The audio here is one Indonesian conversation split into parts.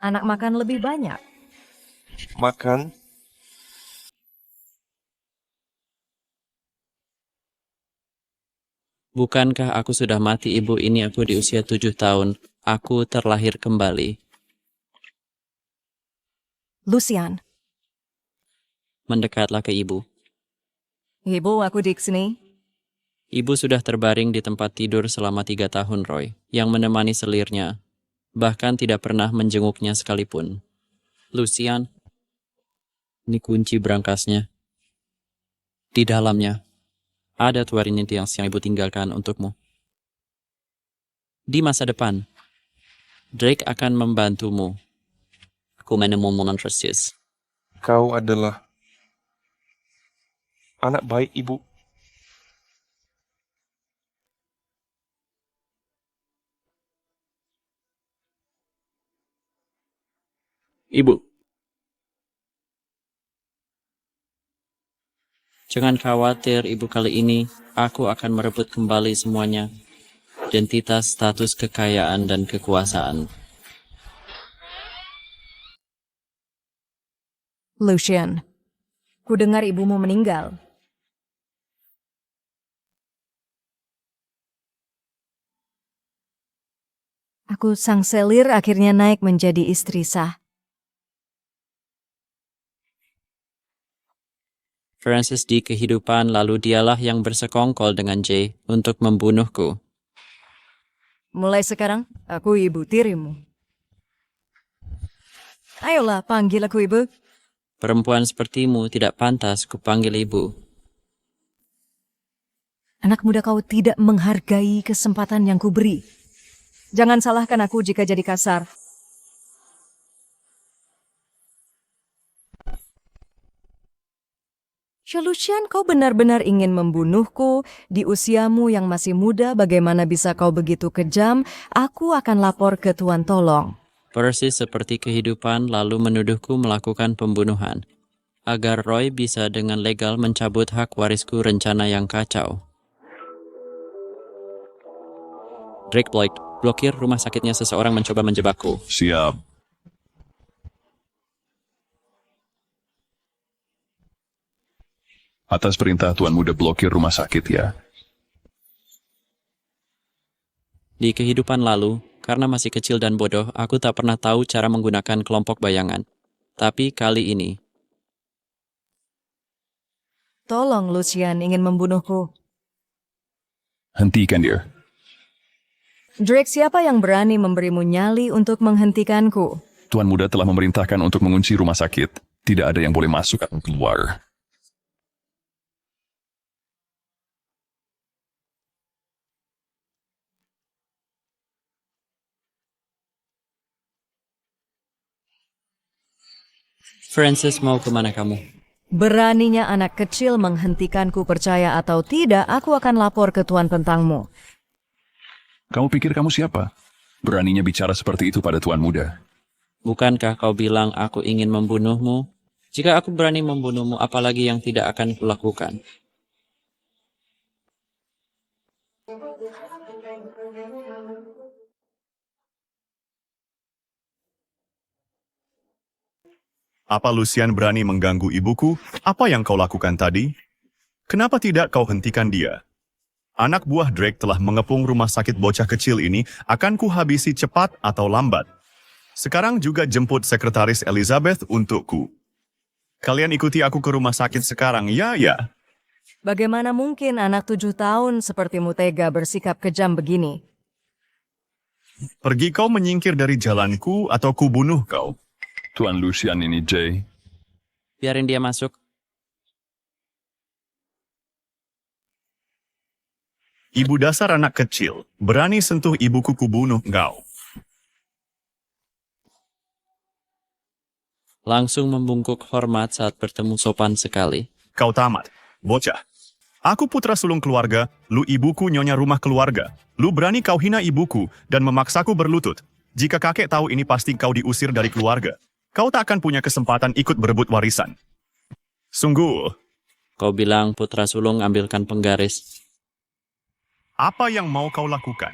Anak makan lebih banyak. Makan? Bukankah aku sudah mati, Ibu? Ini aku di usia 7 tahun. Aku terlahir kembali. Lucian, Mendekatlah ke Ibu. Ibu, aku Dixie. Ibu sudah terbaring di tempat tidur selama 3 tahun, Roy, yang menemani selirnya, bahkan tidak pernah menjenguknya sekalipun. Lucian, ini kunci berangkasnya. Di dalamnya, ada Twarinitians yang Ibu tinggalkan untukmu. Di masa depan, Drake akan membantumu. Aku menemukan Montresius. Kau adalah anak baik, Ibu. Ibu, jangan khawatir, Ibu. Kali ini aku akan merebut kembali semuanya. Identitas, status, kekayaan, dan kekuasaan. Lucian, ku dengar ibumu meninggal. Aku sang selir akhirnya naik menjadi istri sah. Francis di kehidupan, lalu dialah yang bersekongkol dengan Jay untuk membunuhku. Mulai sekarang, aku ibu tirimu. Ayolah, panggil aku ibu. Perempuan sepertimu tidak pantas kupanggil Ibu. Anak muda, kau tidak menghargai kesempatan yang kuberi. Jangan salahkan aku jika jadi kasar. Lucian, kau benar-benar ingin membunuhku di usiamu yang masih muda. Bagaimana bisa kau begitu kejam? Aku akan lapor ke Tuan Tolong. Persis seperti kehidupan, lalu menuduhku melakukan pembunuhan. Agar Roy bisa dengan legal mencabut hak warisku, rencana yang kacau. Drake Boyd, blokir rumah sakitnya, seseorang mencoba menjebakku. Siap. Atas perintah Tuan Muda blokir rumah sakit ya. Di kehidupan lalu, karena masih kecil dan bodoh, aku tak pernah tahu cara menggunakan kelompok bayangan. Tapi kali ini, Tolong, Lucian ingin membunuhku. Hentikan dia. Drake, siapa yang berani memberimu nyali untuk menghentikanku? Tuan Muda telah memerintahkan untuk mengunci rumah sakit. Tidak ada yang boleh masuk atau keluar. Francis, mau kemana kamu? Beraninya anak kecil menghentikanku, percaya atau tidak, aku akan lapor ke Tuan tentangmu. Kamu pikir kamu siapa? Beraninya bicara seperti itu pada Tuan Muda. Bukankah kau bilang aku ingin membunuhmu? Jika aku berani membunuhmu, apalagi yang tidak akan kulakukan? Apa Lucian berani mengganggu ibuku? Apa yang kau lakukan tadi? Kenapa tidak kau hentikan dia? Anak buah Drake telah mengepung rumah sakit bocah kecil ini, akan kuhabisi cepat atau lambat. Sekarang juga jemput sekretaris Elizabeth untukku. Kalian ikuti aku ke rumah sakit sekarang, ya? Bagaimana mungkin anak 7 tahun sepertimu tega bersikap kejam begini? Pergi kau menyingkir dari jalanku atau kubunuh kau. Tuan Lucian ini, Jay. Biarin dia masuk. Ibu dasar anak kecil, berani sentuh ibuku, kubunuh kau. Langsung membungkuk hormat saat bertemu, sopan sekali. Kau tamat, bocah. Aku putra sulung keluarga, lu ibuku nyonya rumah keluarga. Lu berani kau hina ibuku dan memaksaku berlutut. Jika kakek tahu ini pasti kau diusir dari keluarga. Kau tak akan punya kesempatan ikut berebut warisan. Sungguh, Kau bilang putra sulung, ambilkan penggaris. apa yang mau kau lakukan?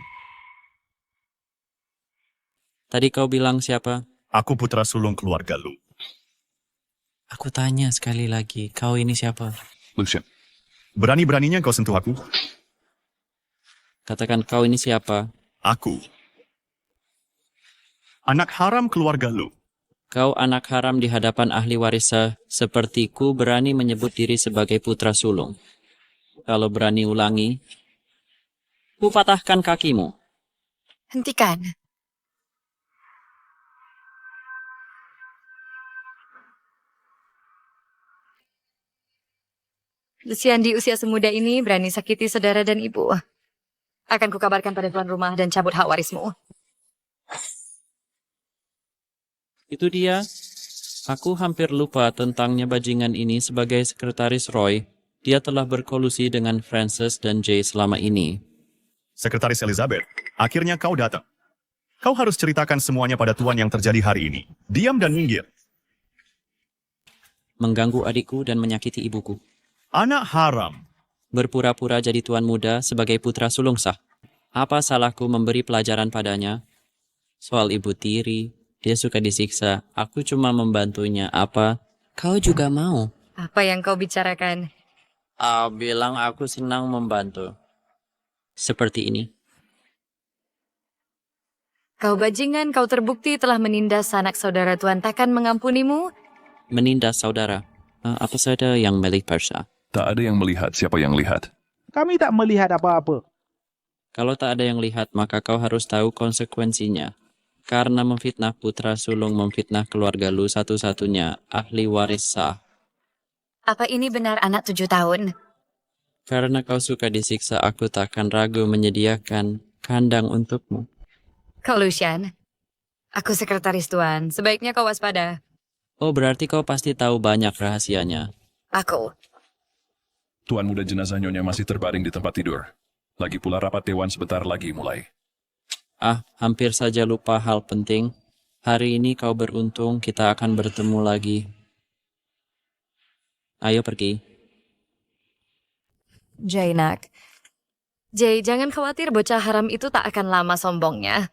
Tadi kau bilang siapa? Aku putra sulung keluarga Lu. Aku tanya sekali lagi, kau ini siapa? Lucian, Berani-beraninya kau sentuh aku? Katakan kau ini siapa? Aku. Anak haram keluarga Lu. Kau anak haram di hadapan ahli waris sepertiku berani menyebut diri sebagai putra sulung. Kalau berani ulangi, ku patahkan kakimu. Hentikan. Lucian di usia semuda ini berani sakiti saudara dan ibu. Akan kukabarkan pada tuan rumah dan cabut hak warismu. Itu dia. Aku hampir lupa tentangnya bajingan ini sebagai sekretaris Roy. Dia telah berkolusi dengan Frances dan Jay selama ini. Sekretaris Elizabeth, akhirnya kau datang. Kau harus ceritakan semuanya pada tuan yang terjadi hari ini. Diam dan minggir. Mengganggu adikku dan menyakiti ibuku. Anak haram. Berpura-pura jadi tuan muda sebagai putra sulung sah. Apa salahku memberi pelajaran padanya? Soal ibu tiri, dia suka disiksa. Aku cuma membantunya. Apa? Kau juga mau? Apa yang kau bicarakan? Bilang aku senang membantu. Seperti ini. Kau bajingan, kau terbukti telah menindas sanak saudara tuan, takkan mengampunimu? Menindas saudara. Apa saja yang milik Persa? tak ada yang melihat siapa yang lihat. Kami tak melihat apa-apa. Kalau tak ada yang lihat, maka kau harus tahu konsekuensinya. Karena memfitnah putra sulung, memfitnah keluarga lu satu-satunya, ahli waris sah. Apa ini benar anak 7 tahun? Karena kau suka disiksa, aku takkan ragu menyediakan kandang untukmu. Kau Lucian. Aku sekretaris tuan, sebaiknya kau waspada. Oh, berarti kau pasti tahu banyak rahasianya. Aku. Tuan muda jenazah nyonya masih terbaring di tempat tidur. Lagi pula rapat dewan sebentar lagi mulai. Hampir saja lupa hal penting. Hari ini kau beruntung, kita akan bertemu lagi. Ayo pergi. Jay, nak. Jay, jangan khawatir, bocah haram itu tak akan lama sombongnya.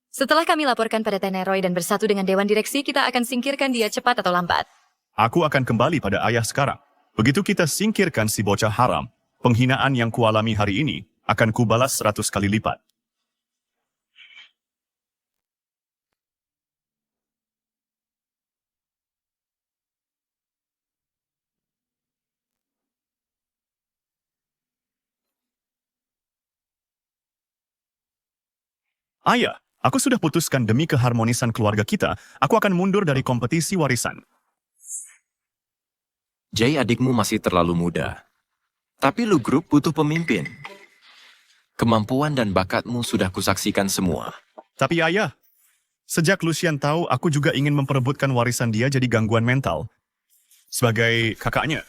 Setelah kami laporkan pada Teneroy dan bersatu dengan Dewan Direksi, kita akan singkirkan dia cepat atau lambat. Aku akan kembali pada ayah sekarang. Begitu kita singkirkan si bocah haram, penghinaan yang kualami hari ini akan kubalas 100 kali lipat. Ayah, aku sudah putuskan demi keharmonisan keluarga kita, aku akan mundur dari kompetisi warisan. Jay, adikmu masih terlalu muda. Tapi Lu Group butuh pemimpin. Kemampuan dan bakatmu sudah kusaksikan semua. Tapi ayah, sejak Lucian tahu aku juga ingin memperebutkan warisan dia jadi gangguan mental. Sebagai kakaknya,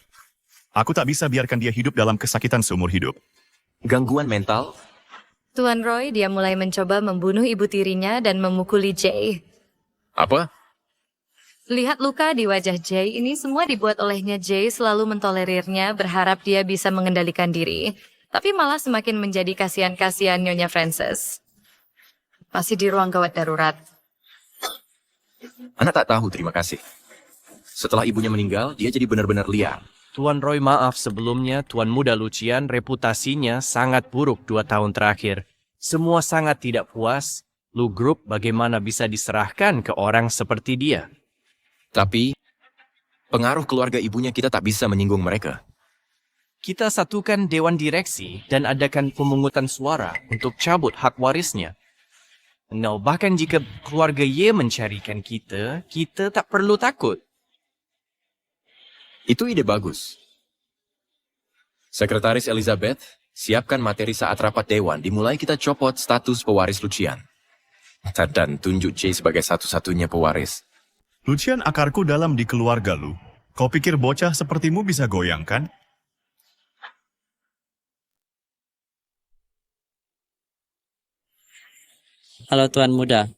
aku tak bisa biarkan dia hidup dalam kesakitan seumur hidup. Gangguan mental? Tuan Roy, dia mulai mencoba membunuh ibu tirinya dan memukuli Jay. Apa? Lihat luka di wajah Jay, ini semua dibuat olehnya. Jay selalu mentolerirnya, berharap dia bisa mengendalikan diri. Tapi malah semakin menjadi kasihan-kasihan Nyonya Frances. Masih di ruang gawat darurat. Anak tak tahu, terima kasih. Setelah ibunya meninggal, dia jadi benar-benar liar. Tuan Roy, maaf sebelumnya, Tuan Muda Lucian reputasinya sangat buruk 2 tahun terakhir. Semua sangat tidak puas. Lu Group bagaimana bisa diserahkan ke orang seperti dia? Tapi, pengaruh keluarga ibunya kita tak bisa menyinggung mereka. Kita satukan Dewan Direksi dan adakan pemungutan suara untuk cabut hak warisnya. No, bahkan jika keluarga Ye mencarikan kita, kita tak perlu takut. Itu ide bagus. Sekretaris Elizabeth, siapkan materi saat rapat dewan, dimulai kita copot status pewaris Lucian. Dan tunjuk Jay sebagai satu-satunya pewaris. Lucian akarku dalam di keluarga lu. Kau pikir bocah sepertimu bisa goyang, kan? Halo Tuan Muda.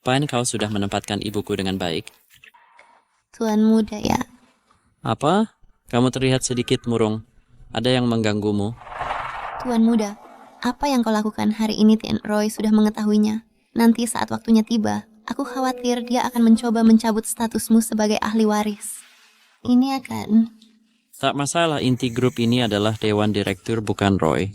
Pan kau sudah menempatkan ibuku dengan baik. Tuan muda ya. Apa? Kamu terlihat sedikit murung. Ada yang mengganggumu? Tuan muda, apa yang kau lakukan hari ini Tien Roy sudah mengetahuinya. Nanti saat waktunya tiba, aku khawatir dia akan mencoba mencabut statusmu sebagai ahli waris. Ini akan... Tak masalah, inti grup ini adalah Dewan Direktur bukan Roy.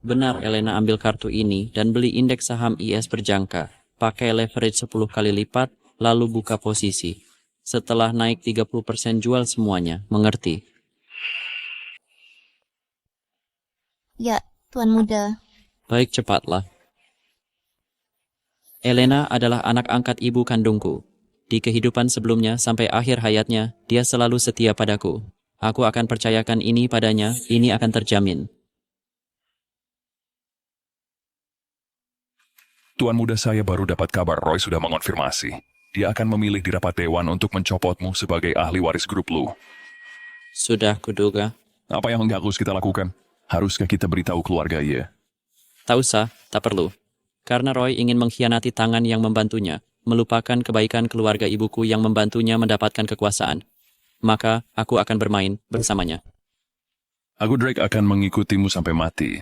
Benar, Elena ambil kartu ini dan beli indeks saham IS berjangka. Pakai leverage 10 kali lipat, lalu buka posisi. Setelah naik 30% jual semuanya, mengerti? Ya, Tuan muda. Baik, cepatlah. Elena adalah anak angkat ibu kandungku. Di kehidupan sebelumnya sampai akhir hayatnya, dia selalu setia padaku. Aku akan percayakan ini padanya, ini akan terjamin. Tuan muda, saya baru dapat kabar Roy sudah mengonfirmasi. Dia akan memilih di rapat dewan untuk mencopotmu sebagai ahli waris grup Lu. Sudah kuduga. Apa yang harus kita lakukan? Haruskah kita beritahu keluarga Ye? Tak usah, tak perlu. Karena Roy ingin mengkhianati tangan yang membantunya, melupakan kebaikan keluarga ibuku yang membantunya mendapatkan kekuasaan. Maka aku akan bermain bersamanya. Aku Drake akan mengikutimu sampai mati.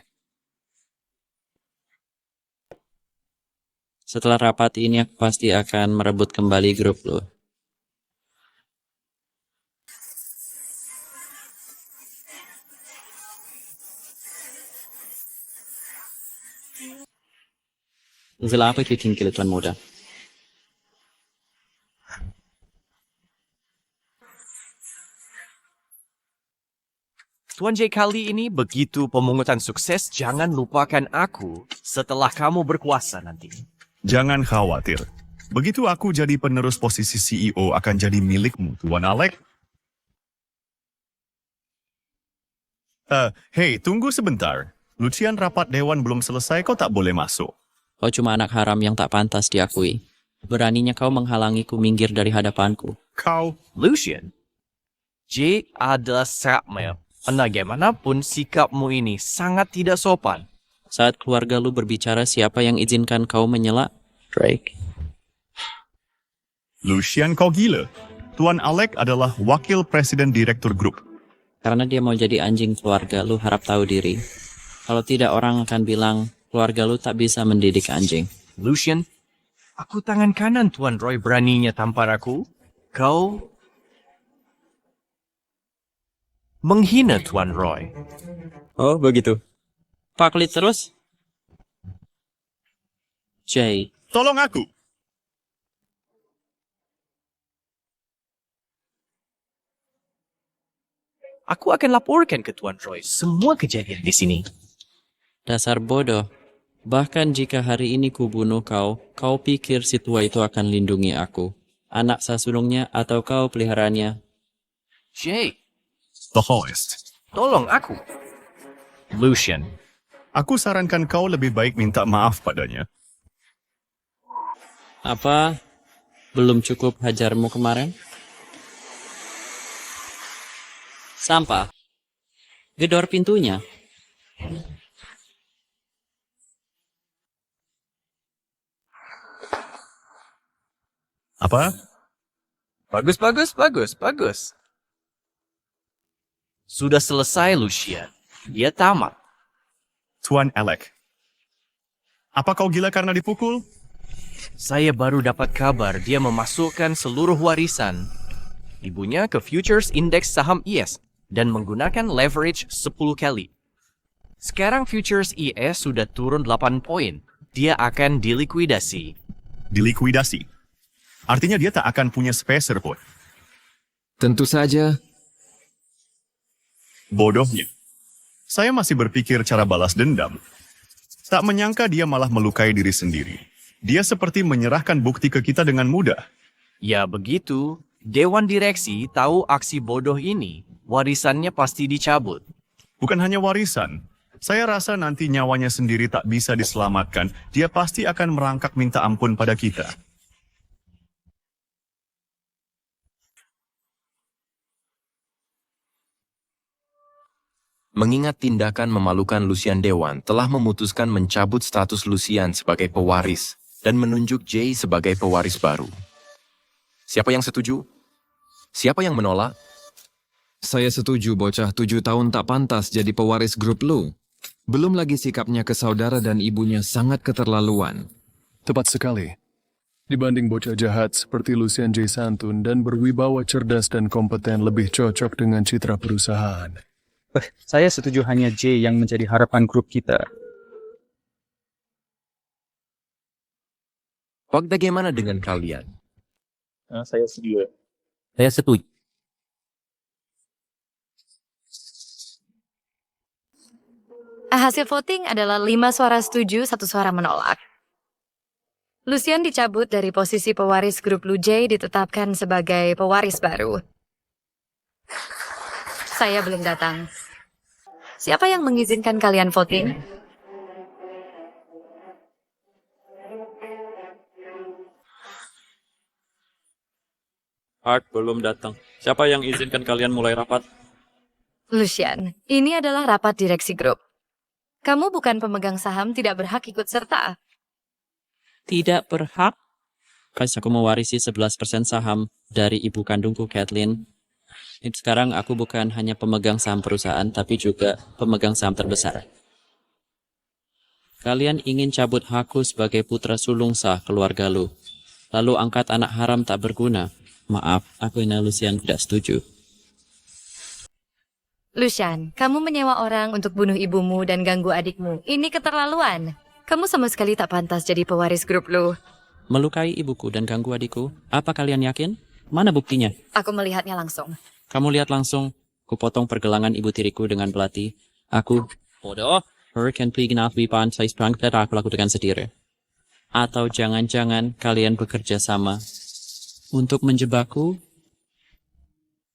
Setelah rapat ini aku pasti akan merebut kembali grup lo. Apa itu tinggal tuan muda? Tuan J, kali ini begitu pemungutan sukses, jangan lupakan aku setelah kamu berkuasa nanti. Jangan khawatir. Begitu aku jadi penerus posisi CEO akan jadi milikmu, Tuan Alec. Hei, tunggu sebentar. Lucian, rapat dewan belum selesai, kau tak boleh masuk. Kau cuma anak haram yang tak pantas diakui. Beraninya kau menghalangiku minggir dari hadapanku. Kau... Lucian, J adalah Samuel. Bagaimanapun sikapmu ini sangat tidak sopan. Saat keluarga lu berbicara, siapa yang izinkan kau menyela? Drake. Lucian, kau gila. Tuan Alec adalah wakil presiden direktur grup. Karena dia mau jadi anjing keluarga, lu harap tahu diri. Kalau tidak, orang akan bilang keluarga lu tak bisa mendidik anjing. Lucian, aku tangan kanan Tuan Roy beraninya tampar aku. Kau menghina Tuan Roy. Oh, begitu. Paklit terus? Jay. Tolong aku. Aku akan laporkan ke Tuan Roy semua kejadian di sini. Dasar bodoh. Bahkan jika hari ini kubunuh kau, kau pikir si tua itu akan lindungi aku. Anak sasulungnya atau kau peliharaannya? Jay, The host. tolong aku. Lucian, Aku sarankan kau lebih baik minta maaf padanya. Apa? Belum cukup hajarmu kemarin? Sampah. Gedor pintunya. Apa? Bagus. Sudah selesai, Lucian. Dia tamat. Tuan Alec. Apa kau gila karena dipukul? Saya baru dapat kabar dia memasukkan seluruh warisan ibunya ke futures index saham IS dan menggunakan leverage 10 kali. Sekarang futures IS sudah turun 8 poin. Dia akan dilikuidasi. Dilikuidasi. Artinya dia tak akan punya spacer pun. Tentu saja. Bodohnya. Saya masih berpikir cara balas dendam. Tak menyangka dia malah melukai diri sendiri. Dia seperti menyerahkan bukti ke kita dengan mudah. Ya begitu, Dewan Direksi tahu aksi bodoh ini. Warisannya pasti dicabut. Bukan hanya warisan. Saya rasa nanti nyawanya sendiri tak bisa diselamatkan. Dia pasti akan merangkak minta ampun pada kita. Mengingat tindakan memalukan Lucian Dewan telah memutuskan mencabut status Lucian sebagai pewaris. dan menunjuk Jay sebagai pewaris baru. Siapa yang setuju? Siapa yang menolak? Saya setuju bocah 7 tahun tak pantas jadi pewaris grup Lu. Belum lagi sikapnya ke saudara dan ibunya sangat keterlaluan. Tepat sekali. Dibanding bocah jahat seperti Lucian J. Santun dan berwibawa cerdas dan kompeten lebih cocok dengan citra perusahaan. Saya setuju hanya J yang menjadi harapan grup kita. Bagaimana dengan kalian? Saya setuju. Saya setuju. Hasil voting adalah 5 suara setuju, 1 suara menolak. Lucian dicabut dari posisi pewaris grup Lu J ditetapkan sebagai pewaris baru. Saya belum datang. Siapa yang mengizinkan kalian voting? Hart belum datang. Siapa yang izinkan kalian mulai rapat? Lucian, ini adalah rapat direksi grup. Kamu bukan pemegang saham, tidak berhak ikut serta. Tidak berhak? Guys, aku mewarisi 11% saham dari ibu kandungku, Kathleen. Sekarang aku bukan hanya pemegang saham perusahaan, tapi juga pemegang saham terbesar. Kalian ingin cabut hakku sebagai putra sulung sah keluarga Lu. Lalu angkat anak haram tak berguna. Maaf, aku dan Lucian tidak setuju. Lucian, kamu menyewa orang untuk bunuh ibumu dan ganggu adikmu. Ini keterlaluan. Kamu sama sekali tak pantas jadi pewaris grup Lu. Melukai ibuku dan ganggu adikku? Apa kalian yakin? Mana buktinya? Aku melihatnya langsung. Kamu lihat langsung. Kupotong pergelangan ibu tiriku dengan belati. Aku bodoh. Hurricane Plignaf Wipan Sais Prang dan aku lakukan sendiri. Atau jangan-jangan kalian bekerja sama untuk menjebakku?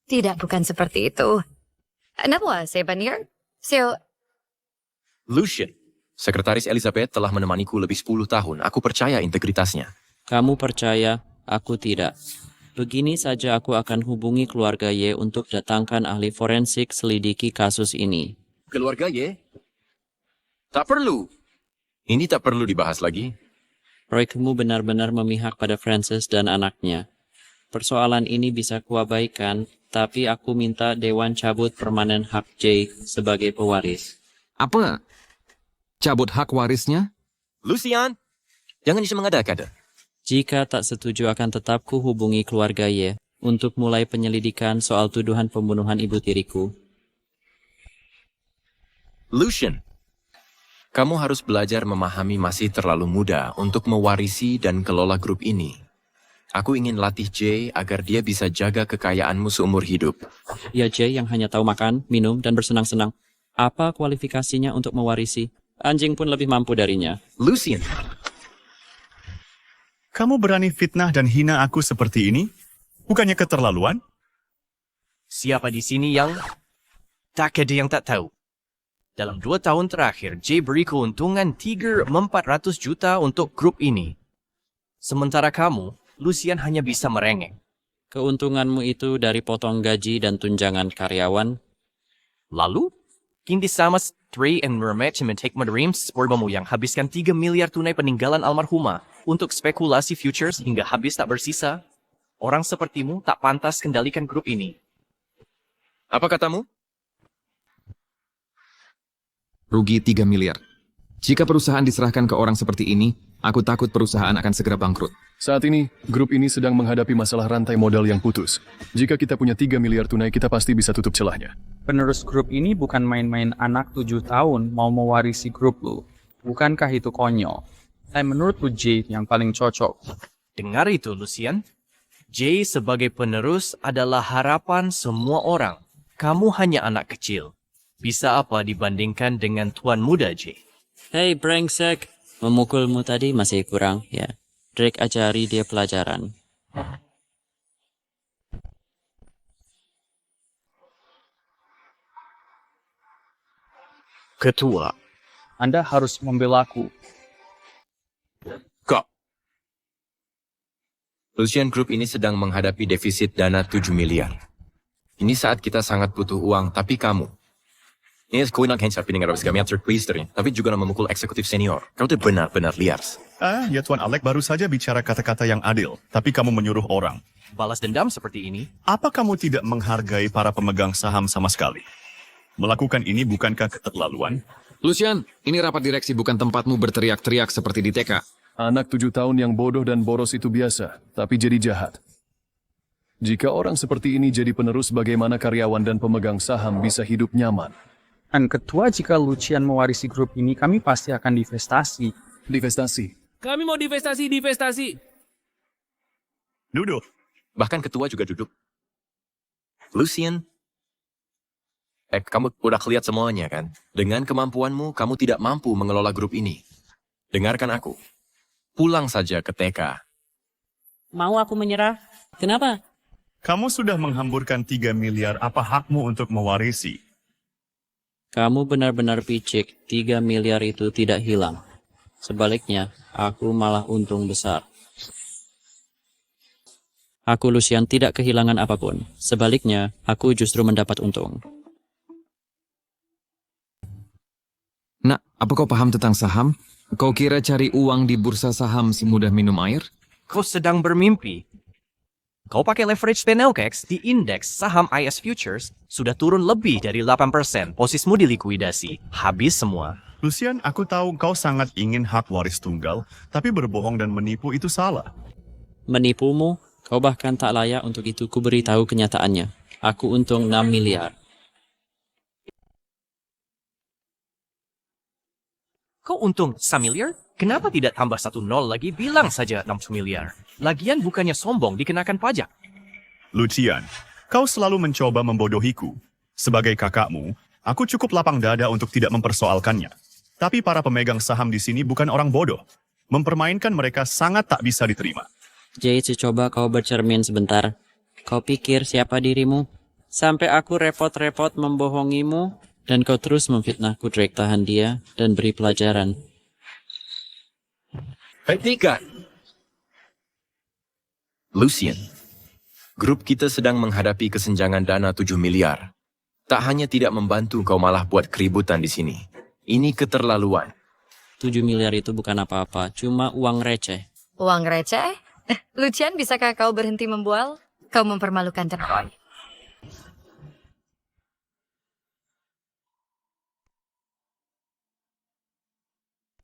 Tidak, bukan seperti itu. Kenapa, Sebanir? Lucian, Sekretaris Elizabeth telah menemaniku lebih 10 tahun. Aku percaya integritasnya. Kamu percaya, aku tidak. Begini saja aku akan hubungi keluarga Y untuk datangkan ahli forensik selidiki kasus ini. Keluarga Y? Tak perlu. Ini tak perlu dibahas lagi. Roy, kamu benar-benar memihak pada Frances dan anaknya. Persoalan ini bisa kuabaikan, tapi aku minta Dewan cabut permanen hak J sebagai pewaris. Apa? Cabut hak warisnya? Lucian, jangan bisa mengada-kada. Jika tak setuju akan tetap ku hubungi keluarga Y untuk mulai penyelidikan soal tuduhan pembunuhan ibu tiriku. Lucian, kamu harus belajar memahami masih terlalu muda untuk mewarisi dan kelola grup ini. Aku ingin latih Jay agar dia bisa jaga kekayaanmu seumur hidup. Ya Jay yang hanya tahu makan, minum, dan bersenang-senang. Apa kualifikasinya untuk mewarisi? Anjing pun lebih mampu darinya. Lucian, Kamu berani fitnah dan hina aku seperti ini? Bukannya keterlaluan? Siapa di sini yang tak ada yang tak tahu? Dalam 2 tahun terakhir, Jay beri keuntungan 300-400 juta untuk grup ini. Sementara kamu, Lucian hanya bisa merengek. Keuntunganmu itu dari potong gaji dan tunjangan karyawan. Lalu, hindi sama Trey and Mermet yang take dreams sporbamu yang habiskan 3 miliar tunai peninggalan almarhumah untuk spekulasi futures hingga habis tak bersisa. Orang sepertimu tak pantas kendalikan grup ini. apa katamu? Rugi 3 miliar. Jika perusahaan diserahkan ke orang seperti ini, aku takut perusahaan akan segera bangkrut. Saat ini, grup ini sedang menghadapi masalah rantai modal yang putus. Jika kita punya 3 miliar tunai, kita pasti bisa tutup celahnya. Penerus grup ini bukan main-main anak 7 tahun mau mewarisi grup Lu. Bukankah itu konyol? Dan menurut Lu J yang paling cocok. Dengar itu, Lucian. Jay sebagai penerus adalah harapan semua orang. Kamu hanya anak kecil. Bisa apa dibandingkan dengan tuan muda, Jay? Hei brengsek, memukulmu tadi masih kurang, ya. Drake ajari dia pelajaran. Ketua, Anda harus membelaku. Kok? Lucian Group ini sedang menghadapi defisit dana 7 miliar. Ini saat kita sangat butuh uang, tapi kamu Ini kuinang kencar piningan habis kami atur quisternya, tapi juga memukul eksekutif senior. Kau tuh benar-benar liar. Ya Tuan Alec baru saja bicara kata-kata yang adil, tapi kamu menyuruh orang. Balas dendam seperti ini? Apa kamu tidak menghargai para pemegang saham sama sekali? Melakukan ini bukankah keterlaluan? Lucian, ini rapat direksi bukan tempatmu berteriak-teriak seperti di TK. Anak 7 tahun yang bodoh dan boros itu biasa, tapi jadi jahat. Jika orang seperti ini jadi penerus, bagaimana karyawan dan pemegang saham bisa hidup nyaman? Dan ketua, jika Lucian mewarisi grup ini, kami pasti akan divestasi. Divestasi. Kami mau divestasi. Duduk. Bahkan ketua juga duduk. Lucian, kamu udah lihat semuanya kan? Dengan kemampuanmu, kamu tidak mampu mengelola grup ini. Dengarkan aku. Pulang saja ke TK. Mau aku menyerah? Kenapa? Kamu sudah menghamburkan 3 miliar, apa hakmu untuk mewarisi? Kamu benar-benar picik, 3 miliar itu tidak hilang. Sebaliknya, aku malah untung besar. Aku, Lucian, tidak kehilangan apapun. Sebaliknya, aku justru mendapat untung. Nak, apa kau paham tentang saham? Kau kira cari uang di bursa saham semudah minum air? Kau sedang bermimpi. Kau pakai leverage Penelkex di indeks saham IS Futures sudah turun lebih dari 8%. Posisimu dilikuidasi. Habis semua. Lucian, aku tahu kau sangat ingin hak waris tunggal, tapi berbohong dan menipu itu salah. Menipumu? Kau bahkan tak layak untuk itu. Ku beritahu kenyataannya. Aku untung 6 miliar. Kau untung 1 miliar? Kenapa tidak tambah 1 nol lagi? Bilang saja 60 miliar. Lagian bukannya sombong dikenakan pajak. Lucian, kau selalu mencoba membodohiku. Sebagai kakakmu, aku cukup lapang dada untuk tidak mempersoalkannya. Tapi para pemegang saham di sini bukan orang bodoh. Mempermainkan mereka sangat tak bisa diterima. Jay, coba kau bercermin sebentar. Kau pikir siapa dirimu? Sampai aku repot-repot membohongimu, dan kau terus memfitnahku. Drake, tahan dia dan beri pelajaran. Hentikan! Lucian, grup kita sedang menghadapi kesenjangan dana 7 miliar. Tak hanya tidak membantu, kau malah buat keributan di sini. Ini keterlaluan. 7 miliar itu bukan apa-apa, cuma uang receh. Uang receh? Lucian, bisakah kau berhenti membual? Kau mempermalukan Roy.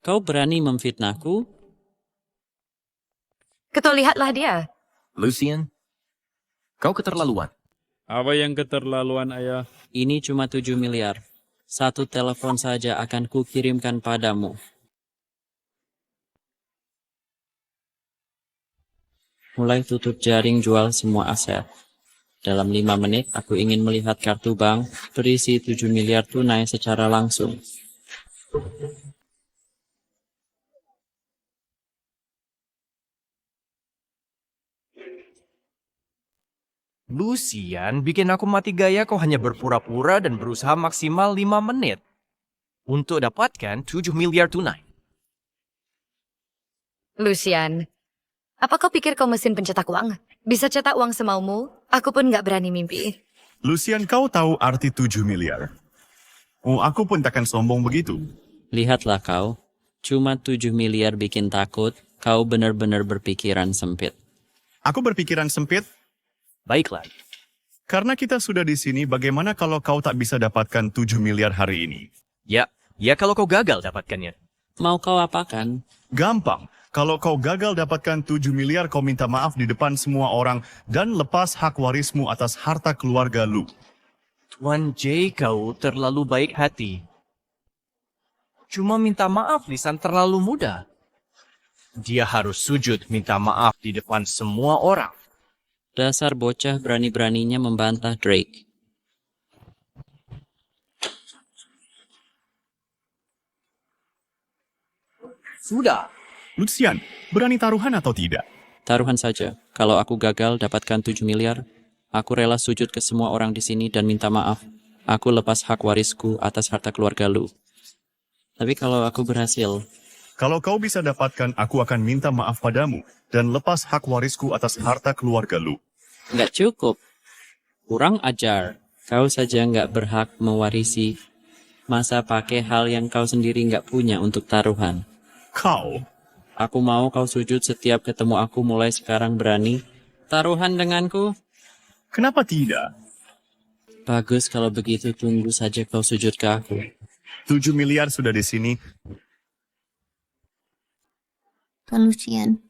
Kau berani memfitnahku? Ketua, lihatlah dia. Lucian, kau keterlaluan. Apa yang keterlaluan, ayah? Ini cuma 7 miliar. 1 telepon saja akan kukirimkan padamu. Mulai tutup jaring, jual semua aset. Dalam 5 menit, aku ingin melihat kartu bank berisi 7 miliar tunai secara langsung. Lucian, bikin aku mati gaya. Kau hanya berpura-pura dan berusaha maksimal 5 menit untuk dapatkan 7 miliar tunai. Lucian, apa kau pikir kau mesin pencetak uang? Bisa cetak uang semaumu? Aku pun nggak berani mimpi. Lucian, kau tahu arti 7 miliar? Oh, aku pun takkan sombong begitu. Lihatlah kau, cuma 7 miliar bikin takut. Kau benar-benar berpikiran sempit. Aku berpikiran sempit? Baiklah. Karena kita sudah di sini, bagaimana kalau kau tak bisa dapatkan 7 miliar hari ini? Ya kalau kau gagal dapatkannya. Mau kau apakan? Gampang. Kalau kau gagal dapatkan 7 miliar, kau minta maaf di depan semua orang dan lepas hak warismu atas harta keluarga lu. Tuan J, kau terlalu baik hati. Cuma minta maaf lisan terlalu mudah. Dia harus sujud minta maaf di depan semua orang. Dasar bocah berani-beraninya membantah Drake. Sudah. Lucian, berani taruhan atau tidak? Taruhan saja. Kalau aku gagal dapatkan 7 miliar, aku rela sujud ke semua orang di sini dan minta maaf. Aku lepas hak warisku atas harta keluarga lu. Tapi kalau aku berhasil... Kalau kau bisa dapatkan, aku akan minta maaf padamu dan lepas hak warisku atas harta keluarga lu. Nggak cukup. Kurang ajar. Kau saja nggak berhak mewarisi Masa pakai hal yang kau sendiri nggak punya untuk taruhan? Kau, Aku mau kau sujud setiap ketemu aku mulai sekarang berani. Taruhan denganku? kenapa tidak? Bagus kalau begitu tunggu saja kau sujud ke aku. 7 miliar sudah di sini. Tuan Lucian.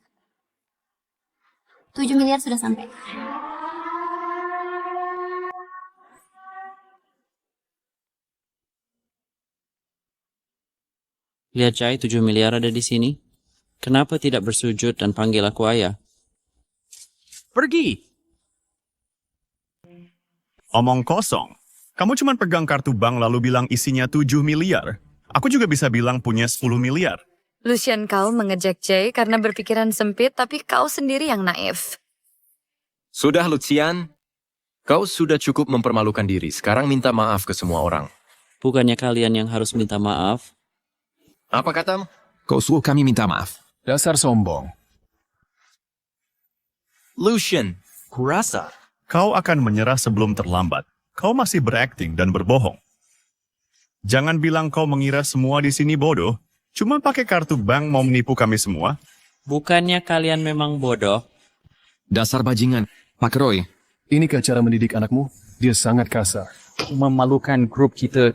7 miliar sudah sampai. Lihat Jai, 7 miliar ada di sini. Kenapa tidak bersujud dan panggil aku ayah? Pergi! Omong kosong. Kamu cuma pegang kartu bank lalu bilang isinya 7 miliar. Aku juga bisa bilang punya 10 miliar. Lucian, kau mengejek Jay karena berpikiran sempit, tapi kau sendiri yang naif. Sudah, Lucian. Kau sudah cukup mempermalukan diri. Sekarang minta maaf ke semua orang. Bukannya kalian yang harus minta maaf? Apa katamu? Kau suruh kami minta maaf. Dasar sombong. Lucian, kurasa. Kau akan menyerah sebelum terlambat. Kau masih berakting dan berbohong. Jangan bilang kau mengira semua di sini bodoh. Cuma pakai kartu bank mau menipu kami semua. Bukannya kalian memang bodoh? Dasar bajingan. Pak Roy, Inikah cara mendidik anakmu? Dia sangat kasar. Memalukan grup kita.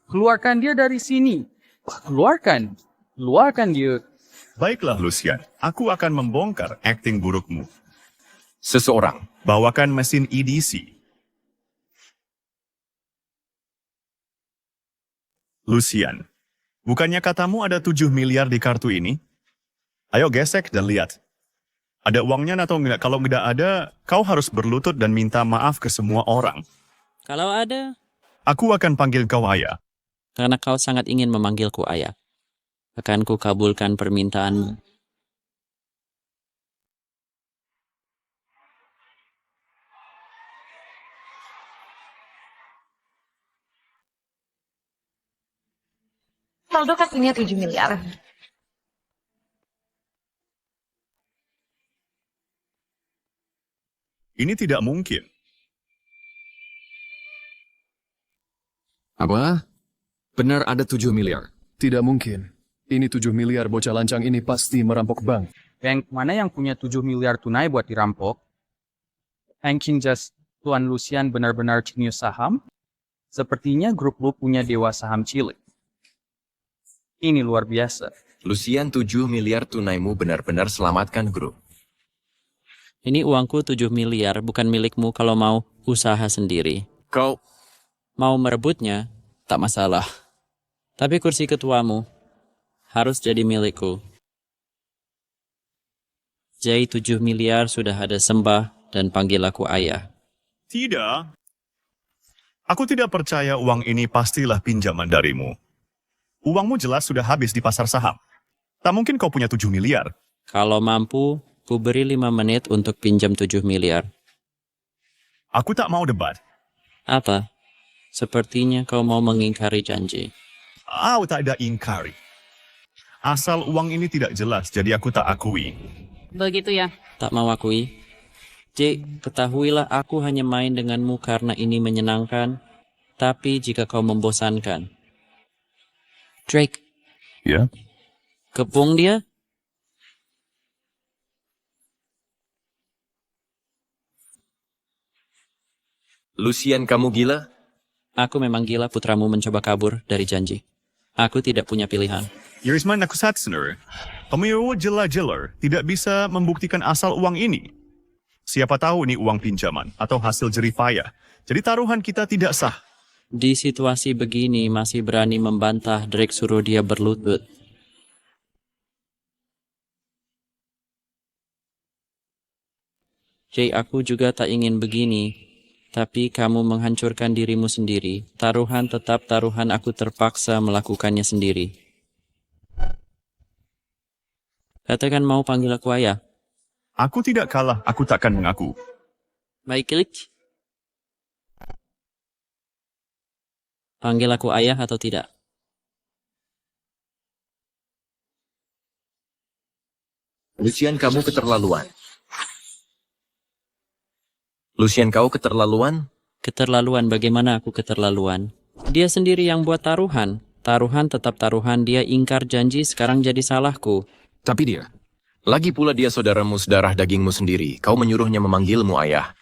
Keluarkan dia dari sini. Keluarkan. Keluarkan dia. Baiklah, Lucian. Aku akan membongkar akting burukmu. Seseorang. Bawakan mesin EDC. Lucian, bukannya katamu ada 7 miliar di kartu ini? Ayo gesek dan lihat. Ada uangnya atau enggak? Kalau enggak ada, kau harus berlutut dan minta maaf ke semua orang. Kalau ada, Aku akan panggil kau ayah. karena kau sangat ingin memanggilku ayah. Akan ku kabulkan permintaanmu. Saldo kartunya 7 miliar. Ini tidak mungkin. apa? Benar ada 7 miliar. Tidak mungkin. Ini 7 miliar bocah lancang ini pasti merampok bank. Bank mana yang punya 7 miliar tunai buat dirampok? Ranking just Tuan Lucian benar-benar jenius saham? Sepertinya grup lu punya dewa saham cilik. Ini luar biasa. Lucian, 7 miliar tunaimu benar-benar selamatkan grup. Ini uangku 7 miliar, bukan milikmu kalau mau usaha sendiri. Kau... Mau merebutnya, tak masalah. Tapi kursi ketuamu harus jadi milikku. Jai 7 miliar sudah ada sembah dan panggil aku ayah. Tidak. Aku tidak percaya uang ini pastilah pinjaman darimu. Uangmu jelas sudah habis di pasar saham. Tak mungkin kau punya 7 miliar. Kalau mampu, ku beri 5 menit untuk pinjam 7 miliar. Aku tak mau debat. Apa? Sepertinya kau mau mengingkari janji. Aku tak ada ingkari. Asal uang ini tidak jelas, jadi aku tak akui. Begitu ya. Tak mau akui? J, ketahuilah aku hanya main denganmu karena ini menyenangkan. Tapi jika kau membosankan. Drake, Ya? kepung dia? Lucian, kamu gila? Aku memang gila putramu mencoba kabur dari janji. Aku tidak punya pilihan. Yurisman Nakusatsner, kamu jelas-jelas tidak bisa membuktikan asal uang ini. Siapa tahu ini uang pinjaman atau hasil jeripaya. Jadi taruhan kita tidak sah. Di situasi begini masih berani membantah Drake suruh dia berlutut. Jay, aku juga tak ingin begini. Tapi kamu menghancurkan dirimu sendiri. Taruhan tetap taruhan, aku terpaksa melakukannya sendiri. Katakan mau panggil aku ayah. Aku tidak kalah, aku takkan mengaku. Baik, klik. Panggil aku ayah atau tidak? Lucian, kamu keterlaluan. Lucian, kau keterlaluan? Keterlaluan, bagaimana aku keterlaluan? Dia sendiri yang buat taruhan. Taruhan tetap taruhan, dia ingkar janji, sekarang jadi salahku. Tapi dia, Lagi pula dia saudaramu sedarah dagingmu sendiri. Kau menyuruhnya memanggilmu ayah.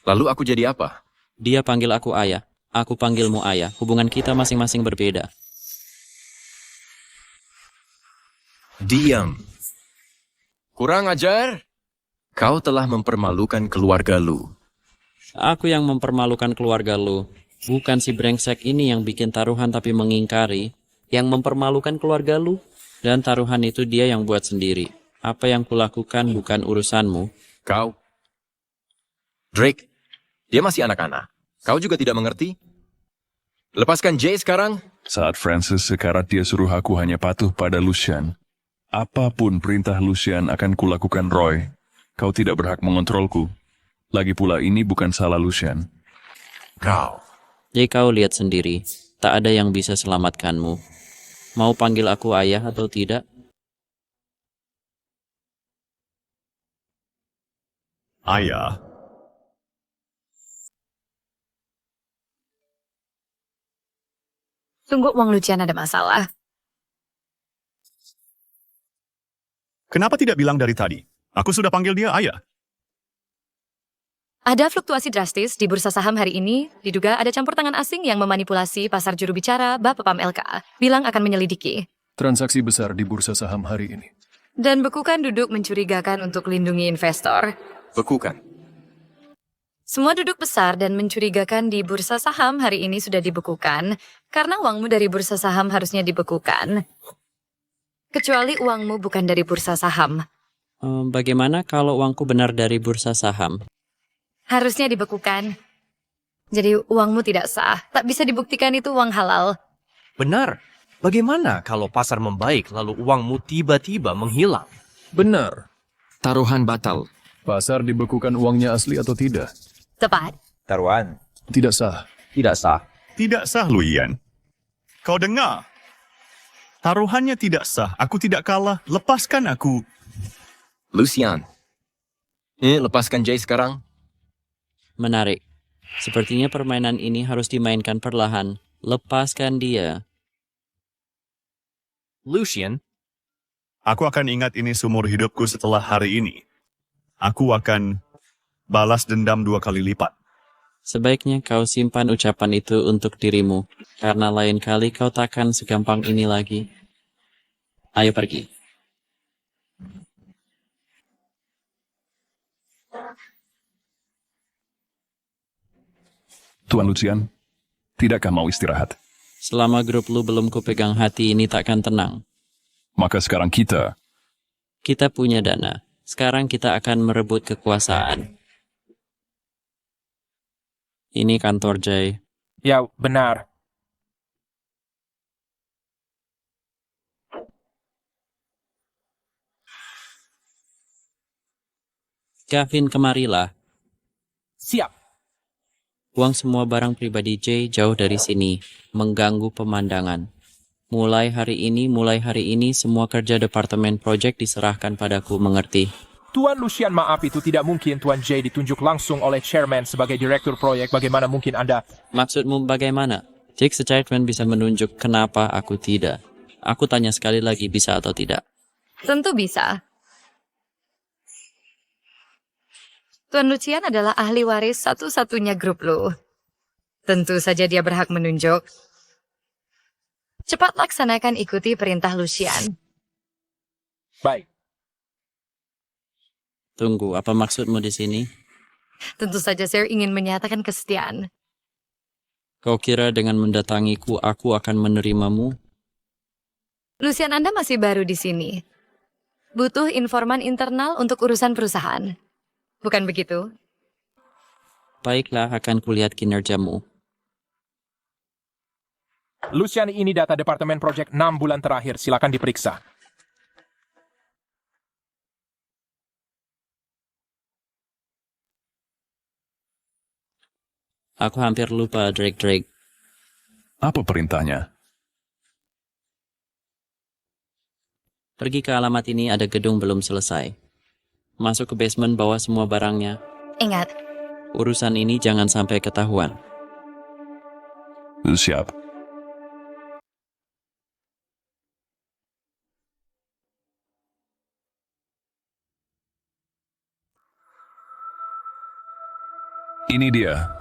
Lalu aku jadi apa? Dia panggil aku ayah, aku panggilmu ayah. Hubungan kita masing-masing berbeda. Diam. Kurang ajar. Kau telah mempermalukan keluarga lu. Aku yang mempermalukan keluarga lu. Bukan si brengsek ini yang bikin taruhan tapi mengingkari. Yang mempermalukan keluarga lu. Dan taruhan itu dia yang buat sendiri. Apa yang kulakukan bukan urusanmu. Kau. Drake, dia masih anak-anak. Kau juga tidak mengerti? Lepaskan Jay sekarang. Saat Francis sekarat dia suruh aku hanya patuh pada Lucian. Apapun perintah Lucian akan kulakukan Roy. Kau tidak berhak mengontrolku. Lagi pula ini bukan salah Lucian. Kau. Jadi kau lihat sendiri. Tak ada yang bisa selamatkanmu. Mau panggil aku ayah atau tidak? Ayah, Tunggu, uang Lucian ada masalah. kenapa tidak bilang dari tadi? Aku sudah panggil dia ayah. Ada fluktuasi drastis di bursa saham hari ini. Diduga ada campur tangan asing yang memanipulasi pasar juru bicara Bapepam LK. Bilang akan menyelidiki. Transaksi besar di bursa saham hari ini. Dan bekukan duduk mencurigakan untuk lindungi investor. Bekukan. Semua duduk besar dan mencurigakan di bursa saham hari ini sudah dibekukan. Karena uangmu dari bursa saham harusnya dibekukan. Kecuali uangmu bukan dari bursa saham. Bagaimana kalau uangku benar dari bursa saham? Harusnya dibekukan. Jadi uangmu tidak sah. Tak bisa dibuktikan itu uang halal. Benar. Bagaimana kalau pasar membaik lalu uangmu tiba-tiba menghilang? benar. Taruhan batal. Pasar dibekukan uangnya asli atau tidak? Tepat. Taruhan. Tidak sah. Tidak sah. Tidak sah, Luian. Kau dengar? Taruhannya tidak sah. Aku tidak kalah. Lepaskan aku. Lucian. Lepaskan Jay sekarang. Menarik. Sepertinya permainan ini harus dimainkan perlahan. Lepaskan dia. Lucian, Aku akan ingat ini seumur hidupku setelah hari ini. Aku akan balas dendam 2 kali lipat. Sebaiknya kau simpan ucapan itu untuk dirimu. Karena lain kali kau takkan segampang ini lagi. Ayo pergi. Tuan Lucian, tidakkah mau istirahat? Selama grup lu belum kupegang hati ini takkan tenang. Maka sekarang kita Kita punya dana. Sekarang kita akan merebut kekuasaan. Ini kantor Jay. Ya, benar. Gavin, kemarilah. Siap. Buang semua barang pribadi Jay jauh dari sini. Mengganggu pemandangan. Mulai hari ini semua kerja departemen project diserahkan padaku, mengerti? Tuan Lucian, maaf, itu tidak mungkin Tuan Jay ditunjuk langsung oleh chairman sebagai direktur proyek. Bagaimana mungkin Anda... Maksudmu bagaimana? Jake sechairman bisa menunjuk, kenapa aku tidak? Aku tanya sekali lagi, bisa atau tidak? Tentu bisa. Tuan Lucian adalah ahli waris satu-satunya grup lu. Tentu saja dia berhak menunjuk. Cepat laksanakan ikuti perintah Lucian. Baik. Tunggu, apa maksudmu di sini? Tentu saja saya ingin menyatakan kesetiaan. Kau kira dengan mendatangiku, aku akan menerimamu? Lucian, Anda masih baru di sini. Butuh informan internal untuk urusan perusahaan. Bukan begitu? Baiklah, akan kulihat kinerjamu. Lucian, ini data departemen proyek 6 bulan terakhir. Silakan diperiksa. Aku hampir lupa, Drake. apa perintahnya? Pergi ke alamat ini, ada gedung belum selesai. Masuk ke basement, bawa semua barangnya. Ingat, Urusan ini jangan sampai ketahuan. Siap. Ini dia.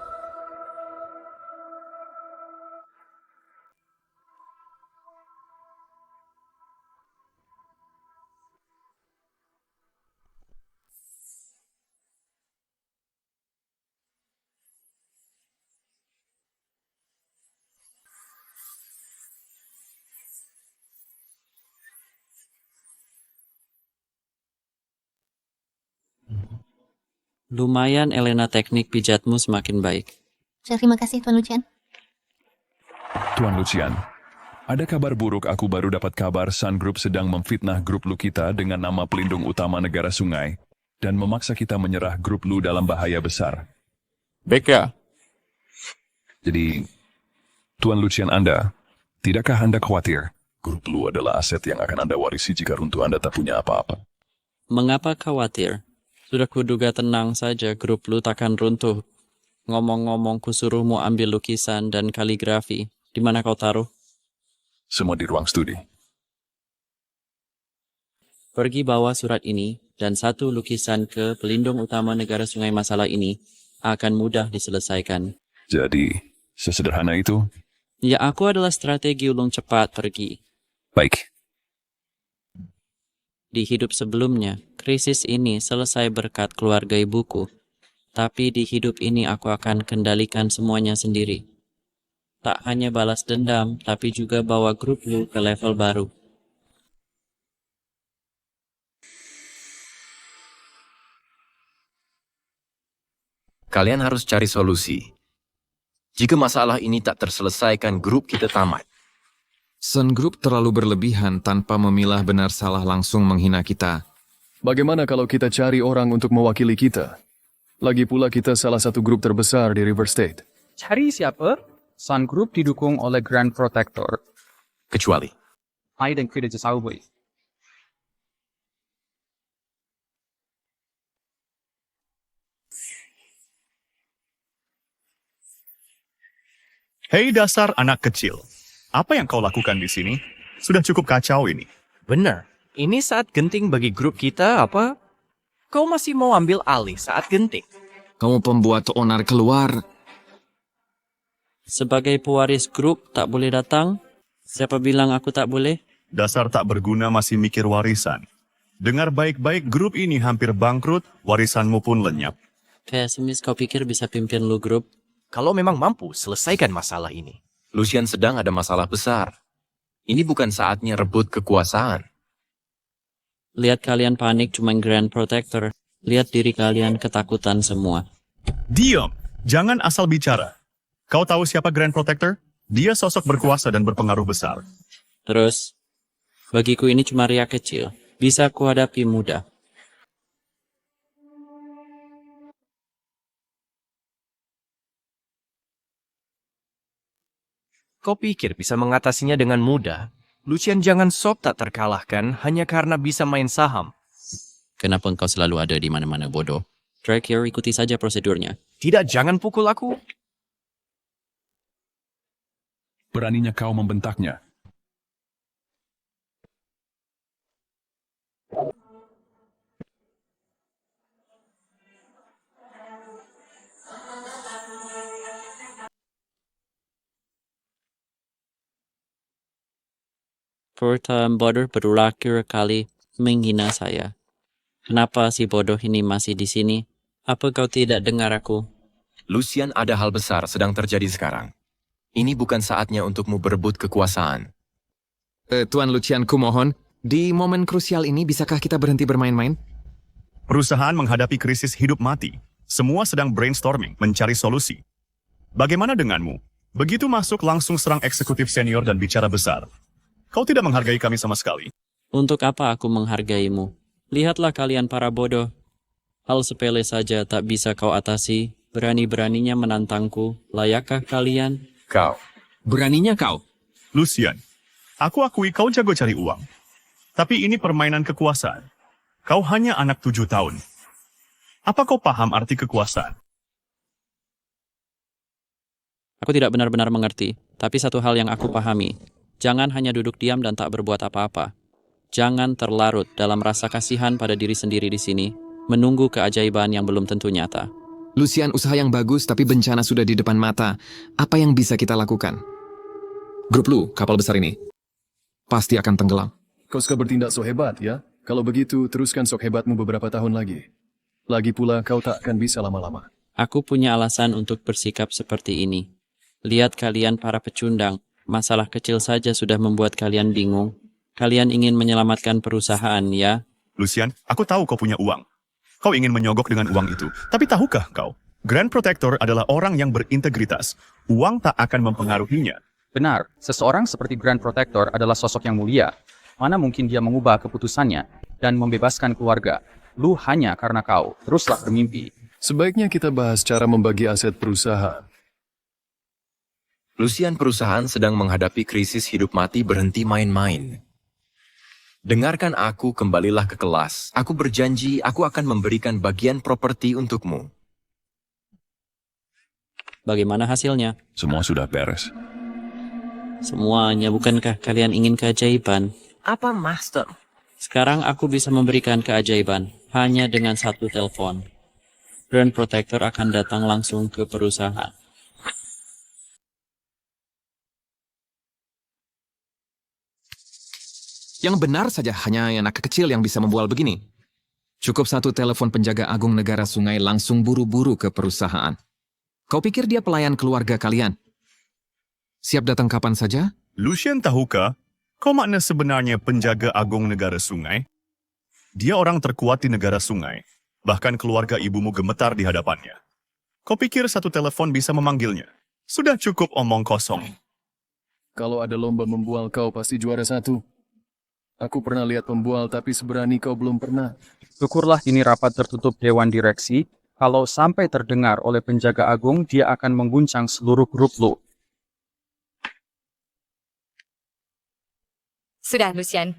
Lumayan Elena, teknik pijatmu semakin baik. Terima kasih Tuan Lucian. Tuan Lucian, ada kabar buruk. Aku baru dapat kabar Sun Group sedang memfitnah grup Lu kita dengan nama pelindung utama negara sungai dan memaksa kita menyerah grup Lu dalam bahaya besar. Beka, Jadi, Tuan Lucian Anda, tidakkah Anda khawatir grup Lu adalah aset yang akan Anda warisi jika runtuh Anda tak punya apa-apa? Mengapa khawatir? Sudah kuduga tenang saja grup Lu takkan runtuh. Ngomong-ngomong, kusuruhmu ambil lukisan dan kaligrafi. Di mana kau taruh? Semua di ruang studi. Pergi bawa surat ini dan satu lukisan ke pelindung utama negara sungai. Masalah ini akan mudah diselesaikan. Jadi, sesederhana itu? Ya, aku adalah strategi ulung cepat pergi. Baik. Di hidup sebelumnya, krisis ini selesai berkat keluarga ibuku. Tapi di hidup ini aku akan kendalikan semuanya sendiri. Tak hanya balas dendam, tapi juga bawa grup Lu ke level baru. kalian harus cari solusi. Jika masalah ini tak terselesaikan, grup kita tamat. Sun Group terlalu berlebihan tanpa memilah benar salah langsung menghina kita. Bagaimana kalau kita cari orang untuk mewakili kita? Lagi pula kita salah satu grup terbesar di River State. Cari siapa? Sun Group didukung oleh Grand Protector. Kecuali, I dan kita jauh. Hei dasar anak kecil, apa yang kau lakukan di sini? Sudah cukup kacau ini. Benar. Ini saat genting bagi grup kita, apa? Kau masih mau ambil alih saat genting? Kamu pembuat onar keluar. Sebagai pewaris grup, tak boleh datang? Siapa bilang aku tak boleh? Dasar tak berguna masih mikir warisan. Dengar baik-baik, grup ini hampir bangkrut, warisanmu pun lenyap. Pesimis kau pikir bisa pimpin lu grup? Kalau memang mampu, selesaikan masalah ini. Lucian sedang ada masalah besar. Ini bukan saatnya rebut kekuasaan. Lihat kalian panik cuma Grand Protector. Lihat diri kalian ketakutan semua. Diam, jangan asal bicara. Kau tahu siapa Grand Protector? Dia sosok berkuasa dan berpengaruh besar. Terus, bagiku ini cuma ria kecil. Bisa kuhadapi mudah. Kau pikir bisa mengatasinya dengan mudah? Lucian jangan sok tak terkalahkan hanya karena bisa main saham. Kenapa engkau selalu ada di mana-mana, bodoh? Drake, ikuti saja prosedurnya. Tidak, jangan pukul aku. Beraninya kau membentaknya. Bodoh berulang kali menghina saya. Kenapa si bodoh ini masih di sini? Apa kau tidak dengar aku? Lucian, ada hal besar sedang terjadi sekarang. Ini bukan saatnya untukmu berebut kekuasaan. Tuan Lucian, kumohon, di momen krusial ini bisakah kita berhenti bermain-main? Perusahaan menghadapi krisis hidup mati. Semua sedang brainstorming, mencari solusi. Bagaimana denganmu? Begitu masuk langsung serang eksekutif senior dan bicara besar. Kau tidak menghargai kami sama sekali. Untuk apa aku menghargaimu? Lihatlah kalian para bodoh. Hal sepele saja tak bisa kau atasi. Berani-beraninya menantangku. Layakkah kalian? Kau. Beraninya kau? Lucian, aku akui kau jago cari uang. Tapi ini permainan kekuasaan. Kau hanya anak 7 tahun. Apa kau paham arti kekuasaan? Aku tidak benar-benar mengerti. Tapi satu hal yang aku pahami. Jangan hanya duduk diam dan tak berbuat apa-apa. Jangan terlarut dalam rasa kasihan pada diri sendiri di sini, menunggu keajaiban yang belum tentu nyata. Lucian, usaha yang bagus tapi bencana sudah di depan mata. Apa yang bisa kita lakukan? Grup Lu, kapal besar ini, pasti akan tenggelam. Kau suka bertindak so hebat, ya? Kalau begitu, teruskan sok hebatmu beberapa tahun lagi. Lagi pula, kau tak akan bisa lama-lama. Aku punya alasan untuk bersikap seperti ini. Lihat kalian para pecundang, masalah kecil saja sudah membuat kalian bingung. Kalian ingin menyelamatkan perusahaan, ya? Lucian, aku tahu kau punya uang. Kau ingin menyogok dengan uang itu. Tapi tahukah kau, Grand Protector adalah orang yang berintegritas. Uang tak akan mempengaruhinya. Benar, seseorang seperti Grand Protector adalah sosok yang mulia. Mana mungkin dia mengubah keputusannya dan membebaskan keluarga. Lu hanya karena kau. Teruslah bermimpi. Sebaiknya kita bahas cara membagi aset perusahaan. Lucian, perusahaan sedang menghadapi krisis hidup mati, berhenti main-main. Dengarkan aku, kembalilah ke kelas. Aku berjanji, aku akan memberikan bagian properti untukmu. Bagaimana hasilnya? Semua sudah beres. Semuanya, bukankah kalian ingin keajaiban? Apa, Master? Sekarang aku bisa memberikan keajaiban, hanya dengan satu telepon. Grand Protector akan datang langsung ke perusahaan. Yang benar saja hanya anak kecil yang bisa membual begini. Cukup satu telepon penjaga agung negara sungai langsung buru-buru ke perusahaan. Kau pikir dia pelayan keluarga kalian? Siap datang kapan saja? Lucian, tahukah, kau makna sebenarnya penjaga agung negara sungai? Dia orang terkuat di negara sungai. Bahkan keluarga ibumu gemetar di hadapannya. Kau pikir satu telepon bisa memanggilnya? Sudah cukup omong kosong. Kalau ada lomba membual, kau pasti juara 1. Aku pernah lihat pembual, tapi seberani kau belum pernah. Syukurlah ini rapat tertutup Dewan Direksi. Kalau sampai terdengar oleh penjaga agung, dia akan mengguncang seluruh grup Lu. Sudah, Lucian.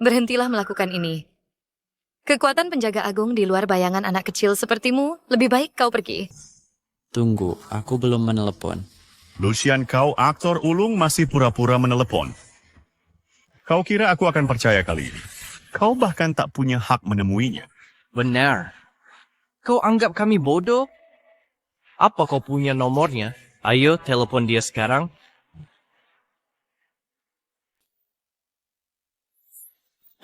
Berhentilah melakukan ini. Kekuatan penjaga agung di luar bayangan anak kecil sepertimu, lebih baik kau pergi. Tunggu, aku belum menelepon. Lucian, kau aktor ulung masih pura-pura menelepon. Kau kira aku akan percaya kali ini? Kau bahkan tak punya hak menemuinya. Benar. Kau anggap kami bodoh? Apa kau punya nomornya? Ayo, telepon dia sekarang.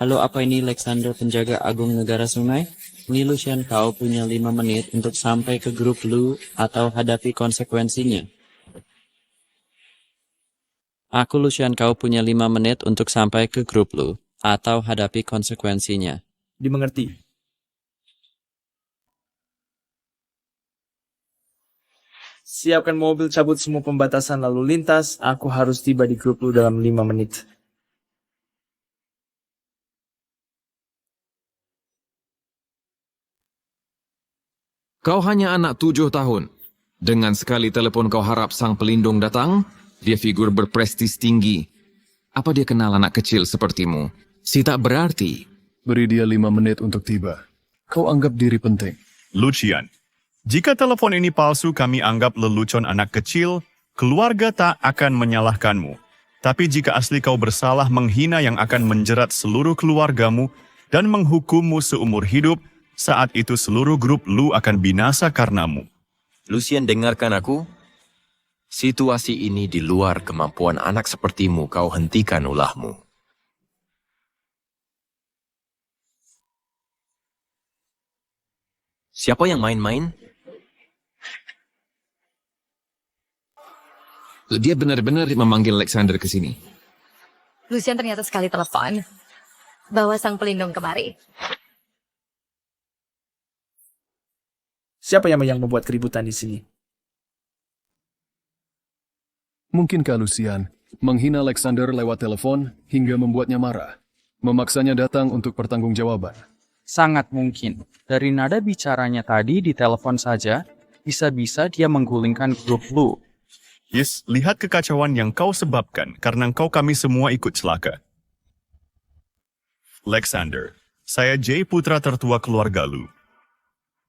Halo, apa ini Alexander, penjaga agung negara sungai? Ini Lucian, kau punya 5 menit untuk sampai ke grup Lu atau hadapi konsekuensinya. Aku Lucian, kau punya 5 menit untuk sampai ke grup Lu atau hadapi konsekuensinya. Dimengerti. Siapkan mobil, cabut semua pembatasan lalu lintas. Aku harus tiba di grup lu dalam 5 menit. Kau hanya anak 7 tahun. Dengan sekali telepon kau harap sang pelindung datang? Dia figur berprestis tinggi. Apa dia kenal anak kecil sepertimu? Si tak berarti. Beri dia 5 menit untuk tiba. Kau anggap diri penting. Lucian, jika telepon ini palsu kami anggap lelucon anak kecil, keluarga tak akan menyalahkanmu. Tapi jika asli kau bersalah menghina yang akan menjerat seluruh keluargamu dan menghukummu seumur hidup, saat itu seluruh grup Lu akan binasa karenamu. Lucian, dengarkan aku. Situasi ini di luar kemampuan anak sepertimu, kau hentikan ulahmu. Siapa yang main-main? Dia benar-benar memanggil Alexander ke sini. Lucian ternyata sekali telepon. Bawa sang pelindung kemari. Siapa yang membuat keributan di sini? Mungkinkah Lucian menghina Alexander lewat telepon hingga membuatnya marah? Memaksanya datang untuk pertanggungjawaban. Sangat mungkin. Dari nada bicaranya tadi di telepon saja, bisa-bisa dia menggulingkan grup Lu. Yes, lihat kekacauan yang kau sebabkan karena kau kami semua ikut celaka. Alexander, saya Jay, putra tertua keluarga Lu.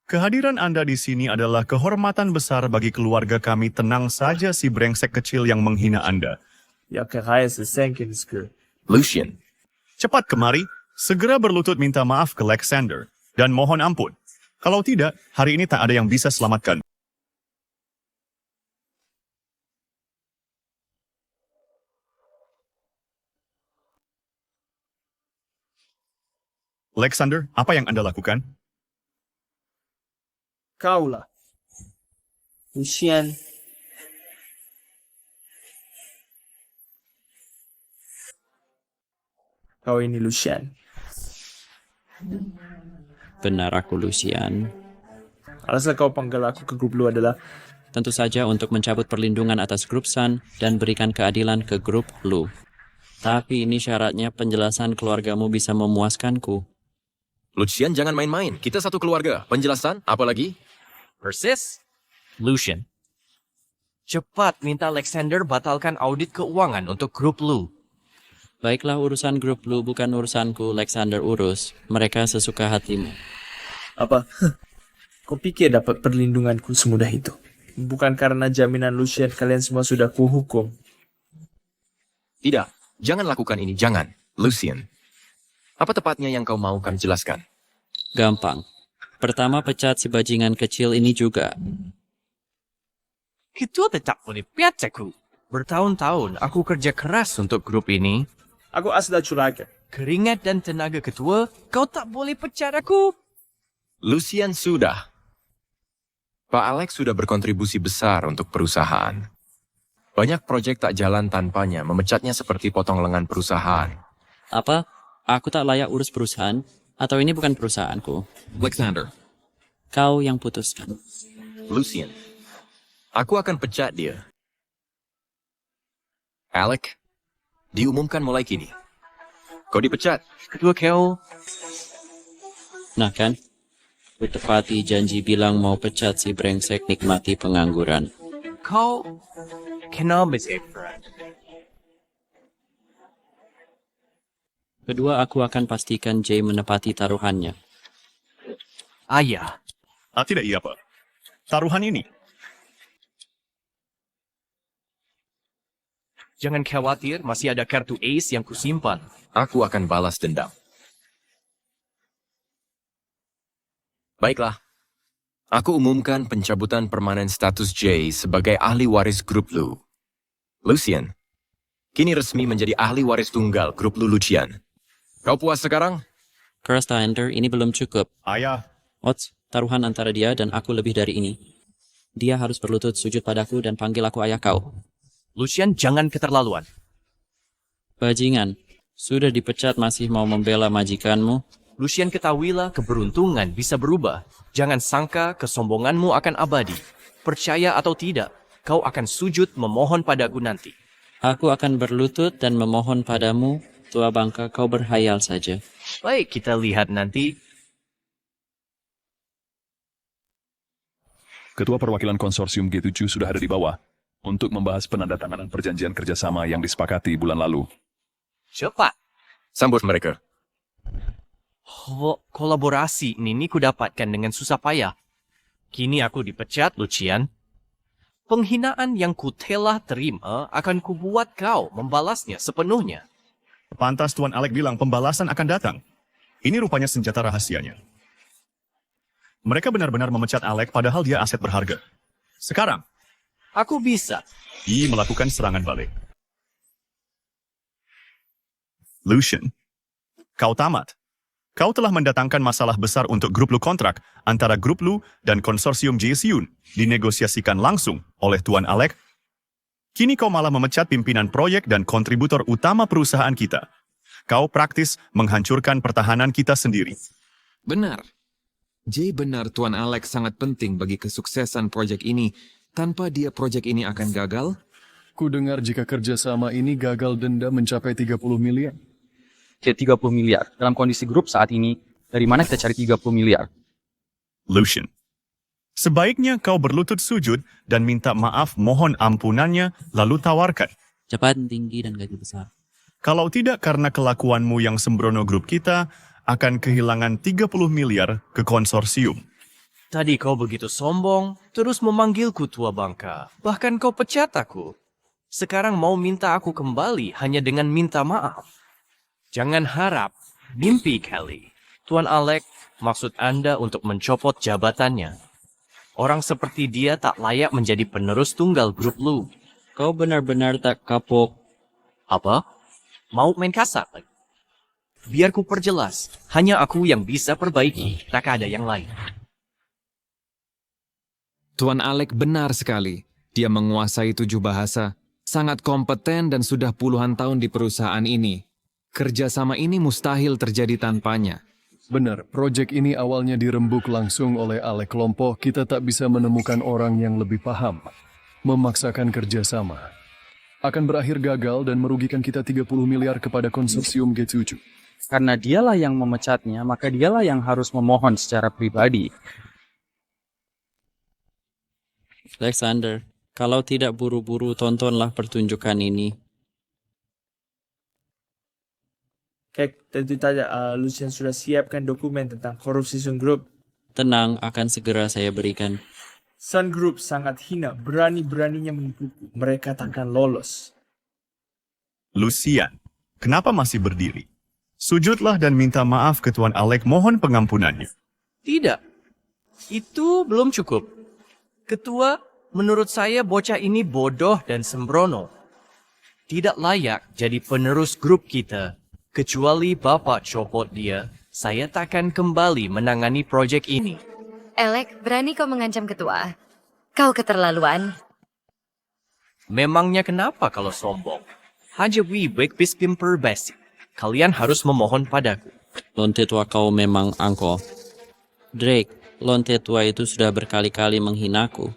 Kehadiran Anda di sini adalah kehormatan besar bagi keluarga kami. Tenang saja si brengsek kecil yang menghina Anda. Lucian, Cepat kemari, segera berlutut minta maaf ke Alexander, dan mohon ampun. Kalau tidak, hari ini tak ada yang bisa selamatkan. Alexander, apa yang Anda lakukan? Kaulah. Lucian. Kau ini Lucian. Benar aku Lucian. Alasan kau panggil aku ke grup lu adalah Tentu saja untuk mencabut perlindungan atas grup Sun dan berikan keadilan ke grup Lu. Tapi ini syaratnya penjelasan keluargamu bisa memuaskanku. Lucian, jangan main-main. Kita satu keluarga. Penjelasan, apa lagi? Persis? Lucian. Cepat minta Alexander batalkan audit keuangan untuk grup lu. Baiklah, urusan grup Lu bukan urusanku, Alexander urus. Mereka sesuka hatimu. apa? Kau pikir dapat perlindunganku semudah itu? Bukan karena jaminan Lucian kalian semua sudah kuhukum. Tidak, jangan lakukan ini, jangan. Lucian, apa tepatnya yang kau mau kami jelaskan? Gampang. Pertama pecat si bajingan kecil ini juga. Ketua tetap boleh piacaku. Bertahun-tahun aku kerja keras untuk grup ini. Aku asal curaga. Keringat dan tenaga ketua, kau tak boleh pecat aku. Lucian, sudah. Pak Alex sudah berkontribusi besar untuk perusahaan. Banyak proyek tak jalan tanpanya, memecatnya seperti potong lengan perusahaan. Apa? Aku tak layak urus perusahaan? Atau ini bukan perusahaanku? Alexander, Kau yang putuskan. Lucian, aku akan pecat dia. Alec, diumumkan mulai kini. Kau dipecat. Ketua kau, Nah kan? Kutepati janji bilang mau pecat si brengsek nikmati pengangguran. kau kenapa sih, Fred? Kedua, aku akan pastikan Jay menepati taruhannya. Ayah, Tidak iya, Pak. Taruhan ini. jangan khawatir, masih ada kartu Ace yang kusimpan. Aku akan balas dendam. Baiklah. Aku umumkan pencabutan permanen status Jay sebagai ahli waris grup Lu. Lucian, kini resmi menjadi ahli waris tunggal grup Lu Lucian. Kau puas sekarang? Kirstander, ini belum cukup. Ayah, Ots, taruhan antara dia dan aku lebih dari ini. Dia harus berlutut sujud padaku dan panggil aku ayah kau. Lucian, jangan keterlaluan. Bajingan, sudah dipecat masih mau membela majikanmu? Lucian, ketahuilah keberuntungan bisa berubah. Jangan sangka kesombonganmu akan abadi. Percaya atau tidak, kau akan sujud memohon padaku nanti. Aku akan berlutut dan memohon padamu, tua bangka, kau berhayal saja. Baik, kita lihat nanti. Ketua Perwakilan Konsorsium G7 sudah ada di bawah untuk membahas penandatanganan perjanjian kerjasama yang disepakati bulan lalu. Cepat. Sambut mereka. Kolaborasi ini ku dapatkan dengan susah payah. Kini aku dipecat, Lucian. Penghinaan yang ku telah terima akan kubuat kau membalasnya sepenuhnya. pantas Tuan Alec bilang pembalasan akan datang. Ini rupanya senjata rahasianya. Mereka benar-benar memecat Alec padahal dia aset berharga. Sekarang, Aku bisa. I melakukan serangan balik. Lucian, kau tamat. Kau telah mendatangkan masalah besar untuk grup Lu kontrak antara grup Lu dan konsorsium JSUN dinegosiasikan langsung oleh Tuan Alec. Kini kau malah memecat pimpinan proyek dan kontributor utama perusahaan kita. Kau praktis menghancurkan pertahanan kita sendiri. benar. Jay benar Tuan Alex sangat penting bagi kesuksesan proyek ini. Tanpa dia proyek ini akan gagal. Ku dengar jika kerjasama ini gagal denda mencapai 30 miliar. 30 miliar. Dalam kondisi grup saat ini, dari mana kita cari 30 miliar? Lucian, sebaiknya kau berlutut sujud dan minta maaf mohon ampunannya lalu tawarkan. Cepat, tinggi, dan gaji besar. Kalau tidak karena kelakuanmu yang sembrono grup kita akan kehilangan 30 miliar ke konsorsium. Tadi kau begitu sombong, terus memanggilku tua bangka. Bahkan kau pecat aku. Sekarang mau minta aku kembali hanya dengan minta maaf. Jangan harap mimpi kali. Tuan Alec, maksud Anda untuk mencopot jabatannya. Orang seperti dia tak layak menjadi penerus tunggal grup lu. Kau benar-benar tak kapok. Apa? Mau main kasar lagi? Biar ku perjelas, hanya aku yang bisa perbaiki, tak ada yang lain. Tuan Alec benar sekali. Dia menguasai 7 bahasa, sangat kompeten dan sudah puluhan tahun di perusahaan ini. Kerjasama ini mustahil terjadi tanpanya. Benar, proyek ini awalnya dirembuk langsung oleh Alec kelompok. Kita tak bisa menemukan orang yang lebih paham. Memaksakan kerjasama akan berakhir gagal dan merugikan kita 30 miliar kepada konsorsium G7. Karena dialah yang memecatnya, maka dialah yang harus memohon secara pribadi. Alexander, kalau tidak buru-buru tontonlah pertunjukan ini. Kayak tentu saja Lucian sudah siapkan dokumen tentang korupsi Sun Group. Tenang, akan segera saya berikan. Sun Group sangat hina, berani-beraninya menipuku. Mereka takkan lolos. Lucian, kenapa masih berdiri? Sujudlah dan minta maaf ke Tuan Alec, mohon pengampunannya. Tidak, itu belum cukup. Ketua, menurut saya bocah ini bodoh dan sembrono. Tidak layak jadi penerus grup kita. Kecuali Bapak copot dia, saya takkan kembali menangani proyek ini. Alec, berani kau mengancam ketua? Kau keterlaluan. Memangnya kenapa kalau sombong? Haja Wibek Bispimper Basic. Kalian harus memohon padaku. Lonte tua kau memang angko. Drake, lonte tua itu sudah berkali-kali menghinaku.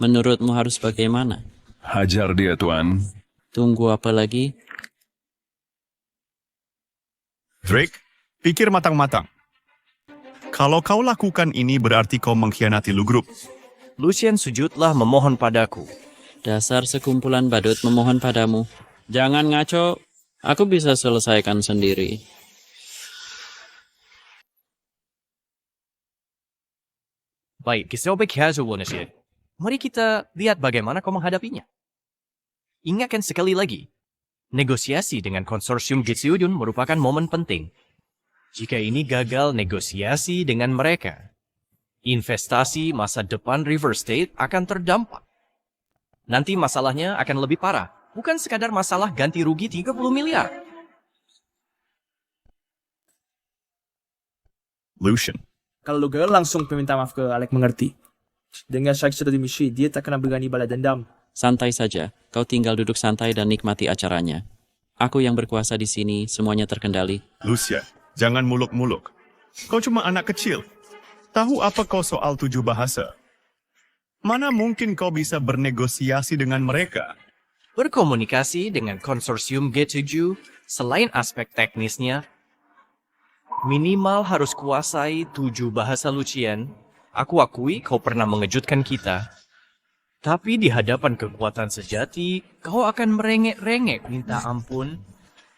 Menurutmu harus bagaimana? Hajar dia, Tuan. Tunggu apa lagi? Drake, pikir matang-matang. Kalau kau lakukan ini berarti kau mengkhianati Lu Group. Lucian, sujudlah memohon padaku. Dasar sekumpulan badut memohon padamu. Jangan ngaco. Aku bisa selesaikan sendiri. Baik, mari kita lihat bagaimana kau menghadapinya. Ingatkan sekali lagi, negosiasi dengan konsorsium G7 merupakan momen penting. Jika ini gagal negosiasi dengan mereka, investasi masa depan River State akan terdampak. Nanti masalahnya akan lebih parah. Bukan sekadar masalah ganti rugi 30 miliar. Lucian, Kalau lu gagal langsung meminta maaf ke Alec, mengerti. Dengan Shakespeare Dimishi, dia tak akan berani balas dendam. Santai saja. Kau tinggal duduk santai dan nikmati acaranya. Aku yang berkuasa di sini, semuanya terkendali. Lucian, jangan muluk-muluk. Kau cuma anak kecil. Tahu apa kau soal 7 bahasa? Mana mungkin kau bisa bernegosiasi dengan mereka? Berkomunikasi dengan konsorsium G7 selain aspek teknisnya, minimal harus kuasai 7 bahasa Lucian. Aku akui kau pernah mengejutkan kita. Tapi di hadapan kekuatan sejati, kau akan merengek-rengek minta ampun.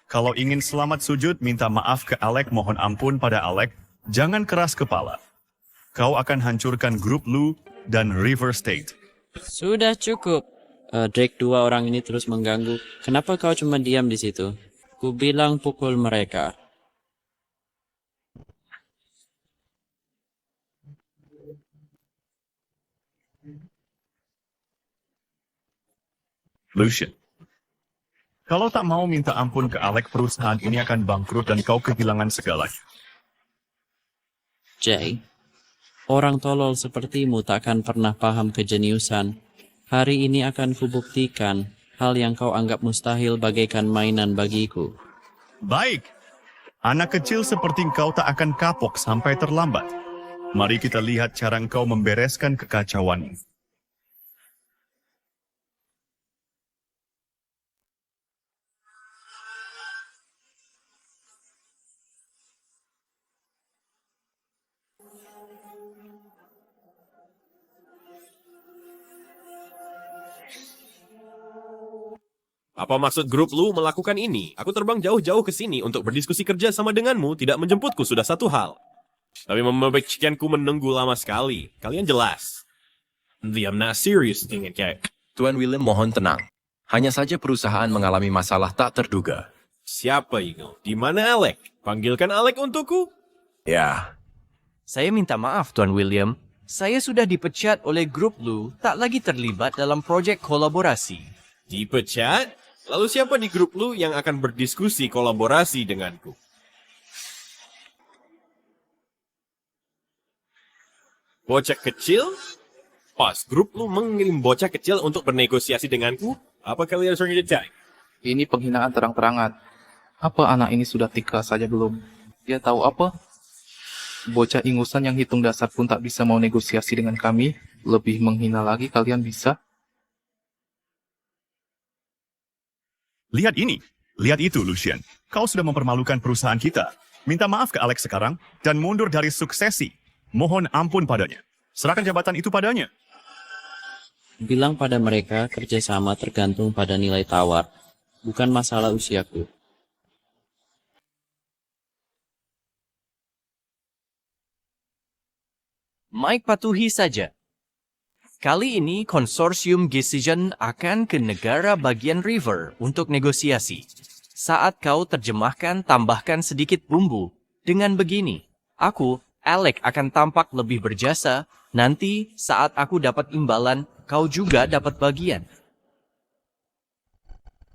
Kalau ingin selamat sujud, minta maaf ke Alec, mohon ampun pada Alec. Jangan keras kepala. Kau akan hancurkan grup Lu dan River State. Sudah cukup. Drake, 2 orang ini terus mengganggu. Kenapa kau cuma diam di situ? Ku bilang pukul mereka. Lucian, kalau tak mau minta ampun ke Alec, perusahaan ini akan bangkrut dan kau kehilangan segalanya. Jay, orang tolol sepertimu takkan pernah paham kejeniusan. Hari ini akan kubuktikan hal yang kau anggap mustahil bagaikan mainan bagiku. Baik, anak kecil seperti kau tak akan kapok sampai terlambat. Mari kita lihat cara engkau membereskan kekacauan ini. Apa maksud grup lu melakukan ini? Aku terbang jauh-jauh ke sini untuk berdiskusi kerja sama denganmu, tidak menjemputku sudah satu hal. Tapi membencianku menunggu lama sekali. Kalian jelas. I'm not serious dengan kayak. Tuan William mohon tenang. Hanya saja perusahaan mengalami masalah tak terduga. Siapa itu? Di mana Alec? Panggilkan Alec untukku. Ya, Saya minta maaf, Tuan William. Saya sudah dipecat oleh grup Lu, tak lagi terlibat dalam proyek kolaborasi. Dipecat? Lalu siapa di grup lu yang akan berdiskusi kolaborasi denganku? Bocah kecil? Pas grup lu mengirim bocah kecil untuk bernegosiasi denganku, apa kalian sering dicek? Ini penghinaan terang-terangan. Apa anak ini sudah tika saja belum? Dia tahu apa? Bocah ingusan yang hitung dasar pun tak bisa mau negosiasi dengan kami. Lebih menghina lagi kalian bisa? Lihat ini. Lihat itu, Lucian. Kau sudah mempermalukan perusahaan kita. Minta maaf ke Alex sekarang dan mundur dari suksesi. Mohon ampun padanya. Serahkan jabatan itu padanya. Bilang pada mereka kerjasama tergantung pada nilai tawar, bukan masalah usiaku. Mike patuhi saja. Kali ini konsorsium Decision akan ke negara bagian River untuk negosiasi. Saat kau terjemahkan, tambahkan sedikit bumbu. Dengan begini, aku, Alec, akan tampak lebih berjasa. Nanti saat aku dapat imbalan, kau juga dapat bagian.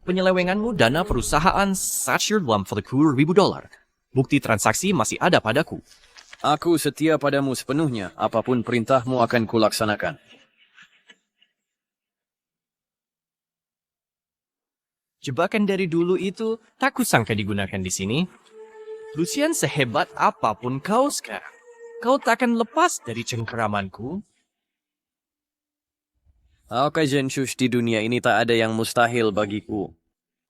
Penyelewenganmu dana perusahaan Satchel dalam value $1,000. Bukti transaksi masih ada padaku. Aku setia padamu sepenuhnya, apapun perintahmu akan kulaksanakan. Jebakan dari dulu itu tak kusangka digunakan di sini. Lucian, sehebat apapun kau sekarang, kau takkan lepas dari cengkeramanku. Oke, Jenshus, di dunia ini tak ada yang mustahil bagiku.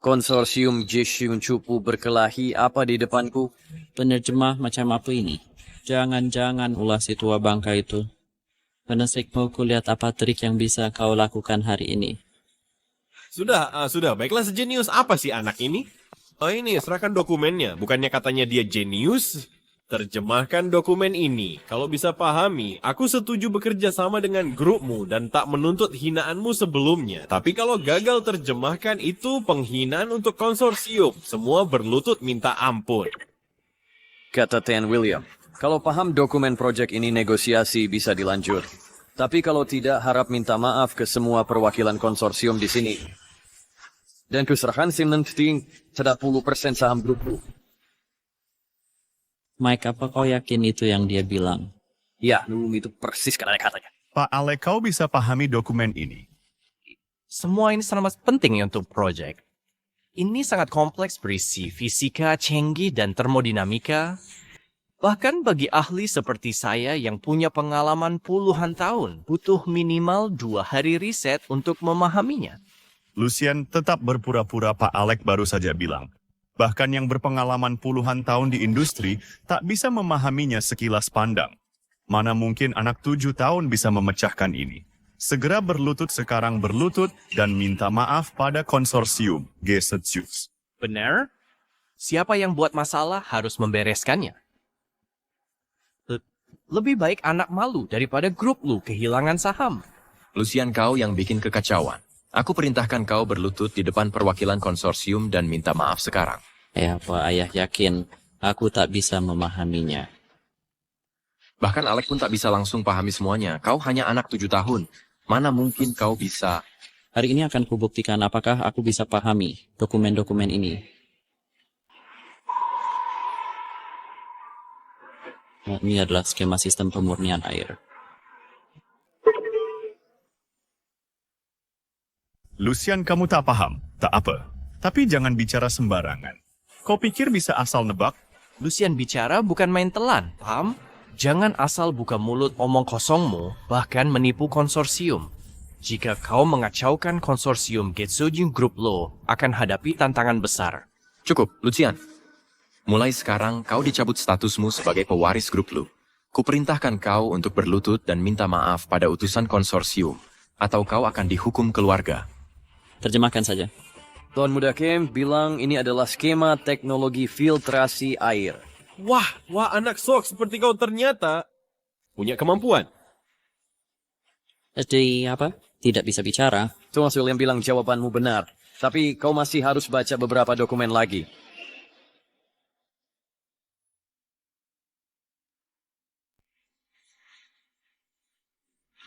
Konsorsium Jishun Cupu berkelahi apa di depanku? Penerjemah macam apa ini? Jangan-jangan ulah si tua bangka itu. Penesikmu, kulihat apa trik yang bisa kau lakukan hari ini. Sudah. Baiklah, sejenius apa sih anak ini? Oh ini, serahkan dokumennya. Bukannya katanya dia jenius? Terjemahkan dokumen ini. Kalau bisa pahami, aku setuju bekerja sama dengan grupmu dan tak menuntut hinaanmu sebelumnya. Tapi kalau gagal terjemahkan, itu penghinaan untuk konsorsium. Semua berlutut minta ampun. Kata Ten William, kalau paham dokumen proyek ini negosiasi bisa dilanjut. Tapi kalau tidak, harap minta maaf ke semua perwakilan konsorsium di sini. Dan kuserahkan nanti 30% saham grupku. Mike, apa kau yakin itu yang dia bilang? Ya, itu persis kata-katanya. Pak Alec, kau bisa pahami dokumen ini. Semua ini sangat penting untuk proyek. Ini sangat kompleks, berisi fisika, canggih, dan termodinamika. Bahkan bagi ahli seperti saya yang punya pengalaman puluhan tahun, butuh minimal 2 hari riset untuk memahaminya. Lucian tetap berpura-pura Pak Alec baru saja bilang. Bahkan yang berpengalaman puluhan tahun di industri tak bisa memahaminya sekilas pandang. Mana mungkin anak 7 tahun bisa memecahkan ini. Segera berlutut sekarang berlutut dan minta maaf pada konsorsium G-Setsus. Benar? Siapa yang buat masalah harus membereskannya. Lebih baik anak malu daripada grup lu kehilangan saham. Lucian, kau yang bikin kekacauan. Aku perintahkan kau berlutut di depan perwakilan konsorsium dan minta maaf sekarang. Pak Ayah yakin aku tak bisa memahaminya. Bahkan Alec pun tak bisa langsung pahami semuanya. Kau hanya anak 7 tahun. Mana mungkin kau bisa... Hari ini akan kubuktikan apakah aku bisa pahami dokumen-dokumen ini. Nah, ini adalah skema sistem pemurnian air. Lucian, kamu tak paham? Tak apa. Tapi jangan bicara sembarangan. Kau pikir bisa asal nebak? Lucian bicara bukan main telan, paham? Jangan asal buka mulut omong kosongmu, bahkan menipu konsorsium. Jika kau mengacaukan konsorsium Getsujin Group Lo, akan hadapi tantangan besar. Cukup, Lucian. Mulai sekarang, kau dicabut statusmu sebagai pewaris grup lu. Kuperintahkan kau untuk berlutut dan minta maaf pada utusan konsorsium, atau kau akan dihukum keluarga. Terjemahkan saja. Tuan Muda Kem bilang ini adalah skema teknologi filtrasi air. Wah, anak sok seperti kau ternyata punya kemampuan. Jadi apa? Tidak bisa bicara. Tuan William bilang jawabanmu benar. Tapi kau masih harus baca beberapa dokumen lagi.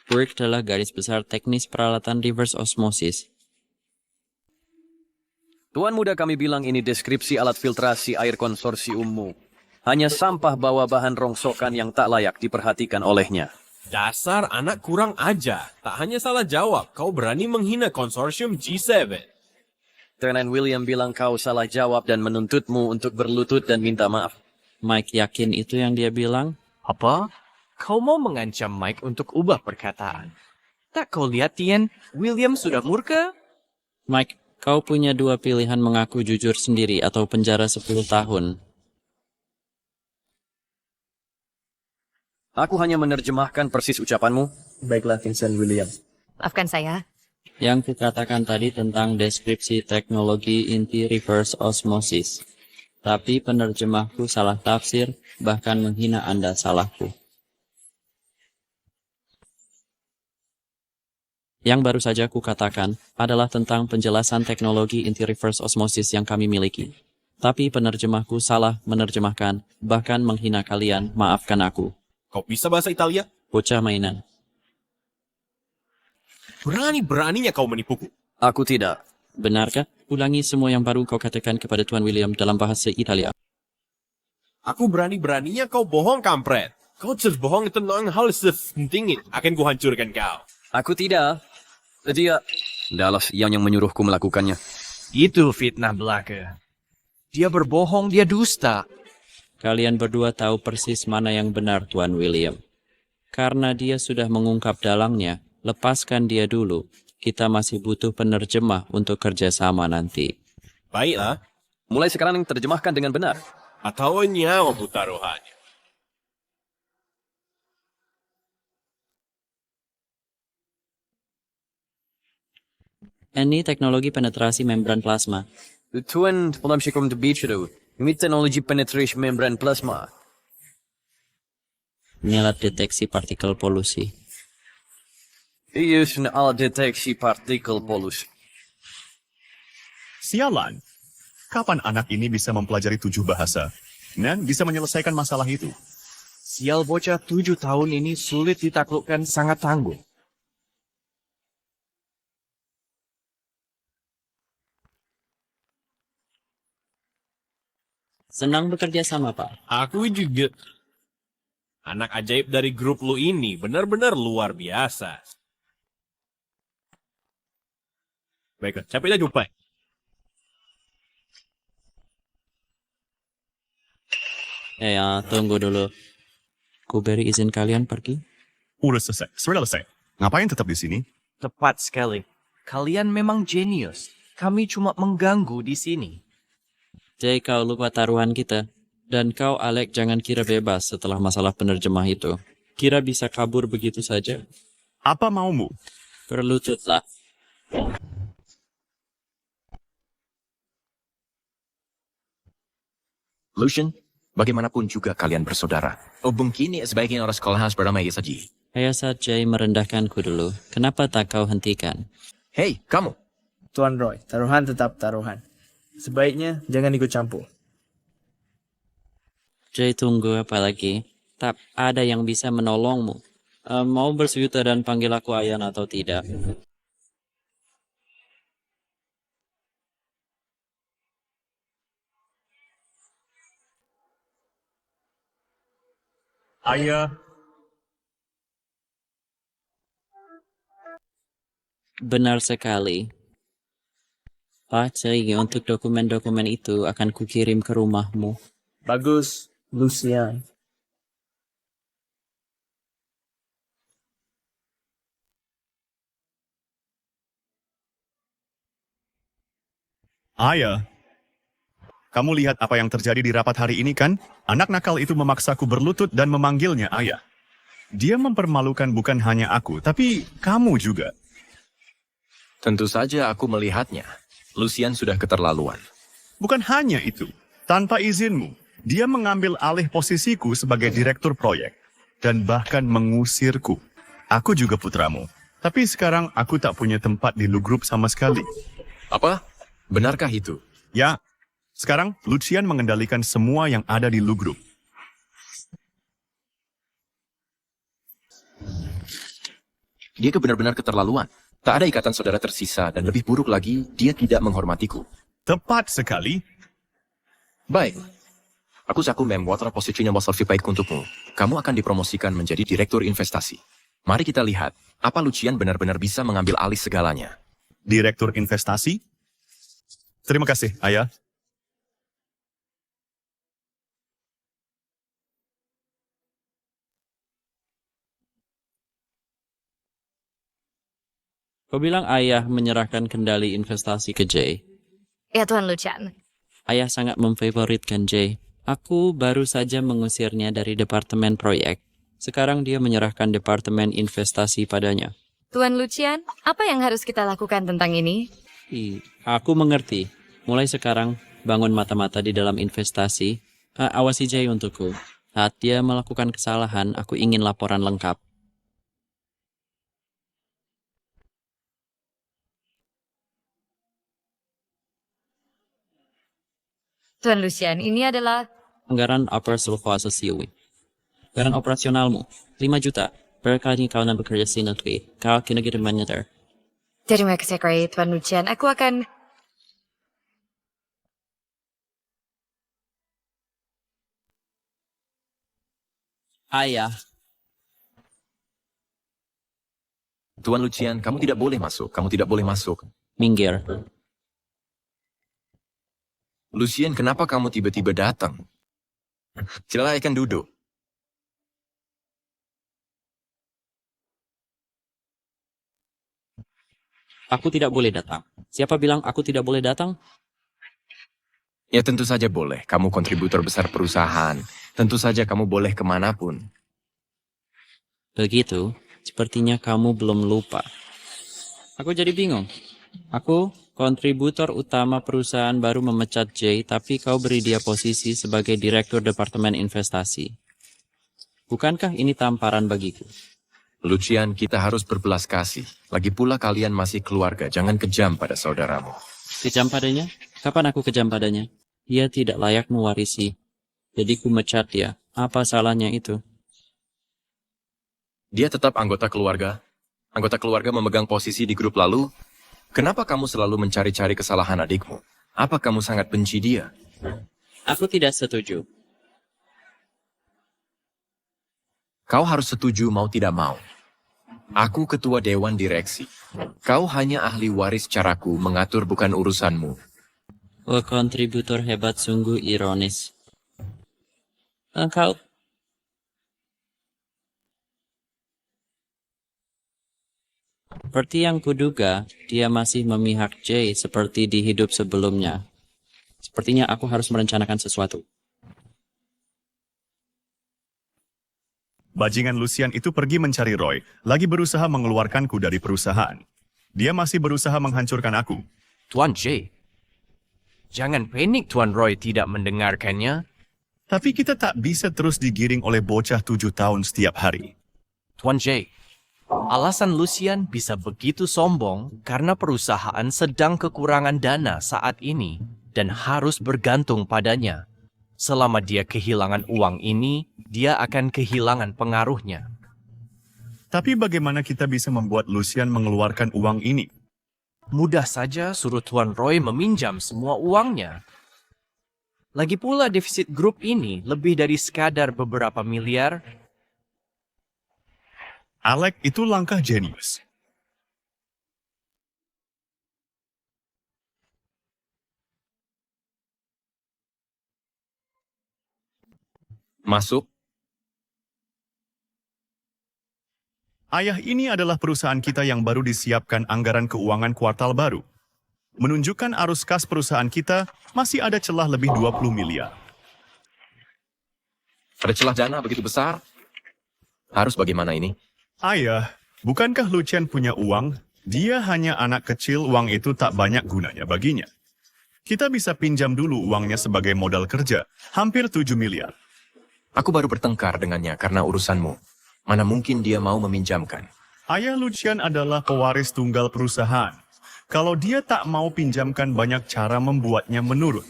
Work adalah garis besar teknis peralatan reverse osmosis. Tuan muda kami bilang ini deskripsi alat filtrasi air konsorsiummu. Hanya sampah bawa bahan rongsokan yang tak layak diperhatikan olehnya. Dasar anak kurang ajar. Tak hanya salah jawab, kau berani menghina konsorsium G7. Lieutenant William bilang kau salah jawab dan menuntutmu untuk berlutut dan minta maaf. Mike yakin itu yang dia bilang? Apa? Kau mau mengancam Mike untuk ubah perkataan? Tak kau lihat, Tien? William sudah murka? Mike, kau punya dua pilihan mengaku jujur sendiri atau penjara 10 tahun. Aku hanya menerjemahkan persis ucapanmu. Baiklah, Vincent William. Maafkan saya. Yang kukatakan tadi tentang deskripsi teknologi inti reverse osmosis. Tapi penerjemahku salah tafsir, bahkan menghina Anda salahku. Yang baru saja kukatakan adalah tentang penjelasan teknologi inti reverse osmosis yang kami miliki. Tapi penerjemahku salah menerjemahkan, bahkan menghina kalian, maafkan aku. Kau bisa bahasa Italia? Bocah mainan. Berani-beraninya kau menipuku. Aku tidak. Benarkah? Ulangi semua yang baru kau katakan kepada Tuan William dalam bahasa Italia. Aku berani-beraninya kau bohong, kampret. Kau berbohong tentang hal sepenting ini. Akan kuhancurkan kau. Aku tidak. Dia... Dallas yang menyuruhku melakukannya. Itu fitnah belaka. Dia berbohong, dia dusta. Kalian berdua tahu persis mana yang benar, Tuan William. Karena dia sudah mengungkap dalangnya, lepaskan dia dulu. Kita masih butuh penerjemah untuk kerjasama nanti. Baiklah. Mulai sekarang terjemahkan dengan benar. Atau nyawa taruhannya. Ini teknologi penetrasi membran plasma. Tuan Polamshikum Debichero. Ini teknologi penetrasi membran plasma. Ini alat deteksi partikel polusi. Iya, alat deteksi partikel polusi. Sialan. Kapan anak ini bisa mempelajari 7 bahasa dan bisa menyelesaikan masalah itu? Sial bocah 7 tahun ini sulit ditaklukkan, sangat tangguh. Senang bekerja sama, Pak. Aku juga. Anak ajaib dari grup lu ini benar-benar luar biasa. Baiklah, sampai jumpa. Tunggu dulu. Ku beri izin kalian pergi? Udah selesai, sudah selesai. Ngapain tetap di sini? Tepat sekali. Kalian memang jenius. Kami cuma mengganggu di sini. Jay, kau lupa taruhan kita. Dan kau, Alec, jangan kira bebas setelah masalah penerjemah itu. Kira bisa kabur begitu saja? Apa maumu? Berlututlah. Lucian, bagaimanapun juga kalian bersaudara. Begini sebaiknya orang sekolah harus berdamai saja. Ayah saat Jay merendahkanku dulu. Kenapa tak kau hentikan? Hei, kamu. Tuan Roy, taruhan tetap taruhan. Sebaiknya jangan ikut campur. Jay, tunggu apa lagi? Tak ada yang bisa menolongmu. Mau bersujuta dan panggil aku Ayan atau tidak? Ayah. Benar sekali. Pak Jay, untuk dokumen-dokumen itu akan kukirim ke rumahmu. Bagus, Lucian. Ayah. Kamu lihat apa yang terjadi di rapat hari ini kan? Anak nakal itu memaksaku berlutut dan memanggilnya ayah. Dia mempermalukan bukan hanya aku, tapi kamu juga. Tentu saja aku melihatnya. Lucian sudah keterlaluan. Bukan hanya itu. Tanpa izinmu, dia mengambil alih posisiku sebagai direktur proyek. Dan bahkan mengusirku. Aku juga putramu. Tapi sekarang aku tak punya tempat di Lu Group sama sekali. Apa? Benarkah itu? Ya. Sekarang, Lucian mengendalikan semua yang ada di Lu Group. Dia benar-benar keterlaluan. Tak ada ikatan saudara tersisa, dan lebih buruk lagi, dia tidak menghormatiku. Tepat sekali. Baik. Aku membuat posisinya lebih baik untukmu. Kamu akan dipromosikan menjadi direktur investasi. Mari kita lihat, apa Lucian benar-benar bisa mengambil alih segalanya. Direktur investasi? Terima kasih, Ayah. Kau bilang ayah menyerahkan kendali investasi ke Jay. Ya Tuan Lucian. Ayah sangat memfavoritkan Jay. Aku baru saja mengusirnya dari departemen proyek. Sekarang dia menyerahkan departemen investasi padanya. Tuan Lucian, apa yang harus kita lakukan tentang ini? Aku mengerti. Mulai sekarang, bangun mata-mata di dalam investasi. Awasi Jay untukku. Saat dia melakukan kesalahan, aku ingin laporan lengkap. Tuan Lucian, ini adalah... Anggaran Upper Silva Associate. Anggaran operasionalmu, 5 juta. Per kali kau bekerja sinetri, kau kena kirim manager. Terima kasih, Tuan Lucian. Aku akan... Ayah. Tuan Lucian, kamu tidak boleh masuk. Kamu tidak boleh masuk. Minggir. Lucian, kenapa kamu tiba-tiba datang? Silakan duduk. Aku tidak boleh datang. Siapa bilang aku tidak boleh datang? Ya tentu saja boleh. Kamu kontributor besar perusahaan. Tentu saja kamu boleh kemanapun. Begitu, sepertinya kamu belum lupa. Aku jadi bingung. Aku, kontributor utama perusahaan, baru memecat Jay, tapi kau beri dia posisi sebagai direktur departemen investasi. Bukankah ini tamparan bagiku? Lucian, kita harus berbelas kasih. Lagi pula kalian masih keluarga. Jangan kejam pada saudaramu. Kejam padanya? Kapan aku kejam padanya? Dia tidak layak mewarisi. Jadi ku mecat dia. Apa salahnya itu? Dia tetap anggota keluarga. Anggota keluarga memegang posisi di grup lalu. Kenapa kamu selalu mencari-cari kesalahan adikmu? Apa kamu sangat benci dia? Aku tidak setuju. Kau harus setuju mau tidak mau. Aku ketua dewan direksi. Kau hanya ahli waris caraku mengatur bukan urusanmu. Oh, kontributor hebat, sungguh ironis. Kau... Seperti yang kuduga, dia masih memihak Jay seperti di hidup sebelumnya. Sepertinya aku harus merencanakan sesuatu. Bajingan Lucian itu pergi mencari Roy, lagi berusaha mengeluarkanku dari perusahaan. Dia masih berusaha menghancurkan aku. Tuan Jay, jangan panik Tuan Roy tidak mendengarkannya. Tapi kita tak bisa terus digiring oleh bocah 7 tahun setiap hari. Tuan Jay, alasan Lucian bisa begitu sombong karena perusahaan sedang kekurangan dana saat ini dan harus bergantung padanya. Selama dia kehilangan uang ini, dia akan kehilangan pengaruhnya. Tapi bagaimana kita bisa membuat Lucian mengeluarkan uang ini? Mudah saja suruh Tuan Roy meminjam semua uangnya. Lagi pula defisit grup ini lebih dari sekadar beberapa miliar. Alec, itu langkah jenius. Masuk. Ayah, ini adalah perusahaan kita yang baru disiapkan anggaran keuangan kuartal baru. Menunjukkan arus kas perusahaan kita masih ada celah lebih 20 miliar. Ada celah dana begitu besar? Harus bagaimana ini? Ayah, bukankah Lucian punya uang? Dia hanya anak kecil, uang itu tak banyak gunanya baginya. Kita bisa pinjam dulu uangnya sebagai modal kerja, hampir 7 miliar. Aku baru bertengkar dengannya karena urusanmu. Mana mungkin dia mau meminjamkan? Ayah Lucian adalah pewaris tunggal perusahaan. Kalau dia tak mau pinjamkan, banyak cara membuatnya menurun.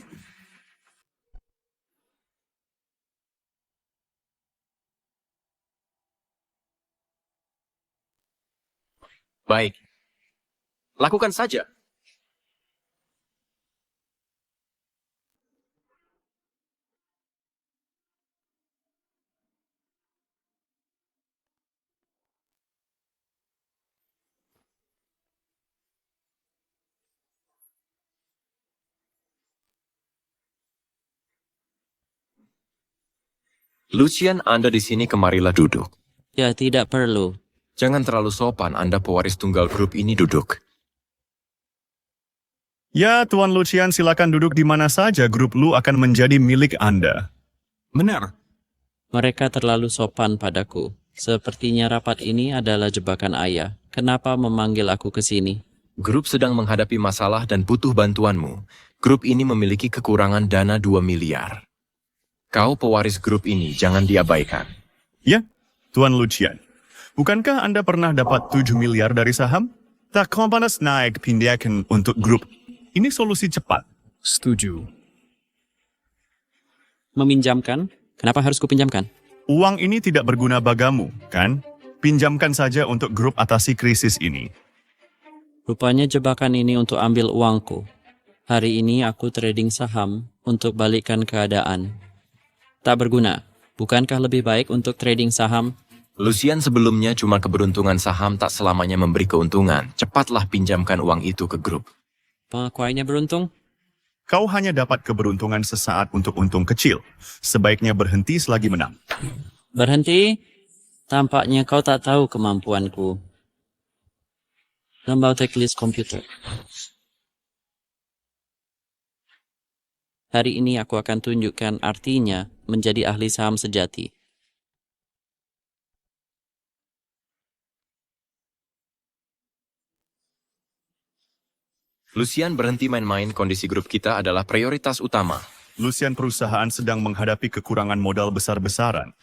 Baik. Lakukan saja. Lucian, Anda di sini, kemarilah duduk. Ya, tidak perlu. Jangan terlalu sopan, Anda pewaris tunggal grup ini, duduk. Ya, Tuan Lucian, silakan duduk di mana saja. Grup Lu akan menjadi milik Anda. Benar. Mereka terlalu sopan padaku. Sepertinya rapat ini adalah jebakan ayah. Kenapa memanggil aku ke sini? Grup sedang menghadapi masalah dan butuh bantuanmu. Grup ini memiliki kekurangan dana 2 miliar. Kau pewaris grup ini, jangan diabaikan. Ya, Tuan Lucian. Bukankah Anda pernah dapat 7 miliar dari saham? Tak panas naik pindahkan untuk grup. Ini solusi cepat. Setuju. Meminjamkan? Kenapa harus kupinjamkan? Uang ini tidak berguna bagamu, kan? Pinjamkan saja untuk grup atasi krisis ini. Rupanya jebakan ini untuk ambil uangku. Hari ini aku trading saham untuk balikkan keadaan. Tak berguna. Bukankah lebih baik untuk trading saham? Lucian, sebelumnya cuma keberuntungan saham tak selamanya memberi keuntungan. Cepatlah pinjamkan uang itu ke grup. Pengakuannya beruntung? Kau hanya dapat keberuntungan sesaat untuk untung kecil. Sebaiknya berhenti selagi menang. Berhenti? Tampaknya kau tak tahu kemampuanku. Lembau teknis komputer. Hari ini aku akan tunjukkan artinya menjadi ahli saham sejati. Lucian, berhenti main-main, kondisi grup kita adalah prioritas utama. Lucian, perusahaan sedang menghadapi kekurangan modal besar-besaran.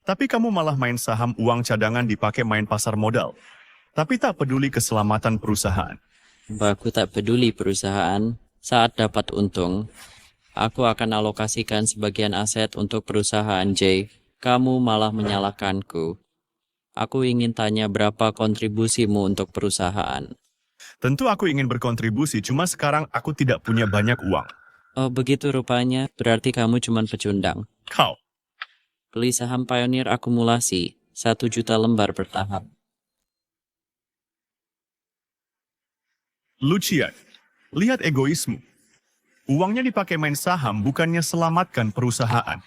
Tapi kamu malah main saham, uang cadangan dipakai main pasar modal. Tapi tak peduli keselamatan perusahaan. Aku tak peduli perusahaan saat dapat untung. Aku akan alokasikan sebagian aset untuk perusahaan J. Kamu malah menyalahkanku. Aku ingin tanya berapa kontribusimu untuk perusahaan. Tentu aku ingin berkontribusi, cuma sekarang aku tidak punya banyak uang. Oh begitu rupanya, berarti kamu cuma pecundang. Kau. Beli saham Pioneer akumulasi, 1 juta lembar bertahap. Lucian, lihat egoismu. Uangnya dipakai main saham, bukannya selamatkan perusahaan.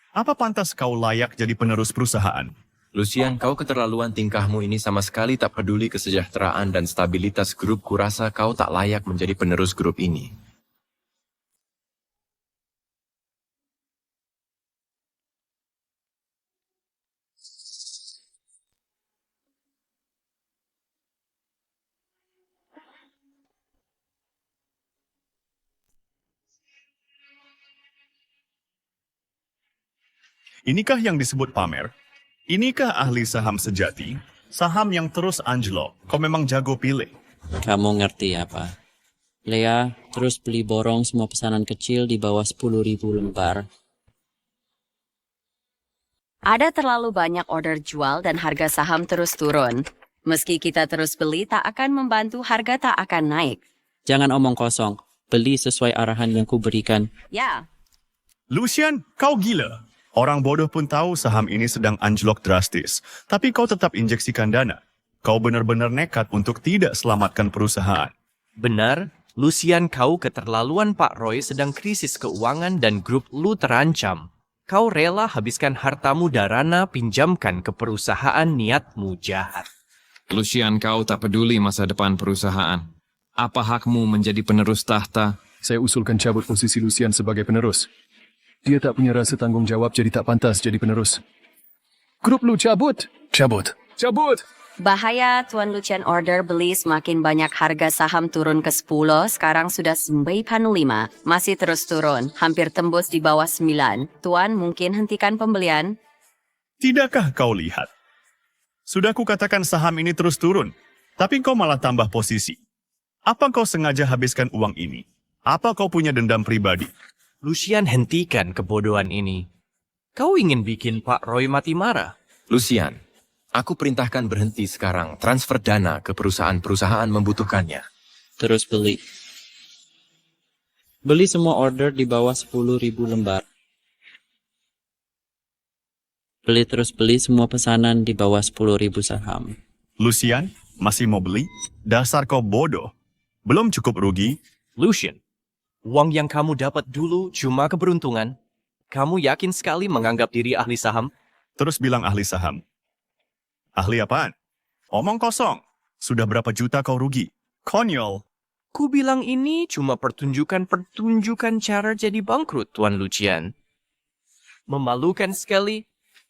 Apa pantas kau layak jadi penerus perusahaan? Lucian, kau keterlaluan, tingkahmu ini sama sekali tak peduli kesejahteraan dan stabilitas grup. Kurasa kau tak layak menjadi penerus grup ini. Inikah yang disebut pamer? Inikah ahli saham sejati? Saham yang terus anjlok. Kau memang jago pilih. Kamu ngerti apa? Lea, terus beli borong semua pesanan kecil di bawah 10.000 lembar. Ada terlalu banyak order jual dan harga saham terus turun. Meski kita terus beli, tak akan membantu, harga tak akan naik. Jangan omong kosong. Beli sesuai arahan yang kuberikan. Ya. Lucian, kau gila. Orang bodoh pun tahu saham ini sedang anjlok drastis. Tapi kau tetap injeksikan dana. Kau benar-benar nekat untuk tidak selamatkan perusahaan. Benar, Lucian, kau keterlaluan. Pak Roy sedang krisis keuangan dan grup Lu terancam. Kau rela habiskan hartamu Darana pinjamkan ke perusahaan, niatmu jahat. Lucian, kau tak peduli masa depan perusahaan. Apa hakmu menjadi penerus tahta? Saya usulkan cabut posisi Lucian sebagai penerus. Dia tak punya rasa tanggung jawab, jadi tak pantas jadi penerus. Grup Lu cabut. Cabut. Cabut. Bahaya, Tuan Lucian order beli semakin banyak, harga saham turun ke 10, sekarang sudah 95, masih terus turun, hampir tembus di bawah 9. Tuan, mungkin hentikan pembelian? Tidakkah kau lihat? Sudah kukatakan saham ini terus turun, tapi kau malah tambah posisi. Apa kau sengaja habiskan uang ini? Apa kau punya dendam pribadi? Lucian, hentikan kebodohan ini. Kau ingin bikin Pak Roy mati marah? Lucian, Aku perintahkan berhenti sekarang, transfer dana ke perusahaan-perusahaan membutuhkannya. Terus beli. Beli semua order di bawah 10.000 lembar. Beli semua pesanan di bawah 10.000 saham. Lucian, masih mau beli? Dasar kau bodoh. Belum cukup rugi? Lucian, uang yang kamu dapat dulu cuma keberuntungan. Kamu yakin sekali menganggap diri ahli saham? Terus bilang ahli saham. Ahli apaan? Omong kosong. Sudah berapa juta kau rugi? Konyol. Ku bilang ini cuma pertunjukan cara jadi bangkrut, Tuan Lucian. Memalukan sekali.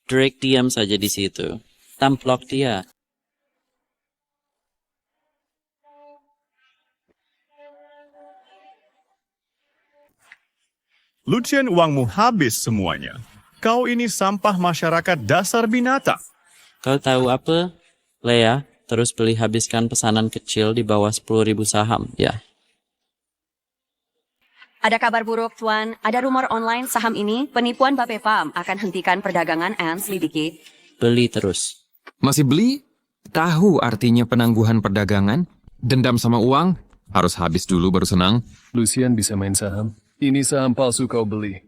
Drake diam saja di situ. Tamplok dia. Lucian, uangmu habis semuanya. Kau ini sampah masyarakat dasar binatang. Kau tahu apa, Lea? Terus beli habiskan pesanan kecil di bawah 10.000 saham, ya. Ada kabar buruk, Tuan. Ada rumor online saham ini, penipuan Bapepam akan hentikan perdagangan and selidiki. Beli terus. Masih beli? Tahu artinya penangguhan perdagangan? Dendam sama uang? Harus habis dulu baru senang. Lucian bisa main saham. Ini saham palsu kau beli.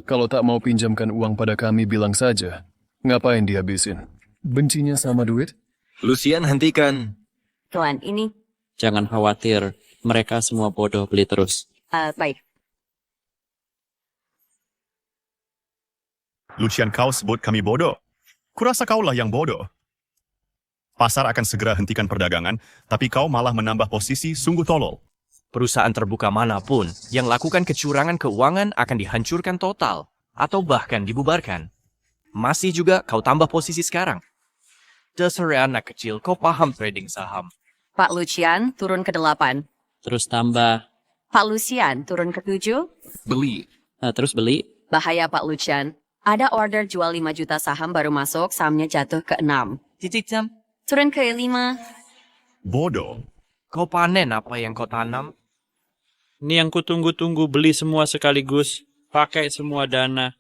Kalau tak mau pinjamkan uang pada kami, bilang saja. Ngapain dihabisin? Bencinya sama duit? Lucian, hentikan. Tuan, ini... Jangan khawatir, mereka semua bodoh, beli terus. Baik. Lucian, kau sebut kami bodoh. Kurasa kaulah yang bodoh. Pasar akan segera hentikan perdagangan, tapi kau malah menambah posisi sungguh tolol. Perusahaan terbuka manapun yang lakukan kecurangan keuangan akan dihancurkan total atau bahkan dibubarkan. Masih juga kau tambah posisi sekarang. Dasar anak kecil, kau paham trading saham. Pak Lucian turun ke 8. Terus tambah. Pak Lucian turun ke 7. Beli. Terus beli. Bahaya, Pak Lucian. Ada order jual 5 juta saham baru masuk, sahamnya jatuh ke 6. Turun ke 5. Bodoh. Kau panen apa yang kau tanam? Ini yang kutunggu-tunggu, beli semua sekaligus. Pakai semua dana.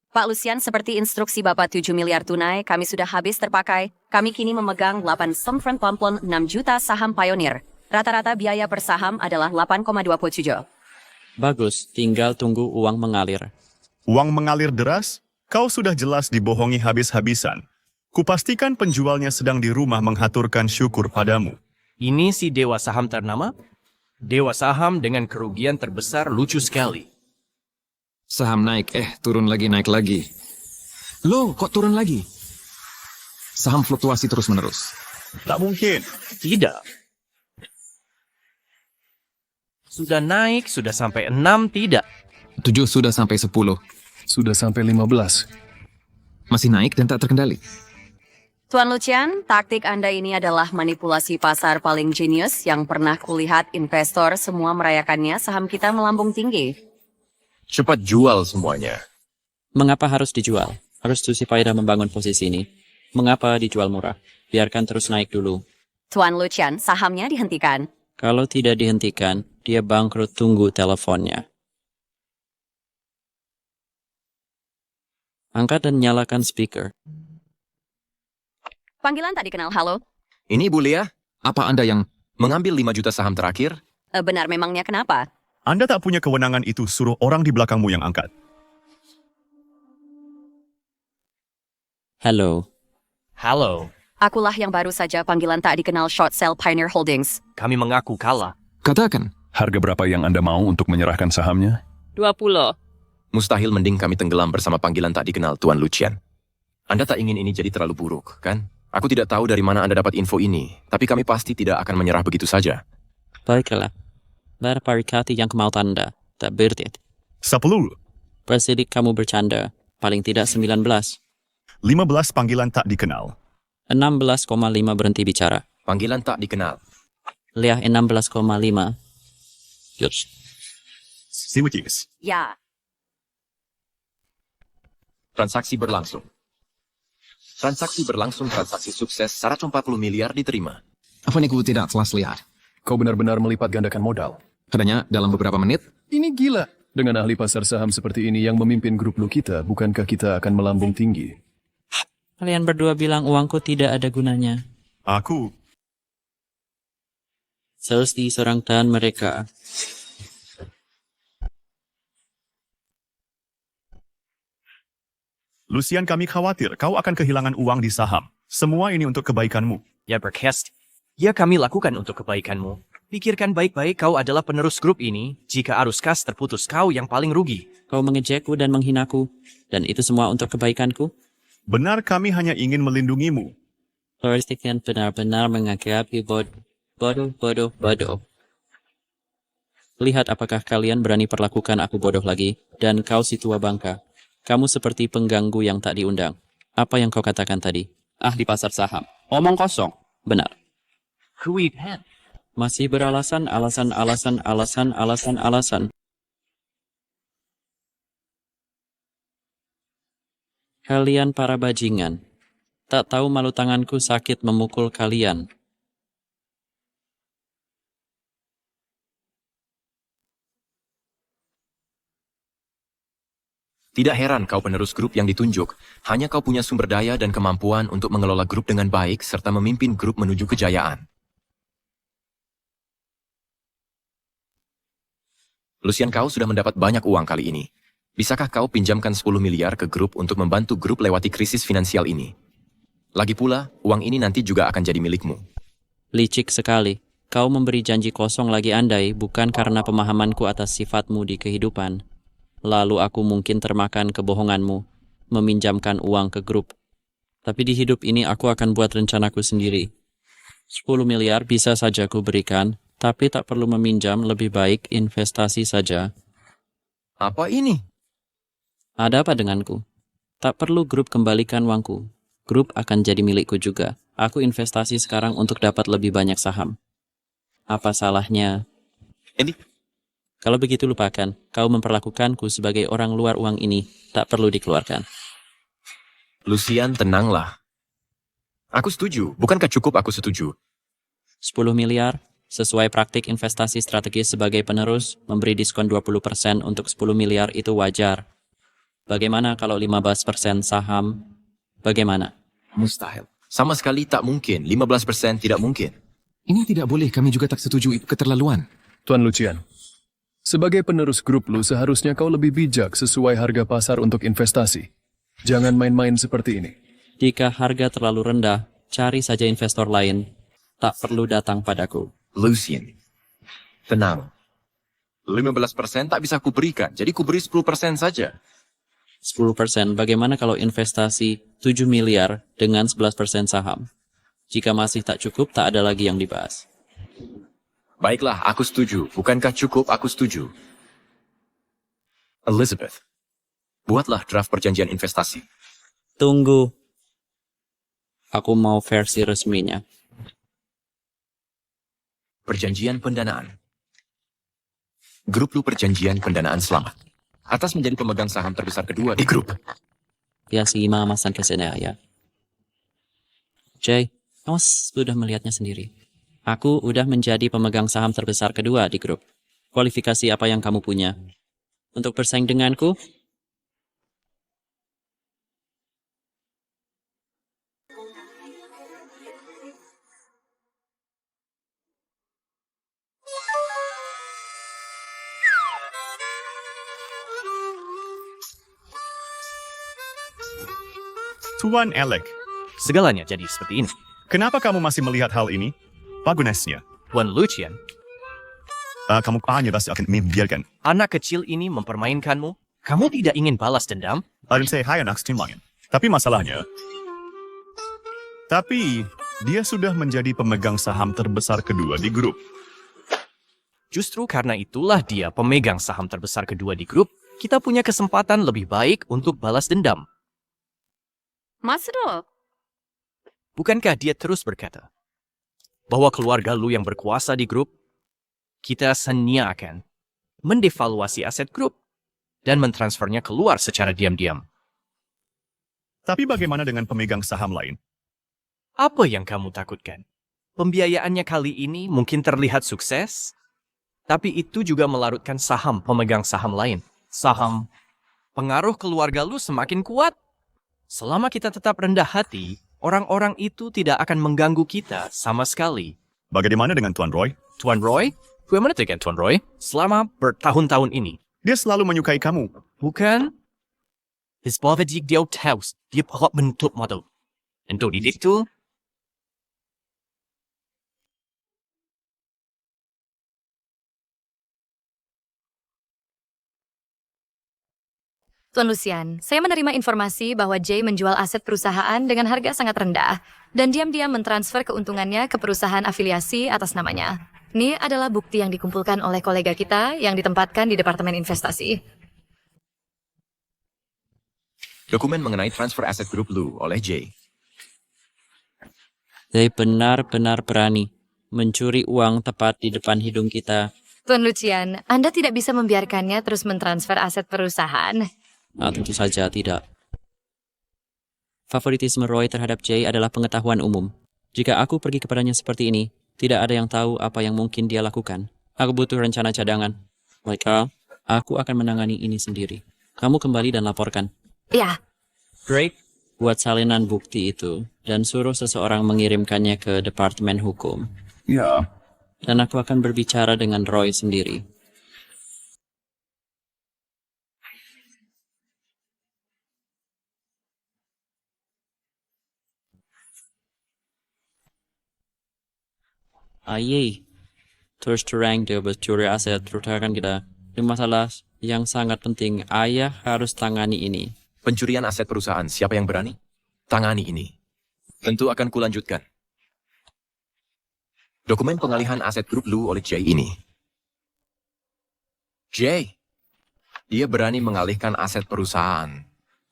Pak Lucian, seperti instruksi Bapak 7 miliar tunai, kami sudah habis terpakai. Kami kini memegang 8,96 juta saham Pioneer. Rata-rata biaya per saham adalah 8,27. Bagus, tinggal tunggu uang mengalir. Uang mengalir deras? Kau sudah jelas dibohongi habis-habisan. Kupastikan penjualnya sedang di rumah menghaturkan syukur padamu. Ini si dewa saham ternama? Dewa saham dengan kerugian terbesar lucu sekali. Saham naik, turun lagi, naik lagi. Loh, kok turun lagi? Saham fluktuasi terus-menerus. Tak mungkin. Tidak. Sudah naik, sudah sampai 6, tidak. 7 sudah sampai 10. Sudah sampai 15. Masih naik dan tak terkendali. Tuan Lucian, taktik Anda ini adalah manipulasi pasar paling jenius yang pernah kulihat investor semua merayakannya, saham kita melambung tinggi. Cepat jual semuanya. Mengapa harus dijual? Harus Tusi Faida membangun posisi ini. Mengapa dijual murah? Biarkan terus naik dulu. Tuan Lucian, sahamnya dihentikan. Kalau tidak dihentikan, dia bangkrut, tunggu teleponnya. Angkat dan nyalakan speaker. Panggilan tak dikenal, halo? Ini Bu Lia. Apa Anda yang... Mengambil 5 juta saham terakhir? Benar, memangnya kenapa? Anda tak punya kewenangan itu, suruh orang di belakangmu yang angkat. Halo. Halo. Akulah yang baru saja panggilan tak dikenal short sell Pioneer Holdings. Kami mengaku kalah. Katakan. Harga berapa yang Anda mau untuk menyerahkan sahamnya? 20. Mustahil, mending kami tenggelam bersama panggilan tak dikenal Tuan Lucian. Anda tak ingin ini jadi terlalu buruk, kan? Aku tidak tahu dari mana Anda dapat info ini, tapi kami pasti tidak akan menyerah begitu saja. Baiklah. Berparikati yang kemau tanda, tak berdit. 10. Presidik kamu bercanda, paling tidak 19. 15 panggilan tak dikenal. 16,5 berhenti bicara. Panggilan tak dikenal. Liah 16,5. Yus. Siwikis. Ya. Transaksi berlangsung. Transaksi sukses, 140 miliar diterima. Apa yang aku tidak telah lihat? Kau benar-benar melipat gandakan modal. Katanya dalam beberapa menit. Ini gila. Dengan ahli pasar saham seperti ini yang memimpin grup lu kita, bukankah kita akan melambung tinggi? Kalian berdua bilang uangku tidak ada gunanya. Aku. Celesti seorang dan mereka. Lucian, kami khawatir kau akan kehilangan uang di saham. Semua ini untuk kebaikanmu. Ya Berkest, ya kami lakukan untuk kebaikanmu. Pikirkan baik-baik, kau adalah penerus grup ini. Jika arus kas terputus, kau yang paling rugi. Kau mengejekku dan menghinaku. Dan itu semua untuk kebaikanku? Benar, kami hanya ingin melindungimu. Floristian benar-benar mengakhiri bodoh. Lihat apakah kalian berani perlakukan aku bodoh lagi. Dan kau si tua bangka. Kamu seperti pengganggu yang tak diundang. Apa yang kau katakan tadi? Ahli pasar saham. Omong kosong. Benar. Kuipan. Masih beralasan. Kalian para bajingan. Tak tahu malu tanganku sakit memukul kalian. Tidak heran kau penerus grup yang ditunjuk. Hanya kau punya sumber daya dan kemampuan untuk mengelola grup dengan baik serta memimpin grup menuju kejayaan. Lucian, kau sudah mendapat banyak uang kali ini. Bisakah kau pinjamkan 10 miliar ke grup untuk membantu grup lewati krisis finansial ini? Lagi pula, uang ini nanti juga akan jadi milikmu. Licik sekali. Kau memberi janji kosong lagi andai bukan karena pemahamanku atas sifatmu di kehidupan. Lalu aku mungkin termakan kebohonganmu, meminjamkan uang ke grup. Tapi di hidup ini aku akan buat rencanaku sendiri. 10 miliar bisa saja ku berikan, tapi tak perlu meminjam, lebih baik investasi saja. Apa ini? Ada apa denganku? Tak perlu grup kembalikan uangku. Grup akan jadi milikku juga. Aku investasi sekarang untuk dapat lebih banyak saham. Apa salahnya? Ini? Kalau begitu lupakan, kau memperlakukanku sebagai orang luar uang ini, tak perlu dikeluarkan. Lucian, tenanglah. Aku setuju, bukankah cukup aku setuju? 10 miliar, sesuai praktik investasi strategis sebagai penerus, memberi diskon 20% untuk 10 miliar itu wajar. Bagaimana kalau 15% saham? Bagaimana? Mustahil. Sama sekali tak mungkin, 15% tidak mungkin. Ini tidak boleh, kami juga tak setuju, itu keterlaluan. Tuan Lucian, sebagai penerus grup lu, seharusnya kau lebih bijak sesuai harga pasar untuk investasi. Jangan main-main seperti ini. Jika harga terlalu rendah, cari saja investor lain. Tak perlu datang padaku. Lucian, tenang. 15% tak bisa kuberikan, jadi kuberi 10% saja. 10%, bagaimana kalau investasi 7 miliar dengan 11% saham? Jika masih tak cukup, tak ada lagi yang dibahas. Baiklah, aku setuju. Bukankah cukup aku setuju? Elizabeth, buatlah draft perjanjian investasi. Tunggu. Aku mau versi resminya. Perjanjian pendanaan. Grup lu perjanjian pendanaan selamat. Atas menjadi pemegang saham terbesar kedua di grup. Ya si Mamasan kesini ya. Jay, kamu sudah melihatnya sendiri. Aku udah menjadi pemegang saham terbesar kedua di grup. Kualifikasi apa yang kamu punya? Untuk bersaing denganku? Tuan Alec, Segalanya jadi seperti ini. kenapa kamu masih melihat hal ini? Bagunasnya. Tuan Lucian, Kamu hanya pasti akan membiarkan. anak kecil ini mempermainkanmu. Kamu tidak ingin balas dendam? Saya hai anak lain. Tapi masalahnya, dia sudah menjadi pemegang saham terbesar kedua di grup. Justru karena itulah dia pemegang saham terbesar kedua di grup. Kita punya kesempatan lebih baik untuk balas dendam. Masro, Bukankah dia terus berkata bahwa keluarga lu yang berkuasa di grup, kita akan mendevaluasi aset grup dan mentransfernya keluar secara diam-diam. Tapi bagaimana dengan pemegang saham lain? Apa yang kamu takutkan? Pembiayaannya kali ini mungkin terlihat sukses, tapi itu juga melarutkan saham pemegang saham lain. Saham pengaruh keluarga lu semakin kuat. Selama kita tetap rendah hati, orang-orang itu tidak akan mengganggu kita sama sekali. Bagaimana dengan Tuan Roy? Tuan Roy? Bagaimana dengan Tuan Roy? Selama bertahun-tahun ini. Dia selalu menyukai kamu. Bukan? Sebab dia tahu dia perlu menutup mata. Untuk itu, Tuan Lucian, saya menerima informasi bahwa Jay menjual aset perusahaan dengan harga sangat rendah dan diam-diam mentransfer keuntungannya ke perusahaan afiliasi atas namanya. Ini adalah bukti yang dikumpulkan oleh kolega kita yang ditempatkan di Departemen Investasi. Dokumen mengenai transfer aset grup Lu oleh Jay. Jay benar-benar berani mencuri uang tepat di depan hidung kita. Tuan Lucian, Anda tidak bisa membiarkannya terus mentransfer aset perusahaan. Nah, tentu saja tidak. Favoritisme Roy terhadap Jay adalah pengetahuan umum. Jika aku pergi kepadanya seperti ini, tidak ada yang tahu apa yang mungkin dia lakukan. Aku butuh rencana cadangan. Michael, aku akan menangani ini sendiri. Kamu kembali dan laporkan. Ya. Drake, buat salinan bukti itu dan suruh seseorang mengirimkannya ke Departemen Hukum. Ya. Dan aku akan berbicara dengan Roy sendiri. Ayy, terus terang dia bercuri aset perusahaan kita. Ini masalah yang sangat penting. Ayah harus tangani ini. Pencurian aset perusahaan, siapa yang berani? Tangani ini. Tentu akan kulanjutkan. Dokumen pengalihan aset grup Lu oleh Jay ini. Jay, dia berani mengalihkan aset perusahaan.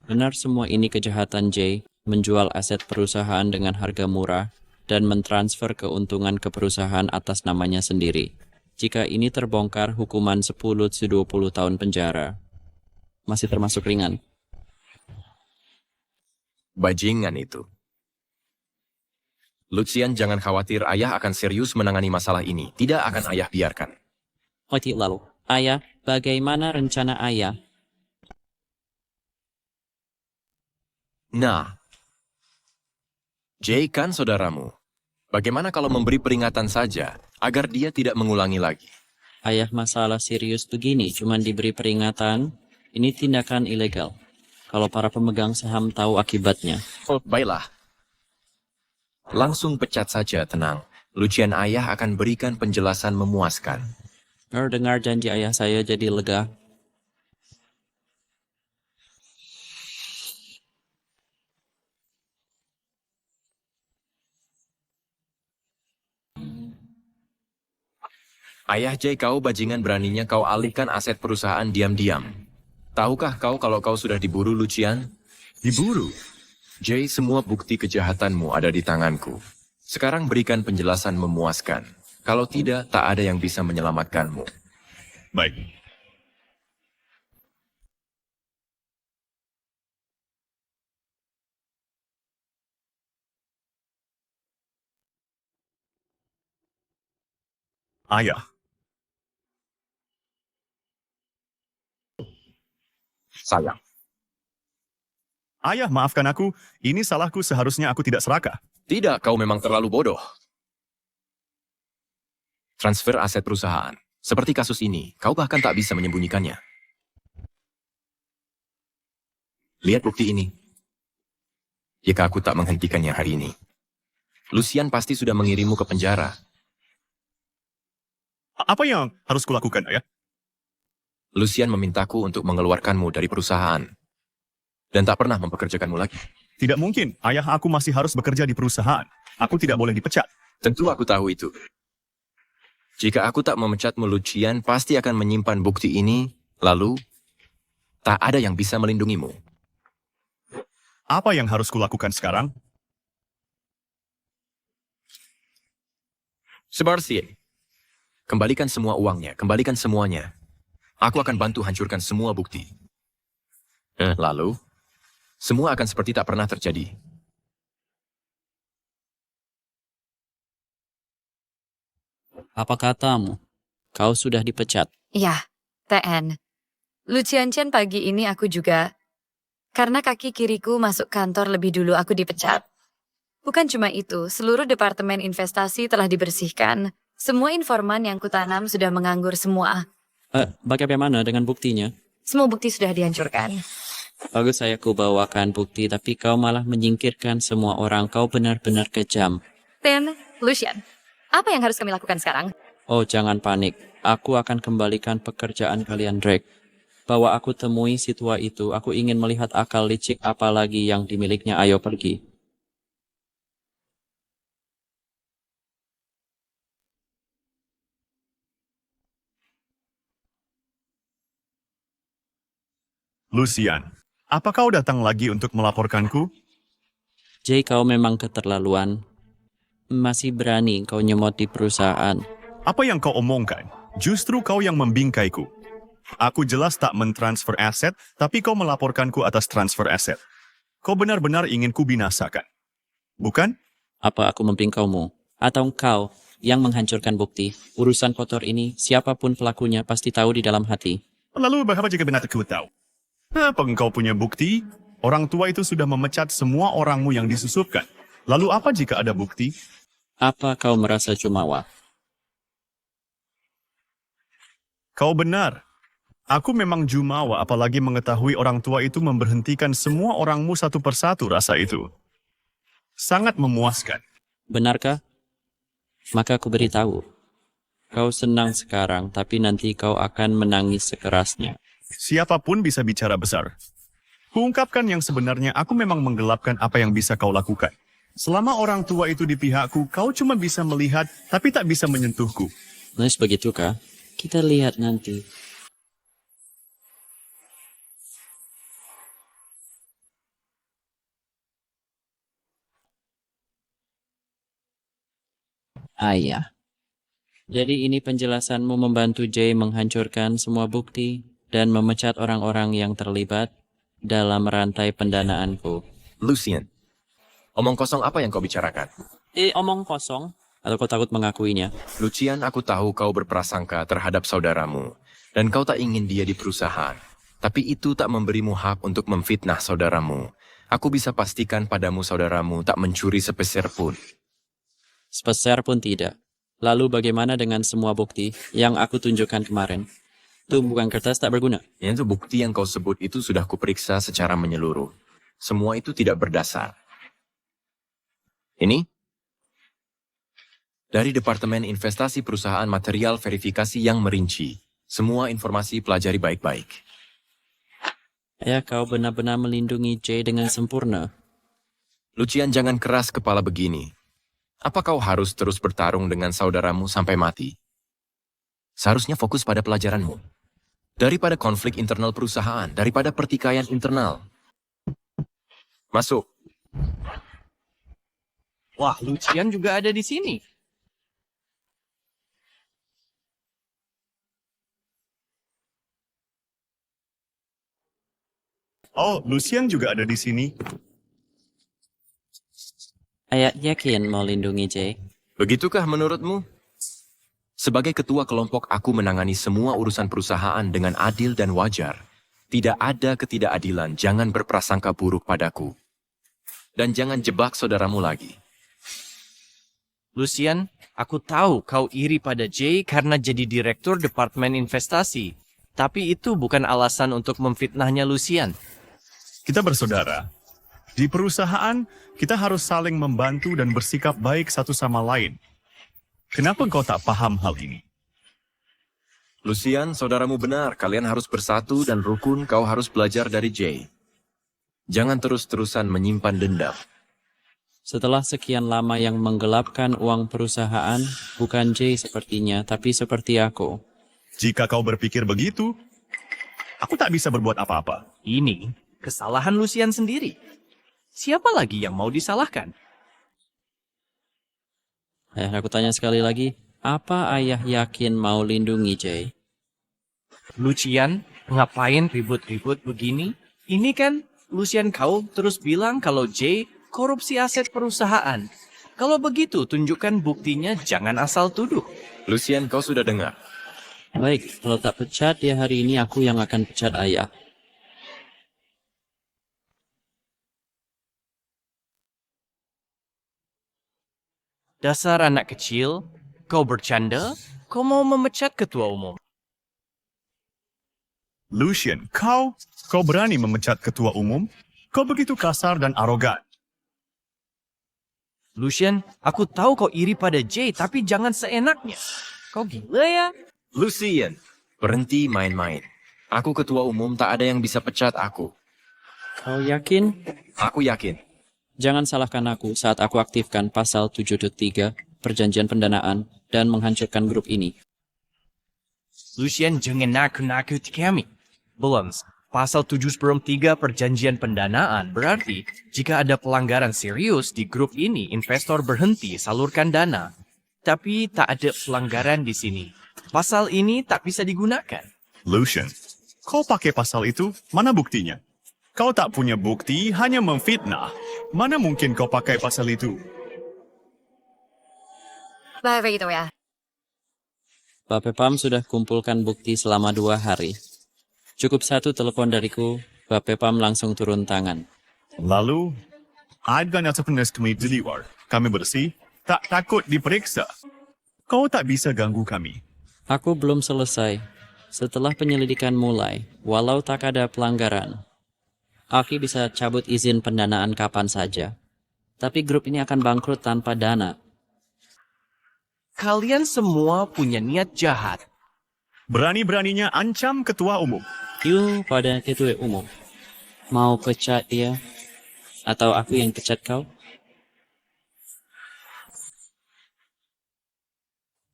Benar semua ini kejahatan Jay, menjual aset perusahaan dengan harga murah dan mentransfer keuntungan ke perusahaan atas namanya sendiri. Jika ini terbongkar, hukuman 10-20 tahun penjara. Masih termasuk ringan. Bajingan itu. Lucian, jangan khawatir, ayah akan serius menangani masalah ini. Tidak akan ayah biarkan. Oke, lalu. Ayah, bagaimana rencana ayah? Nah, Jay kan saudaramu. Bagaimana kalau memberi peringatan saja, agar dia tidak mengulangi lagi? Ayah, masalah serius begini, cuman diberi peringatan. Ini tindakan ilegal. Kalau para pemegang saham tahu akibatnya. Oh, baiklah. Langsung pecat saja, tenang. Lucian ayah akan berikan penjelasan memuaskan. Dengar janji ayah saya jadi lega. Ayah Jay, kau bajingan, beraninya kau alihkan aset perusahaan diam-diam. Tahukah kau kalau kau sudah diburu, Lucian? Diburu? Jay, semua bukti kejahatanmu ada di tanganku. Sekarang berikan penjelasan memuaskan. Kalau tidak, tak ada yang bisa menyelamatkanmu. Baik. Ayah. Sayang. Ayah, maafkan aku. Ini salahku, seharusnya aku tidak serakah. Tidak, kau memang terlalu bodoh. Transfer aset perusahaan. Seperti kasus ini, kau bahkan tak bisa menyembunyikannya. Lihat bukti ini. Jika aku tak menghentikannya hari ini, Lucian pasti sudah mengirimmu ke penjara. Apa yang harus kulakukan, ayah? Lucian memintaku untuk mengeluarkanmu dari perusahaan. Dan tak pernah mempekerjakanmu lagi. Tidak mungkin. Ayah, aku masih harus bekerja di perusahaan. Aku tidak boleh dipecat. Tentu aku tahu itu. Jika aku tak memecatmu, Lucian pasti akan menyimpan bukti ini, lalu tak ada yang bisa melindungimu. Apa yang harus kulakukan sekarang? Sebarsi, kembalikan semua uangnya, kembalikan semuanya. Aku akan bantu hancurkan semua bukti. Lalu, semua akan seperti tak pernah terjadi. Apa katamu? Kau sudah dipecat. Ya, TN. Lucian Chen, pagi ini aku juga Karena kaki kiriku masuk kantor lebih dulu aku dipecat. Bukan cuma itu, seluruh departemen investasi telah dibersihkan. Semua informan yang kutanam sudah menganggur semua. Bagaimana dengan buktinya? Semua bukti sudah dihancurkan. Bagus saya kubawakan bukti, tapi kau malah menyingkirkan semua orang. Kau benar-benar kejam. Ten, Lucian, apa yang harus kami lakukan sekarang? Oh, jangan panik. Aku akan kembalikan pekerjaan kalian, Drake. Bawa aku temui si tua itu. Aku ingin melihat akal licik apa lagi yang dimilikinya. Ayo pergi. Lucian, apa kau datang lagi untuk melaporkanku? Jay, kau memang keterlaluan. Masih berani kau nyemot di perusahaan. Apa yang kau omongkan? Justru kau yang membingkaiku. Aku jelas tak mentransfer aset, tapi kau melaporkanku atas transfer aset. Kau benar-benar ingin ku binasakan, bukan? Apa aku membingkaumu? Atau kau yang menghancurkan bukti? Urusan kotor ini, siapapun pelakunya pasti tahu di dalam hati. Lalu bagaimana jika benar ku tahu? Apa engkau punya bukti? Orang tua itu sudah memecat semua orangmu yang disusupkan. Lalu apa jika ada bukti? Apa kau merasa jumawa? Kau benar. Aku memang jumawa apalagi mengetahui orang tua itu memberhentikan semua orangmu satu persatu rasa itu. Sangat memuaskan. Benarkah? Maka aku beritahu. Kau senang sekarang, tapi nanti kau akan menangis sekerasnya. Siapapun bisa bicara besar. Kuungkapkan yang sebenarnya, aku memang menggelapkan apa yang bisa kau lakukan. Selama orang tua itu di pihakku, kau cuma bisa melihat, tapi tak bisa menyentuhku. Nah, begitukah? Kita lihat nanti. Ayah. Jadi ini penjelasanmu membantu Jay menghancurkan semua bukti dan memecat orang-orang yang terlibat dalam rantai pendanaanku. Lucian, omong kosong apa yang kau bicarakan? Omong kosong? Atau kau takut mengakuinya? Lucian, aku tahu kau berprasangka terhadap saudaramu, dan kau tak ingin dia di perusahaan. Tapi itu tak memberimu hak untuk memfitnah saudaramu. Aku bisa pastikan padamu saudaramu tak mencuri sepeser pun. Sepeser pun tidak. Lalu bagaimana dengan semua bukti yang aku tunjukkan kemarin? Itu bukan kertas tak berguna. Yang bukti yang kau sebut itu sudah kuperiksa secara menyeluruh. Semua itu tidak berdasar. Ini? Dari Departemen Investasi Perusahaan Material Verifikasi yang merinci. Semua informasi pelajari baik-baik. Ya, kau benar-benar melindungi Jay dengan sempurna. Lucian, jangan keras kepala begini. Apa kau harus terus bertarung dengan saudaramu sampai mati? Seharusnya fokus pada pelajaranmu. Daripada konflik internal perusahaan, daripada pertikaian internal. Masuk. Wah, Lucian juga ada di sini. Oh, Lucian juga ada di sini. Ayah yakin mau lindungi Jay? Begitukah menurutmu? Sebagai ketua kelompok, aku menangani semua urusan perusahaan dengan adil dan wajar. Tidak ada ketidakadilan, jangan berprasangka buruk padaku. Dan jangan jebak saudaramu lagi. Lucian, aku tahu kau iri pada Jay karena jadi direktur Departemen Investasi. Tapi itu bukan alasan untuk memfitnahnya Lucian. Kita bersaudara. Di perusahaan, kita harus saling membantu dan bersikap baik satu sama lain. Kenapa kau tak paham hal ini? Lucian, saudaramu benar. Kalian harus bersatu dan rukun. Kau harus belajar dari Jay. Jangan terus-terusan menyimpan dendam. Setelah sekian lama yang menggelapkan uang perusahaan, bukan Jay sepertinya, tapi seperti aku. Jika kau berpikir begitu, aku tak bisa berbuat apa-apa. Ini kesalahan Lucian sendiri. Siapa lagi yang mau disalahkan? Aku tanya sekali lagi, apa ayah yakin mau lindungi Jay? Lucian, ngapain ribut-ribut begini? Ini kan Lucian kau terus bilang kalau Jay korupsi aset perusahaan. Kalau begitu, tunjukkan buktinya, jangan asal tuduh. Lucian, kau sudah dengar. Baik, kalau tak pecat dia hari ini, aku yang akan pecat ayah. Dasar anak kecil, kau bercanda? Kau mau memecat ketua umum? Lucian, kau berani memecat ketua umum? Kau begitu kasar dan arogan. Lucian, aku tahu kau iri pada Jay, tapi jangan seenaknya. Kau gila ya? Lucian, berhenti main-main. Aku ketua umum, tak ada yang bisa pecat aku. Kau yakin? Aku yakin. Jangan salahkan aku saat aku aktifkan pasal 7.3 perjanjian pendanaan dan menghancurkan grup ini. Lucian, jangan nakut-nakuti kami. Belum, pasal 7.3 perjanjian pendanaan berarti jika ada pelanggaran serius di grup ini, investor berhenti salurkan dana. Tapi tak ada pelanggaran di sini. Pasal ini tak bisa digunakan. Lucian, kau pakai pasal itu? Mana buktinya? Kau tak punya bukti, hanya memfitnah. Mana mungkin kau pakai pasal itu? Begitu ya. Bapepam sudah kumpulkan bukti selama 2 hari. Cukup 1 telepon dariku, Bapepam langsung turun tangan. Lalu, harga sepenuhnya kami di luar. Kami bersih, tak takut diperiksa. Kau tak bisa ganggu kami. Aku belum selesai. Setelah penyelidikan mulai, walau tak ada pelanggaran, Aki bisa cabut izin pendanaan kapan saja. Tapi grup ini akan bangkrut tanpa dana. Kalian semua punya niat jahat. Berani-beraninya ancam ketua umum. You pada ketua umum. Mau pecat dia? Atau aku yang pecat kau?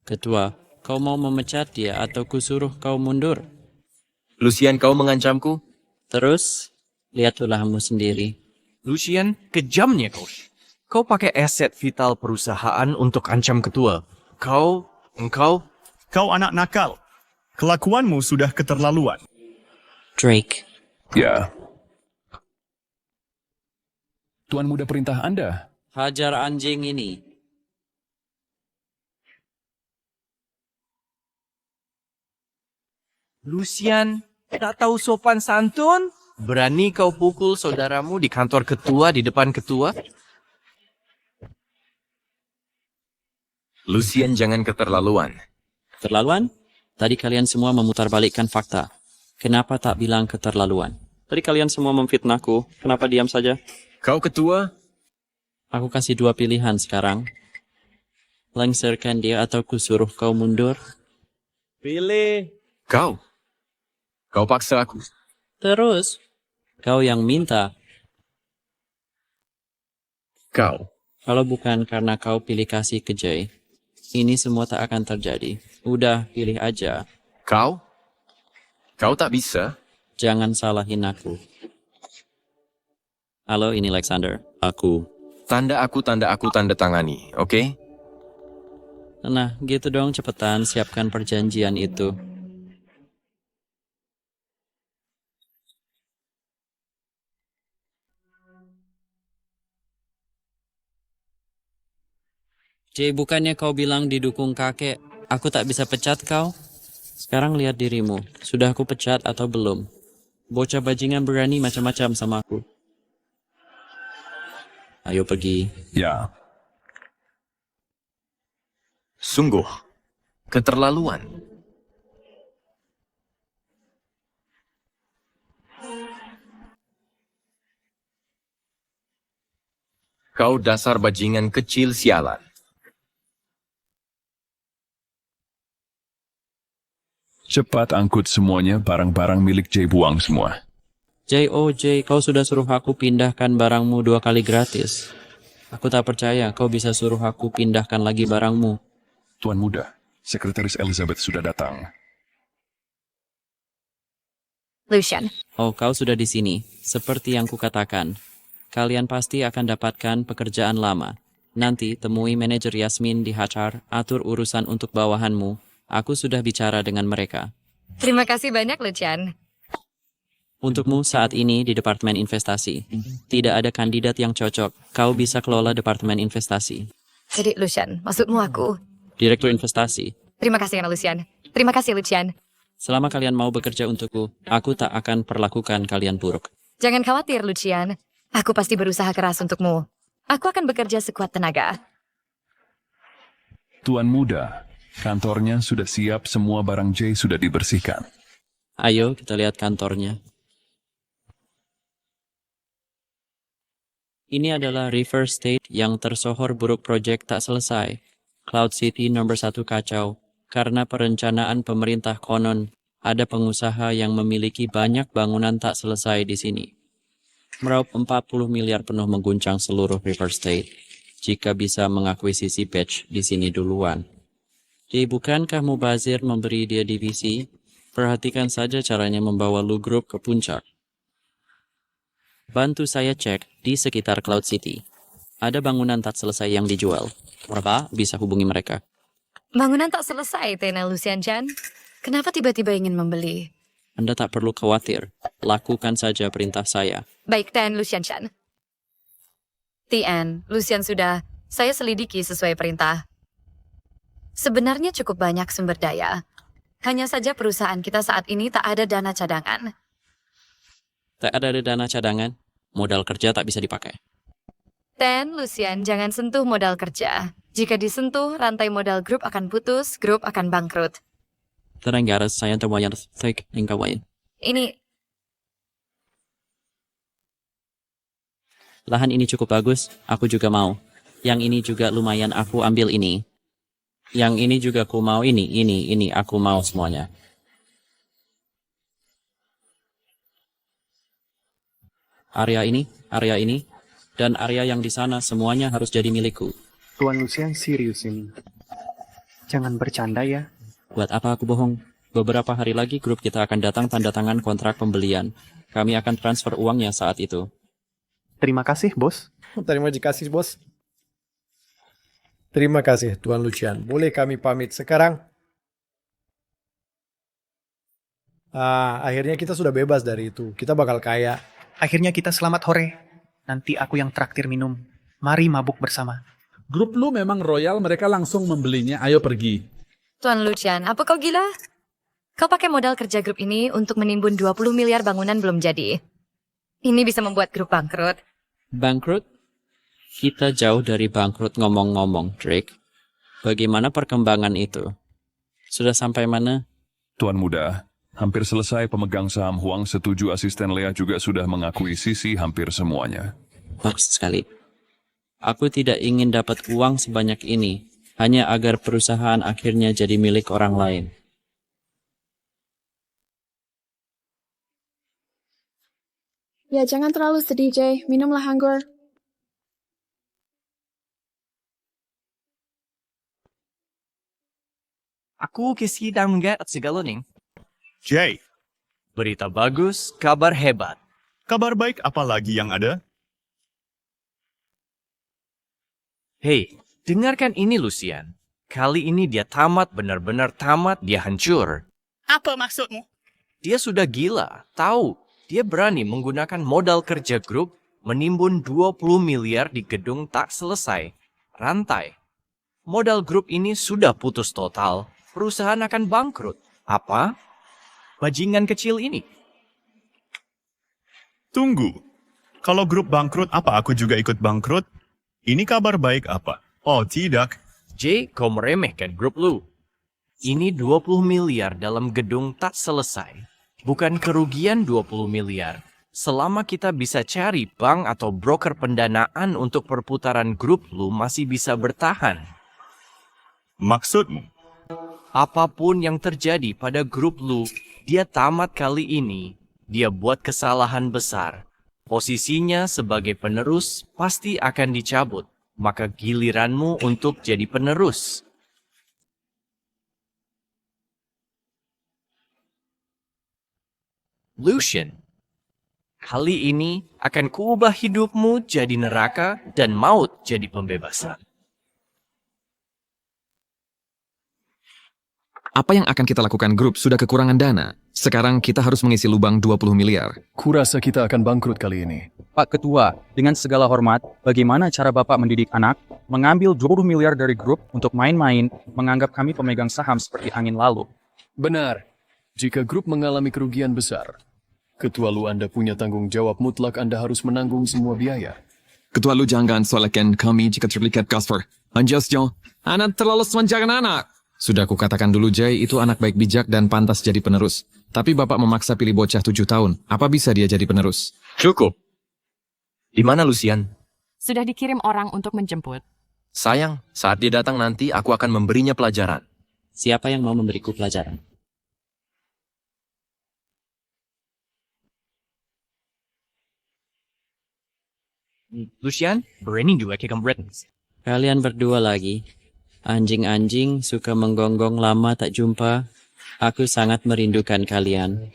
Ketua, kau mau memecat dia atau kusuruh kau mundur? Lucian, kau mengancamku? Terus, lihat ulahmu sendiri. Lucian, kejamnya kau. Kau pakai aset vital perusahaan untuk ancam ketua. Engkau anak nakal. Kelakuanmu sudah keterlaluan. Drake. Ya. Tuan Muda perintah Anda. Hajar anjing ini. Lucian, tak tahu sopan santun? Berani kau pukul saudaramu di kantor ketua di depan ketua? Lucian, jangan keterlaluan. Keterlaluan? Tadi kalian semua memutarbalikkan fakta. Kenapa tak bilang keterlaluan? Tadi kalian semua memfitnahku. Kenapa diam saja? Kau ketua? Aku kasih 2 pilihan sekarang. Lengserkan dia atau kusuruh kau mundur. Pilih. Kau paksa aku. Terus, kau yang minta. Kau. Kalau bukan karena kau pilih kasih ke Jay, ini semua tak akan terjadi. Udah, pilih aja. Kau tak bisa. Jangan salahin aku. Halo, ini Alexander. Aku. Tanda aku tanda tangani, oke? Nah, gitu dong, cepetan siapkan perjanjian itu. Jay, bukannya kau bilang didukung kakek, aku tak bisa pecat kau? Sekarang lihat dirimu, sudah aku pecat atau belum? Bocah bajingan berani macam-macam sama aku. Ayo pergi. Ya. Sungguh, keterlaluan. Kau dasar bajingan kecil sialan. Cepat angkut semuanya, barang-barang milik Jay buang semua. Jay, kau sudah suruh aku pindahkan barangmu 2 kali gratis. Aku tak percaya kau bisa suruh aku pindahkan lagi barangmu. Tuan Muda, Sekretaris Elizabeth sudah datang. Lucian. Oh, kau sudah di sini. Seperti yang kukatakan, kalian pasti akan dapatkan pekerjaan lama. Nanti temui manajer Yasmin di HR, atur urusan untuk bawahanmu. Aku sudah bicara dengan mereka. Terima kasih banyak, Lucian. Untukmu saat ini di Departemen Investasi. Tidak ada kandidat yang cocok. Kau bisa kelola Departemen Investasi. Jadi, Lucian, maksudmu aku? Direktur Investasi. Terima kasih, Lucian. Terima kasih, Lucian. Selama kalian mau bekerja untukku, aku tak akan perlakukan kalian buruk. Jangan khawatir, Lucian. Aku pasti berusaha keras untukmu. Aku akan bekerja sekuat tenaga. Tuan Muda, kantornya sudah siap, semua barang Jay sudah dibersihkan. Ayo kita lihat kantornya. Ini adalah River State yang tersohor buruk proyek tak selesai. Cloud City nomor 1 kacau. Karena perencanaan pemerintah konon, ada pengusaha yang memiliki banyak bangunan tak selesai di sini. Meraup 40 miliar penuh mengguncang seluruh River State. Jika bisa mengakuisisi Patch di sini duluan. Jadi bukankah mubazir memberi dia divisi? Perhatikan saja caranya membawa Lu Group ke puncak. Bantu saya cek di sekitar Cloud City. Ada bangunan tak selesai yang dijual. Berapa bisa hubungi mereka? Bangunan tak selesai, Tena Lucian Chan. Kenapa tiba-tiba ingin membeli? Anda tak perlu khawatir. Lakukan saja perintah saya. Baik, Ten Lucian Chan. TN, Lucian sudah saya selidiki sesuai perintah. Sebenarnya cukup banyak sumber daya. Hanya saja perusahaan kita saat ini tak ada dana cadangan. Tak ada dana cadangan, modal kerja tak bisa dipakai. Ten, Lucian, jangan sentuh modal kerja. Jika disentuh, rantai modal grup akan putus, grup akan bangkrut. Tenang garas, saya terbayar take ingkawain. Ini, Lahan ini cukup bagus, aku juga mau. Yang ini juga lumayan, aku ambil ini. Yang ini juga aku mau, ini, aku mau semuanya. Area ini, dan area yang di sana semuanya harus jadi milikku. Tuan Lucian serius ini. Jangan bercanda ya. Buat apa aku bohong? Beberapa hari lagi grup kita akan datang tanda tangan kontrak pembelian. Kami akan transfer uangnya saat itu. Terima kasih, Bos. Terima kasih, Bos. Terima kasih, Tuan Lucian. Boleh kami pamit sekarang? Akhirnya kita sudah bebas dari itu. Kita bakal kaya. Akhirnya kita selamat hore. Nanti aku yang traktir minum. Mari mabuk bersama. Grup lu memang royal, mereka langsung membelinya. Ayo pergi. Tuan Lucian, apa kau gila? Kau pakai modal kerja grup ini untuk menimbun 20 miliar bangunan belum jadi. Ini bisa membuat grup bangkrut. Bangkrut? Kita jauh dari bangkrut ngomong-ngomong, Drake. Bagaimana perkembangan itu? Sudah sampai mana? Tuan Muda, hampir selesai. Pemegang saham Huang setuju, asisten Lea juga sudah mengakuisisi hampir semuanya. Bagus sekali. Aku tidak ingin dapat uang sebanyak ini, hanya agar perusahaan akhirnya jadi milik orang lain. Ya jangan terlalu sedih, Jay. Minumlah anggur. Aku kesidang melihat segala nih. Jay, Berita bagus, kabar hebat. kabar baik apa lagi yang ada? Hei, dengarkan ini Lucian. Kali ini dia tamat, benar-benar tamat, dia hancur. Apa maksudmu? Dia sudah gila, tahu. Dia berani menggunakan modal kerja grup menimbun 20 miliar di gedung tak selesai. Rantai. Modal grup ini sudah putus total. Perusahaan akan bangkrut. Apa? Bajingan kecil ini. Tunggu. Kalau grup bangkrut, apa aku juga ikut bangkrut? Ini kabar baik apa? Oh, tidak. Jay, kau meremehkan grup lu. Ini 20 miliar dalam gedung tak selesai. Bukan kerugian 20 miliar. Selama kita bisa cari bank atau broker pendanaan untuk perputaran grup lu masih bisa bertahan. Maksudmu? Apapun yang terjadi pada grup lu, dia tamat kali ini. Dia buat kesalahan besar. Posisinya sebagai penerus pasti akan dicabut. Maka giliranmu untuk jadi penerus. Lucian, kali ini akan kuubah hidupmu jadi neraka dan maut jadi pembebasan. Apa yang akan kita lakukan grup sudah kekurangan dana. Sekarang kita harus mengisi lubang 20 miliar. Kurasa kita akan bangkrut kali ini. Pak Ketua, dengan segala hormat, bagaimana cara Bapak mendidik anak, mengambil 20 miliar dari grup untuk main-main, menganggap kami pemegang saham seperti angin lalu? Benar. Jika grup mengalami kerugian besar, Ketua Lu Anda punya tanggung jawab mutlak, Anda harus menanggung semua biaya. Ketua Lu jangan salahkan kami jika terlihat Kasper. Anjas Jo, anak terlalu semanjakan anak. Sudah kukatakan dulu Jay, itu anak baik bijak dan pantas jadi penerus. Tapi bapak memaksa pilih bocah 7 tahun. Apa bisa dia jadi penerus? Cukup. Di mana Lucian? Sudah dikirim orang untuk menjemput. Sayang, saat dia datang nanti aku akan memberinya pelajaran. Siapa yang mau memberiku pelajaran? Lucian, berani juga ke Britons. Kalian berdua lagi. Anjing-anjing suka menggonggong lama tak jumpa. Aku sangat merindukan kalian.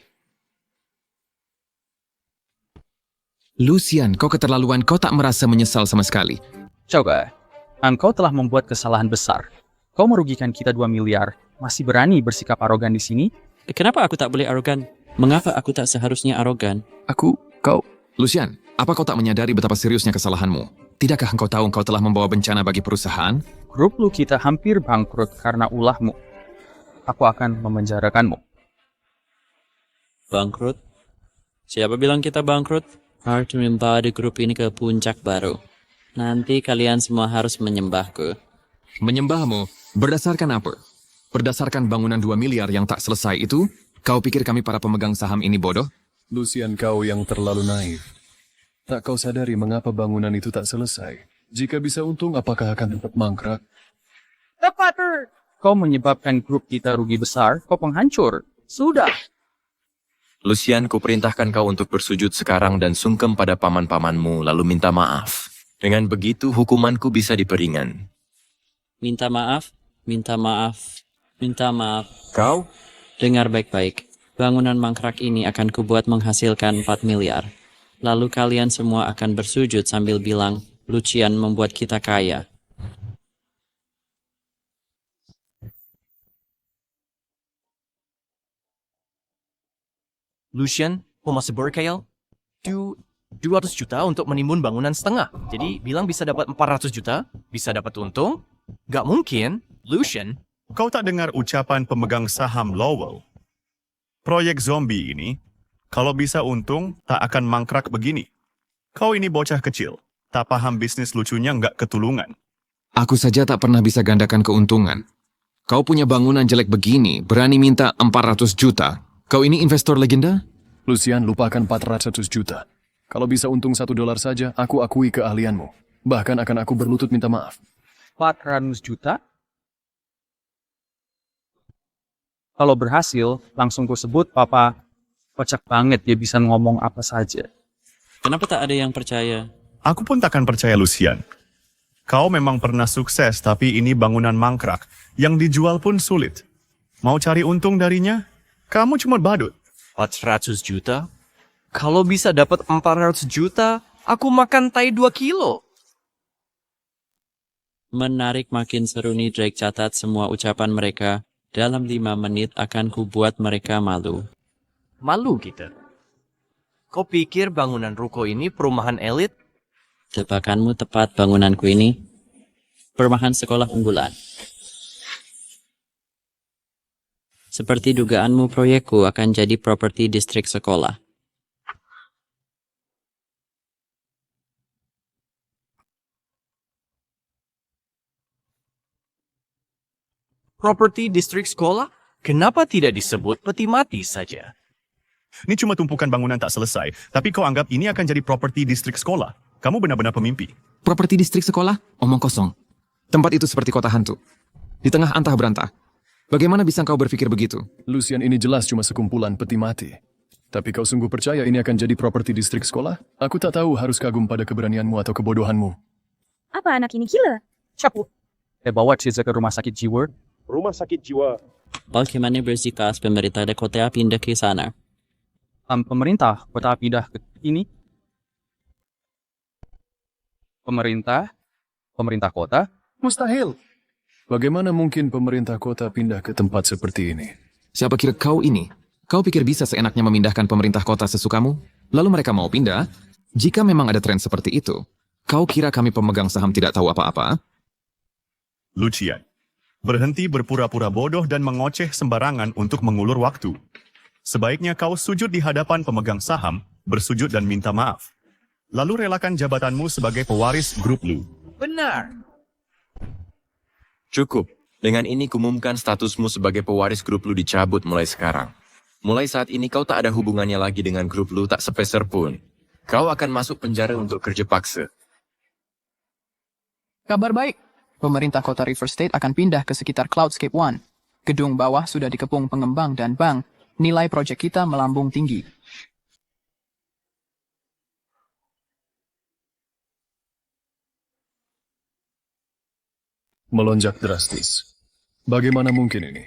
Lucian, kau keterlaluan, kau tak merasa menyesal sama sekali. Coba, engkau telah membuat kesalahan besar. Kau merugikan kita 2 miliar. Masih berani bersikap arogan di sini? Kenapa aku tak boleh arogan? Mengapa aku tak seharusnya arogan? Kau... Lucian, apa kau tak menyadari betapa seriusnya kesalahanmu? Tidakkah engkau tahu engkau telah membawa bencana bagi perusahaan? Grup lu kita hampir bangkrut karena ulahmu. Aku akan memenjarakanmu. Bangkrut? Siapa bilang kita bangkrut? Harus membawa grup ini ke puncak baru. Nanti kalian semua harus menyembahku. Menyembahmu? Berdasarkan apa? Berdasarkan bangunan 2 miliar yang tak selesai itu? Kau pikir kami para pemegang saham ini bodoh? Lucian, kau yang terlalu naif. Tak kau sadari mengapa bangunan itu tak selesai? Jika bisa untung, apakah akan tetap mangkrak? Tepat, kau menyebabkan grup kita rugi besar, kau penghancur. Sudah. Lucian, kuperintahkan kau untuk bersujud sekarang dan sungkem pada paman-pamanmu, lalu minta maaf. Dengan begitu, hukumanku bisa diperingan. Minta maaf, minta maaf, minta maaf. Kau? Dengar baik-baik. Bangunan mangkrak ini akan kubuat menghasilkan 4 miliar. Lalu kalian semua akan bersujud sambil bilang, Lucian membuat kita kaya. Lucian, kau masih berkhayal? 200 juta untuk menimbun bangunan setengah. Jadi bilang bisa dapat 400 juta, bisa dapat untung? Gak mungkin, Lucian. Kau tak dengar ucapan pemegang saham Lowell? Proyek zombie ini, kalau bisa untung, tak akan mangkrak begini. Kau ini bocah kecil, tak paham bisnis lucunya nggak ketulungan. Aku saja tak pernah bisa gandakan keuntungan. Kau punya bangunan jelek begini, berani minta 400 juta. Kau ini investor legenda? Lucian, lupakan 400 juta. Kalau bisa untung $1 saja, aku akui keahlianmu. Bahkan akan aku berlutut minta maaf. 400 juta? Kalau berhasil, langsung ku sebut papa kocak banget dia bisa ngomong apa saja. Kenapa tak ada yang percaya? Aku pun takkan percaya Lucian. Kau memang pernah sukses, tapi ini bangunan mangkrak. Yang dijual pun sulit. Mau cari untung darinya? Kamu cuma badut. 400 juta? Kalau bisa dapat 400 juta, aku makan tai 2 kilo. Menarik, makin seru nih Drake. Catat semua ucapan mereka. Dalam 5 menit akan kubuat mereka malu. Malu kita. Kau pikir bangunan ruko ini perumahan elit? Tebakanmu tepat, bangunanku ini perumahan sekolah unggulan. Seperti dugaanmu, proyekku akan jadi properti distrik sekolah. Properti distrik sekolah? Kenapa tidak disebut peti mati saja? Ini cuma tumpukan bangunan tak selesai, tapi kau anggap ini akan jadi properti distrik sekolah. Kamu benar-benar pemimpi. Properti distrik sekolah? Omong kosong. Tempat itu seperti kota hantu. Di tengah antah berantah. Bagaimana bisa kau berpikir begitu? Lucian, ini jelas cuma sekumpulan peti mati. Tapi kau sungguh percaya ini akan jadi properti distrik sekolah? Aku tak tahu harus kagum pada keberanianmu atau kebodohanmu. Apa anak ini gila? Capu. Bawa Ciza ke rumah sakit jiwa. Rumah sakit jiwa. Bagaimana bersikap pemerintah dari kota pindah ke sana? Pemerintah kota pindah ke ini? Pemerintah kota? Mustahil. Bagaimana mungkin pemerintah kota pindah ke tempat seperti ini? Siapa kira kau ini? Kau pikir bisa seenaknya memindahkan pemerintah kota sesukamu? Lalu mereka mau pindah? Jika memang ada tren seperti itu, kau kira kami pemegang saham tidak tahu apa-apa? Lucian, berhenti berpura-pura bodoh dan mengoceh sembarangan untuk mengulur waktu. Sebaiknya kau sujud di hadapan pemegang saham, bersujud dan minta maaf. Lalu relakan jabatanmu sebagai pewaris grup lu. Benar. Cukup. Dengan ini kumumkan statusmu sebagai pewaris grup lu dicabut mulai sekarang. Mulai saat ini kau tak ada hubungannya lagi dengan grup lu tak sepeser pun. Kau akan masuk penjara untuk kerja paksa. Kabar baik. Pemerintah kota River State akan pindah ke sekitar Cloudscape One. Gedung bawah sudah dikepung pengembang dan bank. Nilai proyek kita melambung tinggi. Melonjak drastis. Bagaimana mungkin ini?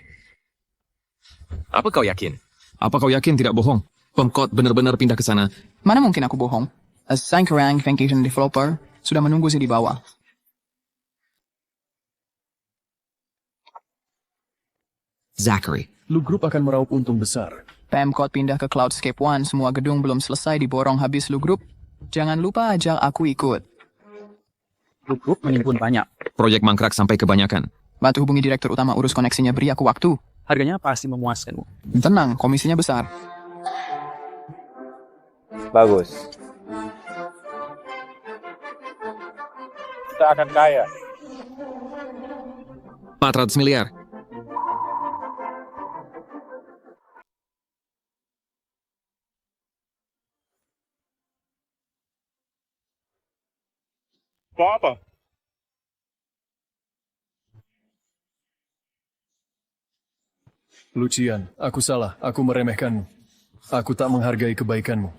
Apa kau yakin? Apa kau yakin tidak bohong? Pemkot benar-benar pindah ke sana. Mana mungkin aku bohong? Sankarang Vacation Developer sudah menunggu sih di bawah. Zachary. Lu grup akan meraup untung besar. Pemkot pindah ke Cloudscape One, semua gedung belum selesai diborong habis lu grup. Jangan lupa ajak aku ikut. Lu grup menimbun banyak. Proyek mangkrak sampai kebanyakan. Bantu hubungi direktur utama urus koneksinya, beri aku waktu. Harganya pasti memuaskan. Tenang, komisinya besar. Bagus. Kita akan kaya. 400 miliar. Apa? Lucian, aku salah. Aku meremehkanmu. Aku tak menghargai kebaikanmu.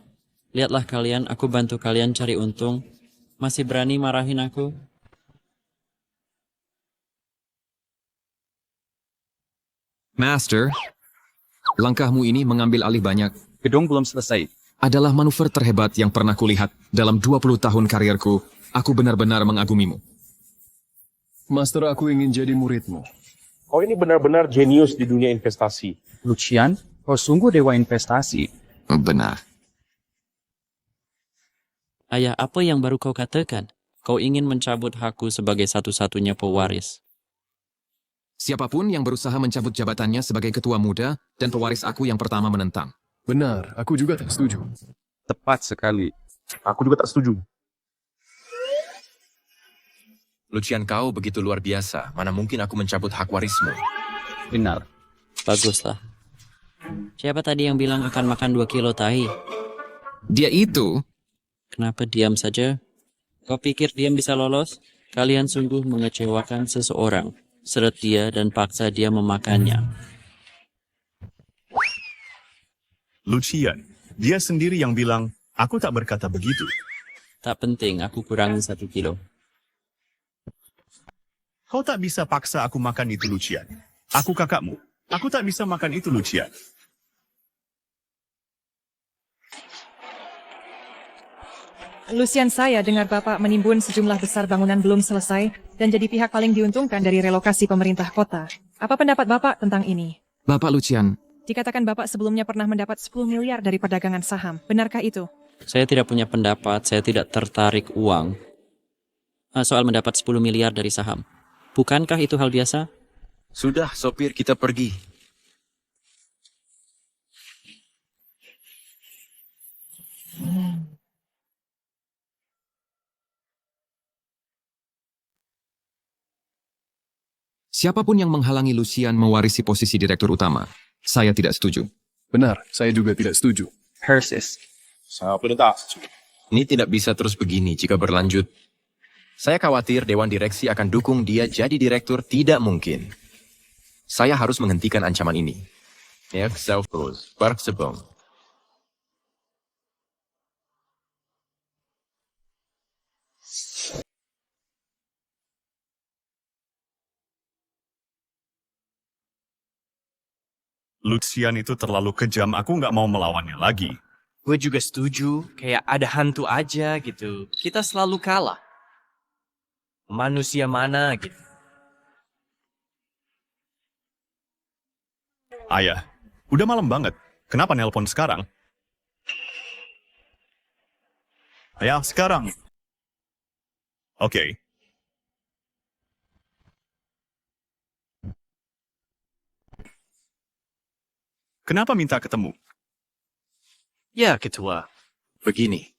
Lihatlah kalian, aku bantu kalian cari untung. Masih berani marahin aku? Master, langkahmu ini mengambil alih banyak. Gedung belum selesai. Adalah manuver terhebat yang pernah kulihat dalam 20 tahun karirku. Aku benar-benar mengagumimu. Master, aku ingin jadi muridmu. Kau ini benar-benar jenius di dunia investasi. Lucian, kau sungguh dewa investasi. Benar. Ayah, apa yang baru kau katakan? Kau ingin mencabut hakku sebagai satu-satunya pewaris. Siapapun yang berusaha mencabut jabatannya sebagai ketua muda dan pewaris aku yang pertama menentang. Benar, aku juga tak setuju. Tepat sekali. Aku juga tak setuju. Lucian, kau begitu luar biasa. Mana mungkin aku mencabut hak warismu? Benar. Baguslah. Siapa tadi yang bilang akan makan 2 kilo tahi? Dia itu. Kenapa diam saja? Kau pikir diam bisa lolos? Kalian sungguh mengecewakan seseorang. Seret dia dan paksa dia memakannya. Lucian, dia sendiri yang bilang, aku tak berkata begitu. Tak penting, aku kurangi 1 kilo. Kau tak bisa paksa aku makan itu, Lucian. Aku kakakmu. Aku tak bisa makan itu, Lucian. Lucian, saya dengar Bapak menimbun sejumlah besar bangunan belum selesai dan jadi pihak paling diuntungkan dari relokasi pemerintah kota. Apa pendapat Bapak tentang ini? Bapak Lucian, Dikatakan Bapak sebelumnya pernah mendapat 10 miliar dari perdagangan saham. Benarkah itu? Saya tidak punya pendapat, saya tidak tertarik uang. Soal mendapat 10 miliar dari saham. Bukankah itu hal biasa? Sudah, sopir, kita pergi. siapapun yang menghalangi Lucian mewarisi posisi direktur utama, saya tidak setuju. Benar, saya juga tidak setuju. Persis. Ini tidak bisa terus begini jika berlanjut. Saya khawatir Dewan Direksi akan dukung dia jadi direktur, tidak mungkin. Saya harus menghentikan ancaman ini. Self-close, Sebong. Lucian itu terlalu kejam, aku nggak mau melawannya lagi. Gue juga setuju, kayak ada hantu aja gitu. Kita selalu kalah. Manusia mana gitu. Ayah, udah malam banget. Kenapa nelpon sekarang? Ayah, sekarang. Oke. Kenapa minta ketemu? Ya, Ketua. Begini.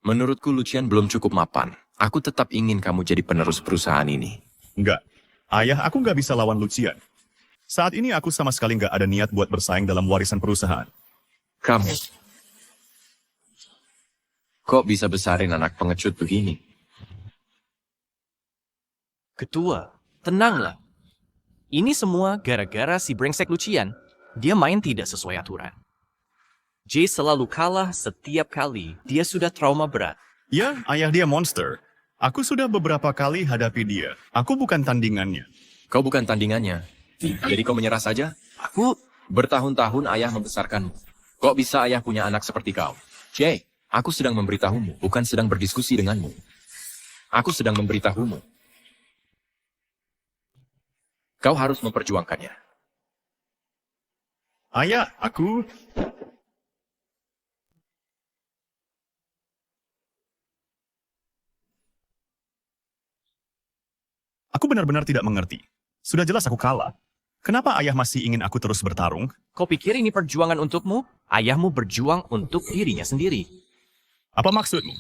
Menurutku Lucian belum cukup mapan. Aku tetap ingin kamu jadi penerus perusahaan ini. Enggak. Ayah, aku nggak bisa lawan Lucian. Saat ini aku sama sekali nggak ada niat buat bersaing dalam warisan perusahaan. Kamu. Kok bisa besarin anak pengecut begini? Ketua, tenanglah. Ini semua gara-gara si brengsek Lucian. Dia main tidak sesuai aturan. Jay selalu kalah setiap kali. Dia sudah trauma berat. Ya, ayah dia monster. Aku sudah beberapa kali hadapi dia. Aku bukan tandingannya. Kau bukan tandingannya. Jadi kau menyerah saja? Aku bertahun-tahun ayah membesarkanmu. Kok bisa ayah punya anak seperti kau? Jay, aku sedang memberitahumu, bukan sedang berdiskusi denganmu. Aku sedang memberitahumu. Kau harus memperjuangkannya. Ayah, aku... Aku benar-benar tidak mengerti. Sudah jelas aku kalah. Kenapa ayah masih ingin aku terus bertarung? Kau pikir ini perjuangan untukmu? Ayahmu berjuang untuk dirinya sendiri. Apa maksudmu?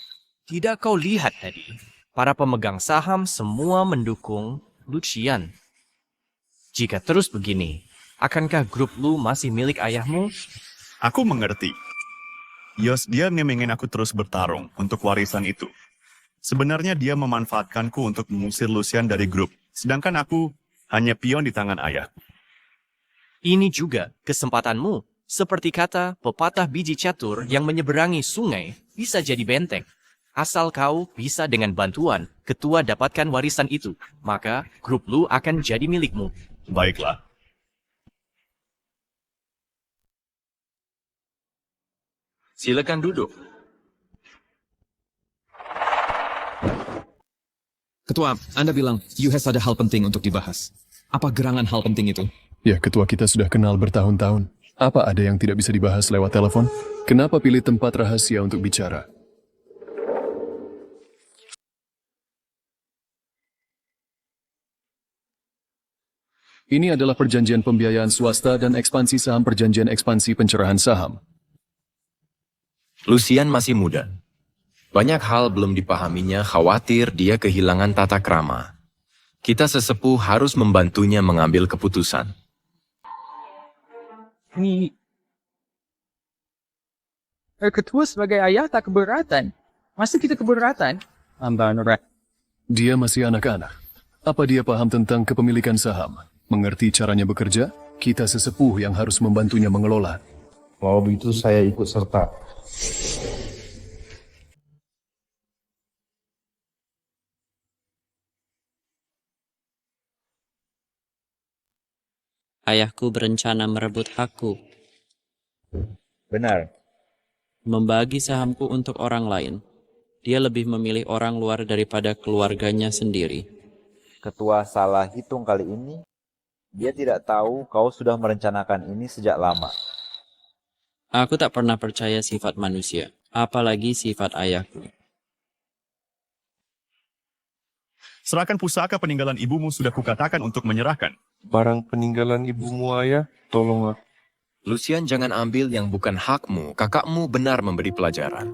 Tidak kau lihat tadi? Para pemegang saham semua mendukung Lucian. Jika terus begini, akankah grup Lu masih milik ayahmu? Aku mengerti. Yos, dia ingin aku terus bertarung untuk warisan itu. Sebenarnya dia memanfaatkanku untuk mengusir Lucian dari grup, sedangkan aku hanya pion di tangan ayah. Ini juga kesempatanmu. Seperti kata pepatah biji catur yang menyeberangi sungai bisa jadi benteng. Asal kau bisa dengan bantuan ketua dapatkan warisan itu, maka grup Lu akan jadi milikmu. Baiklah. Silakan duduk. Ketua, Anda bilang US ada hal penting untuk dibahas. Apa gerangan hal penting itu? Ya, ketua kita sudah kenal bertahun-tahun. Apa ada yang tidak bisa dibahas lewat telepon? Kenapa pilih tempat rahasia untuk bicara? Ini adalah perjanjian pembiayaan swasta dan ekspansi saham perjanjian ekspansi pencerahan saham. Lucian masih muda. Banyak hal belum dipahaminya, khawatir dia kehilangan tata krama. Kita sesepuh harus membantunya mengambil keputusan. Ini... Ketua sebagai ayah tak keberatan. Masa kita keberatan? Dia masih anak-anak. Apa dia paham tentang kepemilikan saham? Mengerti caranya bekerja? Kita sesepuh yang harus membantunya mengelola. Kalau begitu saya ikut serta. Ayahku berencana merebut hakku. Benar. Membagi sahamku untuk orang lain. Dia lebih memilih orang luar daripada keluarganya sendiri. Ketua salah hitung kali ini. Dia tidak tahu kau sudah merencanakan ini sejak lama. Aku tak pernah percaya sifat manusia, apalagi sifat ayahku. Serahkan pusaka peninggalan ibumu sudah kukatakan untuk menyerahkan. Barang peninggalan ibumu ayah, tolong aku. Lucian, jangan ambil yang bukan hakmu. Kakakmu benar memberi pelajaran.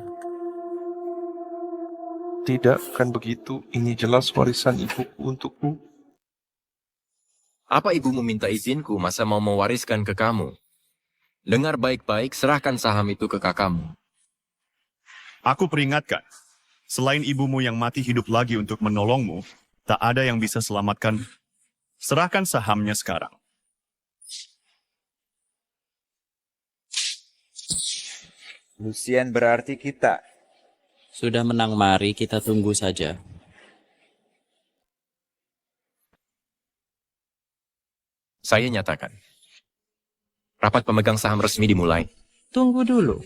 Tidak, kan begitu. Ini jelas warisan ibuku untukku. Apa ibumu minta izinku, masa mau mewariskan ke kamu? Dengar baik-baik, serahkan saham itu ke kakakmu. Aku peringatkan, selain ibumu yang mati hidup lagi untuk menolongmu, tak ada yang bisa selamatkan. Serahkan sahamnya sekarang. Lucian berarti kita. Sudah menang, mari kita tunggu saja. Saya nyatakan. Rapat pemegang saham resmi dimulai. Tunggu dulu.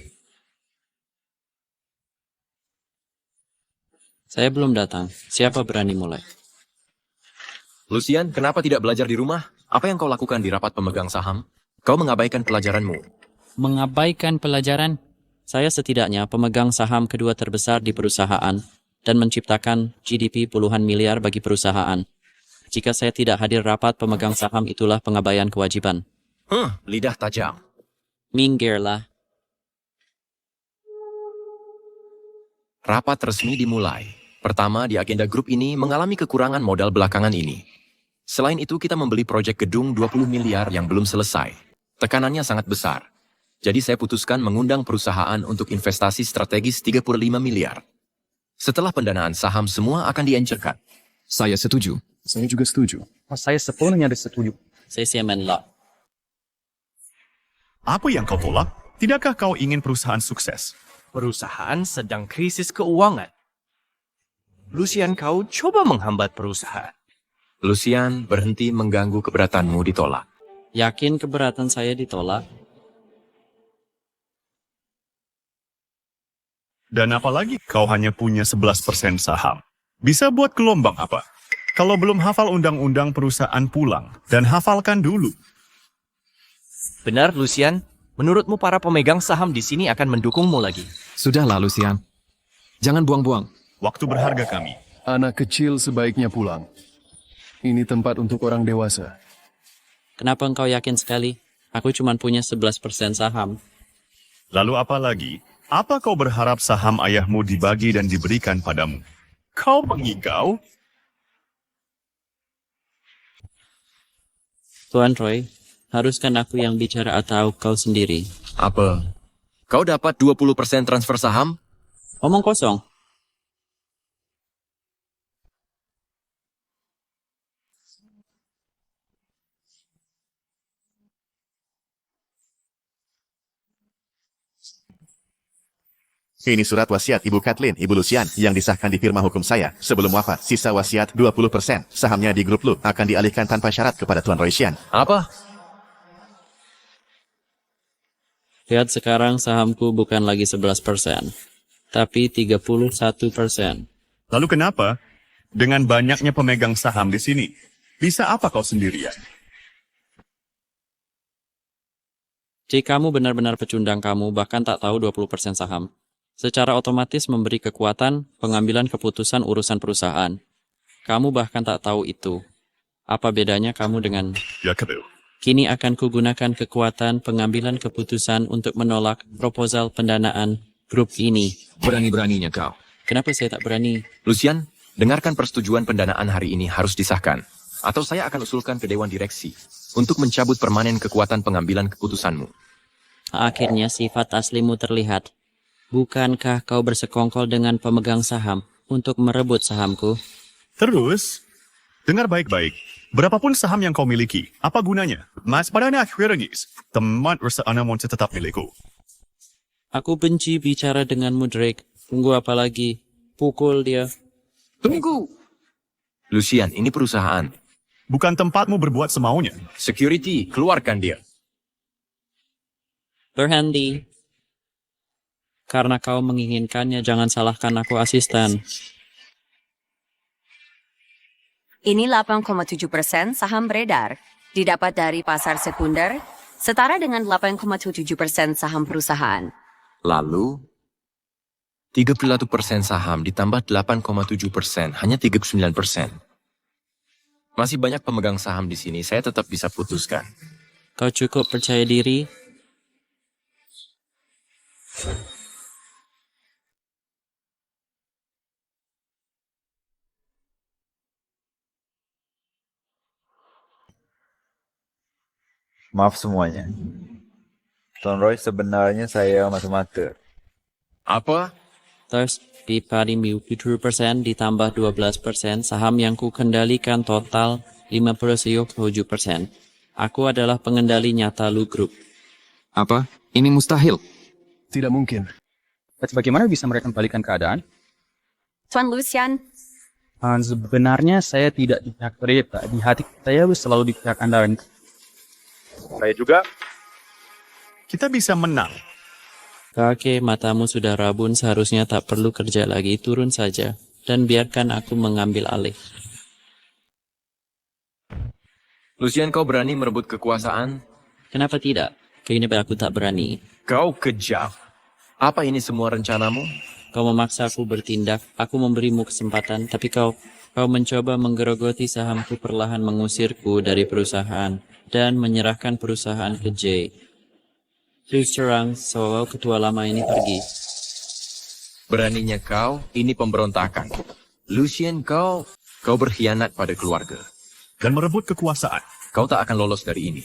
Saya belum datang. Siapa berani mulai? Lucian, kenapa tidak belajar di rumah? Apa yang kau lakukan di rapat pemegang saham? Kau mengabaikan pelajaranmu. Mengabaikan pelajaran? Saya setidaknya pemegang saham kedua terbesar di perusahaan dan menciptakan GDP puluhan miliar bagi perusahaan. Jika saya tidak hadir rapat pemegang saham, itulah pengabaian kewajiban. Lidah tajam. Minggirlah. Rapat resmi dimulai. Pertama, di agenda grup ini mengalami kekurangan modal belakangan ini. Selain itu, kita membeli proyek gedung 20 miliar yang belum selesai. Tekanannya sangat besar. Jadi saya putuskan mengundang perusahaan untuk investasi strategis 35 miliar. Setelah pendanaan saham, semua akan diencerkan. Saya setuju. Saya juga setuju. Saya sepenuhnya setuju. Saya menolak. Apa yang kau tolak? Tidakkah kau ingin perusahaan sukses? Perusahaan sedang krisis keuangan. Lucian, kau coba menghambat perusahaan. Lucian, berhenti mengganggu, keberatanmu ditolak. Yakin keberatan saya ditolak? Dan apalagi kau hanya punya 11% saham. Bisa buat gelombang apa? Kalau belum hafal undang-undang perusahaan, pulang dan hafalkan dulu. Benar, Lucian. Menurutmu para pemegang saham di sini akan mendukungmu lagi? Sudahlah, Lucian. Jangan buang-buang. Waktu berharga kami. Anak kecil sebaiknya pulang. Ini tempat untuk orang dewasa. Kenapa engkau yakin sekali? Aku cuma punya 11% saham. Lalu apa lagi? Apa kau berharap saham ayahmu dibagi dan diberikan padamu? Kau mengigau? Tuan Roy, haruskan aku yang bicara atau kau sendiri? Apa? Kau dapat 20% transfer saham? Omong kosong. Ini surat wasiat Ibu Kathleen, Ibu Lucian, yang disahkan di firma hukum saya. Sebelum wafat, sisa wasiat 20%. Sahamnya di grup Lu akan dialihkan tanpa syarat kepada Tuan Roy Sian. Apa? Lihat sekarang sahamku bukan lagi 11%, tapi 31%. Lalu kenapa? Dengan banyaknya pemegang saham di sini, bisa apa kau sendirian? Jika kamu benar-benar pecundang, kamu bahkan tak tahu 20% saham. Secara otomatis memberi kekuatan pengambilan keputusan urusan perusahaan. Kamu bahkan tak tahu itu. Apa bedanya kamu dengan... Ya, Ketu. Kini akan kugunakan kekuatan pengambilan keputusan untuk menolak proposal pendanaan grup ini. Berani-beraninya kau. Kenapa saya tak berani? Lucian, dengarkan persetujuan pendanaan hari ini harus disahkan. Atau saya akan usulkan ke Dewan Direksi untuk mencabut permanen kekuatan pengambilan keputusanmu. Akhirnya sifat aslimu terlihat. Bukankah kau bersekongkol dengan pemegang saham untuk merebut sahamku? Terus, dengar baik-baik. Berapapun saham yang kau miliki, apa gunanya? Mas pada akhirnya, teman rasa anda masih tetap milikku. Aku benci bicara denganmu, Drake. Tunggu apa lagi? Pukul dia. Tunggu! Lucian, ini perusahaan. Bukan tempatmu berbuat semaunya. Security, keluarkan dia. Berhenti. Karena kau menginginkannya, jangan salahkan aku, asisten. Ini 8,7% saham beredar, didapat dari pasar sekunder, setara dengan 8,7% saham perusahaan. Lalu, 31% saham ditambah 8,7%, hanya 39%. Masih banyak pemegang saham di sini, saya tetap bisa putuskan. Kau cukup percaya diri? Maaf semuanya. Tuan Roy, sebenarnya saya mata-mata. Apa? Terus, di pari 70% ditambah 12%, saham yang ku kendalikan total 57%. Aku adalah pengendali nyata Lu Group. Apa? Ini mustahil. Tidak mungkin. Bagaimana bisa mereka kembalikan keadaan? Tuan Lucian, Sebenarnya saya tidak di pihak mereka. Di hati saya selalu di pihak Anda. Saya juga. Kita bisa menang. Kakek, matamu sudah rabun, seharusnya tak perlu kerja lagi. Turun saja, dan biarkan aku mengambil alih. Lucian, kau berani merebut kekuasaan? Kenapa tidak? Kenapa aku tak berani? Kau kejam. Apa ini semua rencanamu? Kau memaksa aku bertindak, aku memberimu kesempatan, tapi kau mencoba menggerogoti sahamku, perlahan mengusirku dari perusahaan, dan menyerahkan perusahaan ke Jay. Terus terang, soal ketua lama ini pergi. Beraninya kau, ini pemberontakan. Lucian, kau berkhianat pada keluarga. dan merebut kekuasaan. Kau tak akan lolos dari ini.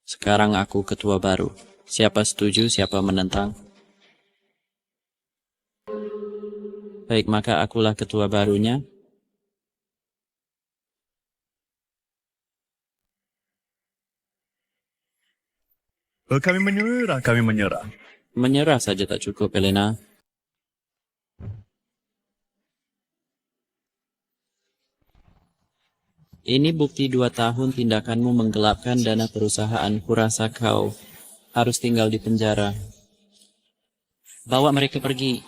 Sekarang aku ketua baru. Siapa setuju, siapa menentang? Baik, maka akulah ketua barunya. Kami menyerah, kami menyerah. Menyerah saja tak cukup, Elena. Ini bukti 2 tahun tindakanmu menggelapkan dana perusahaan. Kurasa kau harus tinggal di penjara. Bawa mereka pergi.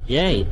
Yay!